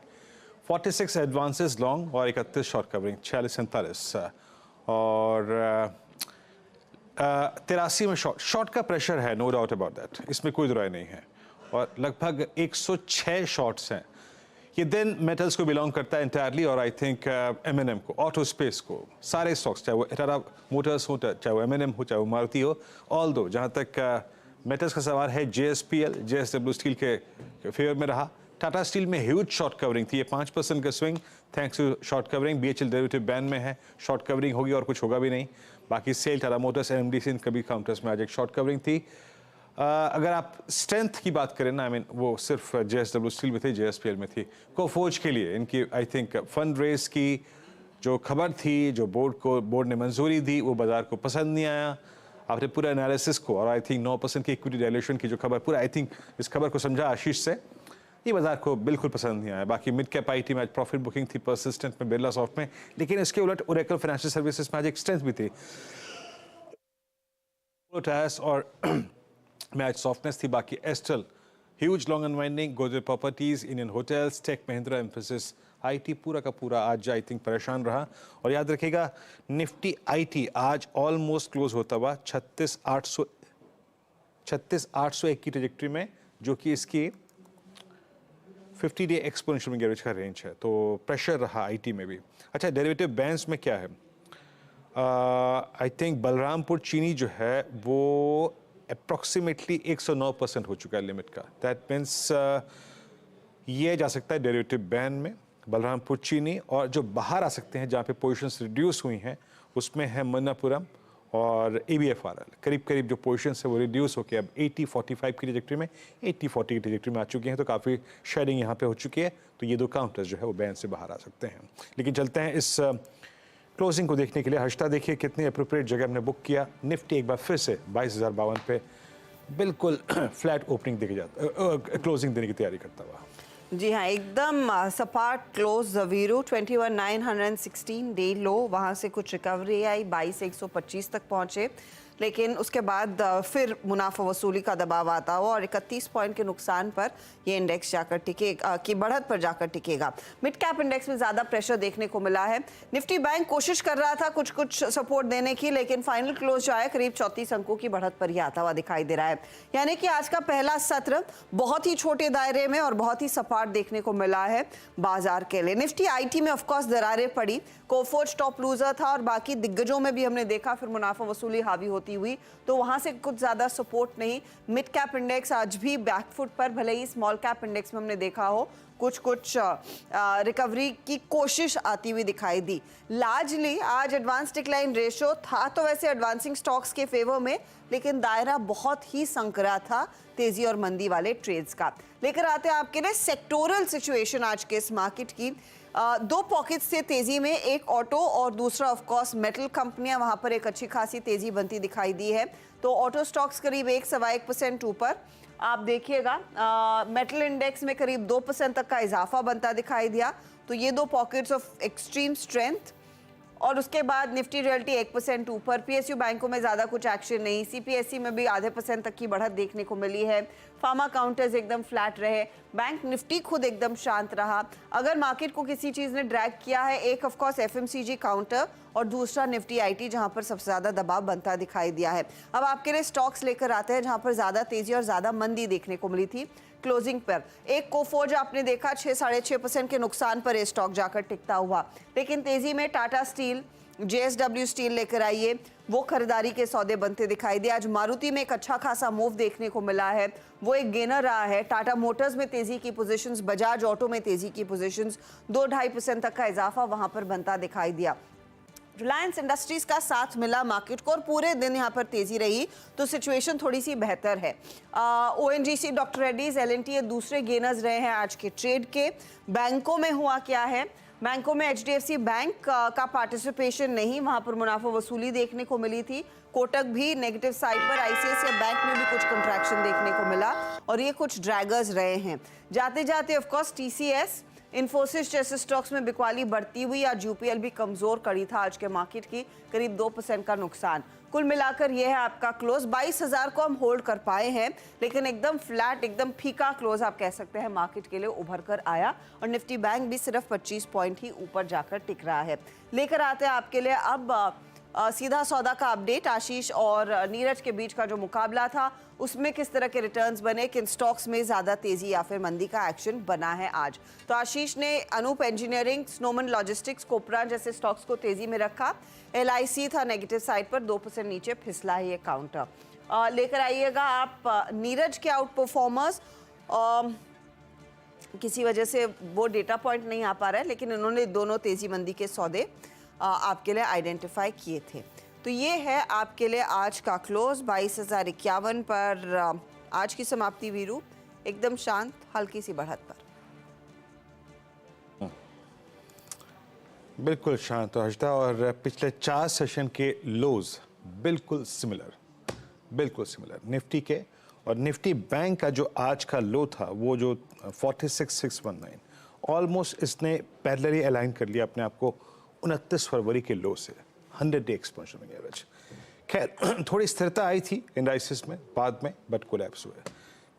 46 एडवांसेस लॉन्ग और 31 शॉर्ट कवरिंग, 46-47 और 83 में शॉर्ट का प्रेशर है, नो डाउट अबाउट दैट, इसमें कोई दुराई नहीं है। और लगभग 106 शॉर्ट्स हैं। ये दिन मेटल्स को बिलोंग करता है इंटायरली, और आई थिंक M&M को, ऑटो स्पेस को, सारे स्टॉक्स, चाहे वो टाटा मोटर्स हो, चाहे वो M&M हो, चाहे वो मारुति हो, ऑल दो जहाँ तक मेटल्स का सवाल है, JSPL, JSW स्टील के फेवर में रहा। टाटा स्टील में ह्यूज शॉर्ट कवरिंग थी, ये 5% का swing thanks to short covering. BHL derivative ban में है, शॉर्ट कवरिंग होगी और कुछ होगा भी नहीं। बाकी सेल, टाटा मोटर्स, NMDC, कभी काउंटर्स में आज एक शॉर्ट कवरिंग थी। अगर आप स्ट्रेंथ की बात करें ना, आई मीन वो सिर्फ JSW स्टील में थी, JSPL में थी। कोफोर्ज के लिए इनकी आई थिंक फंड रेज की जो खबर थी, जो बोर्ड ने मंजूरी दी, वो बाजार को पसंद नहीं आया। आपने पूरा एनालिसिस को और आई थिंक 9% की इक्विटी डायल्यूशन की जो खबर, पूरा आई थिंक इस खबर को समझा आशीष से, ये बाजार को बिल्कुल पसंद नहीं आया। बाकी मिड कैप आईटी में आज प्रॉफिट बुकिंग थी, परसिस्टेंट में, बिरला सॉफ्ट में, लेकिन इसके उलट ओरेकल फाइनेंशियल सर्विसेज में आज एक स्ट्रेंथ भी थी और में आज सॉफ्टनेस थी। बाकी Astral huge long unwinding, Godrej properties, Indian hotels, tech Mahindra, Mphasis, IT पूरा का पूरा आज आई थिंक परेशान रहा। और याद रखिएगा निफ्टी आईटी आज ऑलमोस्ट क्लोज होता हुआ 36,801 की ट्रेजेक्टरी में, जो कि इसकी 50 डे एक्सपोनेंशियल मूविंग एवरेज का रेंज है। तो प्रेशर रहा आईटी में भी। अच्छा, डेरिवेटिव बैंड्स में क्या है? आई थिंक बलरामपुर चीनी जो है वो अप्रॉक्सीमेटली 109% हो चुका है लिमिट का। दैट मीन्स ये जा सकता है डेरिवेटिव बैंड में बलरामपुर चीनी, और जो बाहर आ सकते हैं जहाँ पे पोजीशंस रिड्यूस हुई हैं उसमें है मन्नापुरम और ABFRL। करीब करीब जो पोजीशंस है वो रिड्यूस होकर अब 80-45 की ट्रेजेक्टरी में, 80-40 की ट्रेजेक्टरी में आ चुकी हैं। तो काफ़ी शेडिंग यहाँ पे हो चुकी है। तो ये दो काउंटर्स जो है वो बैंड से बाहर आ सकते हैं। लेकिन चलते हैं इस क्लोजिंग को देखने के लिए। हर्षता देखिए कितनी अप्रोप्रिएट जगह हमने बुक किया। निफ्टी एक बार फिर से 22,052 पे बिल्कुल फ्लैट ओपनिंग देके जाता, क्लोजिंग देने की तैयारी करता हुआ। जी हाँ, एकदम सपाट क्लोज वीरू 21,916 डे लो, वहाँ से कुछ रिकवरी आई, 22,125 तक पहुँचे, लेकिन उसके बाद फिर मुनाफा वसूली का दबाव आता हुआ और 31 पॉइंट के नुकसान पर ये इंडेक्स जाकर टिकेगा, की बढ़त पर जाकर टिकेगा। मिड कैप इंडेक्स में ज़्यादा प्रेशर देखने को मिला है। निफ्टी बैंक कोशिश कर रहा था कुछ सपोर्ट देने की, लेकिन फाइनल क्लोज जो है करीब 34 अंकों की बढ़त पर ही आता हुआ दिखाई दे रहा है। यानी कि आज का पहला सत्र बहुत ही छोटे दायरे में और बहुत ही सपाट देखने को मिला है बाजार के लिए। निफ्टी आईटी में ऑफकोर्स दरारें पड़ी, कोफोर्ज टॉप लूजर था और बाकी दिग्गजों में भी हमने देखा फिर मुनाफा वसूली हावी होती हुई, तो वहां से कुछ ज्यादा सपोर्ट नहीं। मिड कैप इंडेक्स आज भी बैकफुट पर, भले ही स्मॉल कैप इंडेक्स में हमने देखा हो कुछ रिकवरी की कोशिश आती हुई दिखाई दी। लार्जली आज एडवांस डिक्लाइन रेशियो था तो वैसे एडवांसिंग स्टॉक्स के फेवर में, लेकिन दायरा बहुत ही संकरा था तेजी और मंदी वाले ट्रेड्स का। लेकर आते हैं आपके लिए सेक्टोरल सिचुएशन आज के इस मार्केट की। दो पॉकेट्स थे तेजी में, एक ऑटो और दूसरा ऑफ कोर्स मेटल कंपनियां, वहां पर एक अच्छी खासी तेजी बनती दिखाई दी है। तो ऑटो स्टॉक्स करीब 1.1% ऊपर, आप देखिएगा मेटल इंडेक्स में करीब 2% तक का इजाफा बनता दिखाई दिया। तो ये दो पॉकेट्स ऑफ एक्सट्रीम स्ट्रेंथ। और उसके बाद निफ्टी रियल्टी 1% ऊपर, पीएसयू बैंकों में ज़्यादा कुछ एक्शन नहीं, सीपीएसई में भी आधे % तक की बढ़त देखने को मिली है। फार्मा काउंटर्स एकदम फ्लैट रहे, बैंक निफ्टी खुद एकदम शांत रहा। अगर मार्केट को किसी चीज़ ने ड्रैग किया है, एक ऑफ कोर्स एफएमसीजी काउंटर और दूसरा निफ्टी आईटी, जहां पर सबसे ज़्यादा दबाव बनता दिखाई दिया है। अब आपके लिए स्टॉक्स लेकर आते हैं जहां पर ज़्यादा तेजी और ज़्यादा मंदी देखने को मिली थी क्लोजिंग पर। एक कोफोर्ज आपने देखा 6-6.5% के नुकसान पर ये स्टॉक जाकर टिकता हुआ, लेकिन तेजी में टाटा स्टील, JSW स्टील लेकर आइए, वो खरीदारी के सौदे बनते दिखाई दिए। आज मारुति में एक अच्छा खासा मूव देखने को मिला है, वो एक गेनर रहा है। टाटा मोटर्स में तेजी की पोजीशंस, बजाज ऑटो में तेजी की पोजीशंस, 2-2.5% तक का इजाफा वहां पर बनता दिखाई दिया। रिलायंस इंडस्ट्रीज का साथ मिला मार्केट को और पूरे दिन यहाँ पर तेजी रही, तो सिचुएशन थोड़ी सी बेहतर है। ONGC, डॉक्टर रेड्डीज, L&T ये दूसरे गेनर्स रहे हैं आज के ट्रेड के। बैंकों में हुआ क्या है? बैंकों में HDFC बैंक का पार्टिसिपेशन नहीं, वहां पर मुनाफा वसूली देखने को मिली थी। कोटक भी नेगेटिव साइड पर, ICICI बैंक में भी कुछ कंट्रैक्शन देखने को मिला और ये कुछ ड्रैगर्स रहे हैं। जाते जाते ऑफ कोर्स TCS, इन्फोसिस जैसे स्टॉक्स में बिकवाली बढ़ती हुई। आज UPL भी कमजोर कड़ी था आज के मार्केट की, करीब 2% का नुकसान। कुल मिलाकर यह है आपका क्लोज। 22,000 को हम होल्ड कर पाए हैं, लेकिन एकदम फ्लैट, एकदम फीका क्लोज आप कह सकते हैं मार्केट के लिए उभर कर आया। और निफ्टी बैंक भी सिर्फ 25 पॉइंट ही ऊपर जाकर टिक रहा है। लेकर आते हैं आपके लिए अब सीधा सौदा का अपडेट। आशीष और नीरज के बीच का जो मुकाबला था उसमें किस तरह के रिटर्न्स बने, किन स्टॉक्स में ज़्यादा तेजी या फिर मंदी का एक्शन बना है आज। तो आशीष ने अनूप इंजीनियरिंग, स्नोमन लॉजिस्टिक्स, कोपरा जैसे स्टॉक्स को तेजी में रखा। LIC था नेगेटिव साइड पर, 2% नीचे फिसला है ये काउंटर। लेकर आइएगा आप नीरज के आउट परफॉर्मर्स। किसी वजह से वो डेटा पॉइंट नहीं आ पा रहा है, लेकिन इन्होंने दोनों तेजी मंदी के सौदे आपके लिए आइडेंटिफाई किए थे। तो ये है आपके लिए आज का क्लोज 22,051 पर आज की समाप्ति वीरू एकदम शांत, हल्की सी बढ़त पर। बिल्कुल शांत हर्षदा, और पिछले 4 सेशन के लोज बिल्कुल सिमिलर निफ्टी के, और निफ्टी बैंक का जो आज का लो था वो जो 46,619 ऑलमोस्ट इसने पैरेलली अलाइन कर लिया अपने आप को 29 फरवरी के लो से 100 डे एक्सपोनेंशियल मूविंग एवरेज। खैर थोड़ी स्थिरता आई थी इंडाइसिस में बाद में, बट कोलैप्स हुए।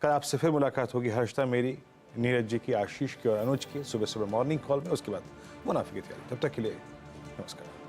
कल आपसे फिर मुलाकात होगी हर्षदा मेरी, नीरज जी की, आशीष की और अनुज की सुबह सुबह मॉर्निंग कॉल में, उसके बाद मुनाफे की तैयारी। तब तक के लिए नमस्कार।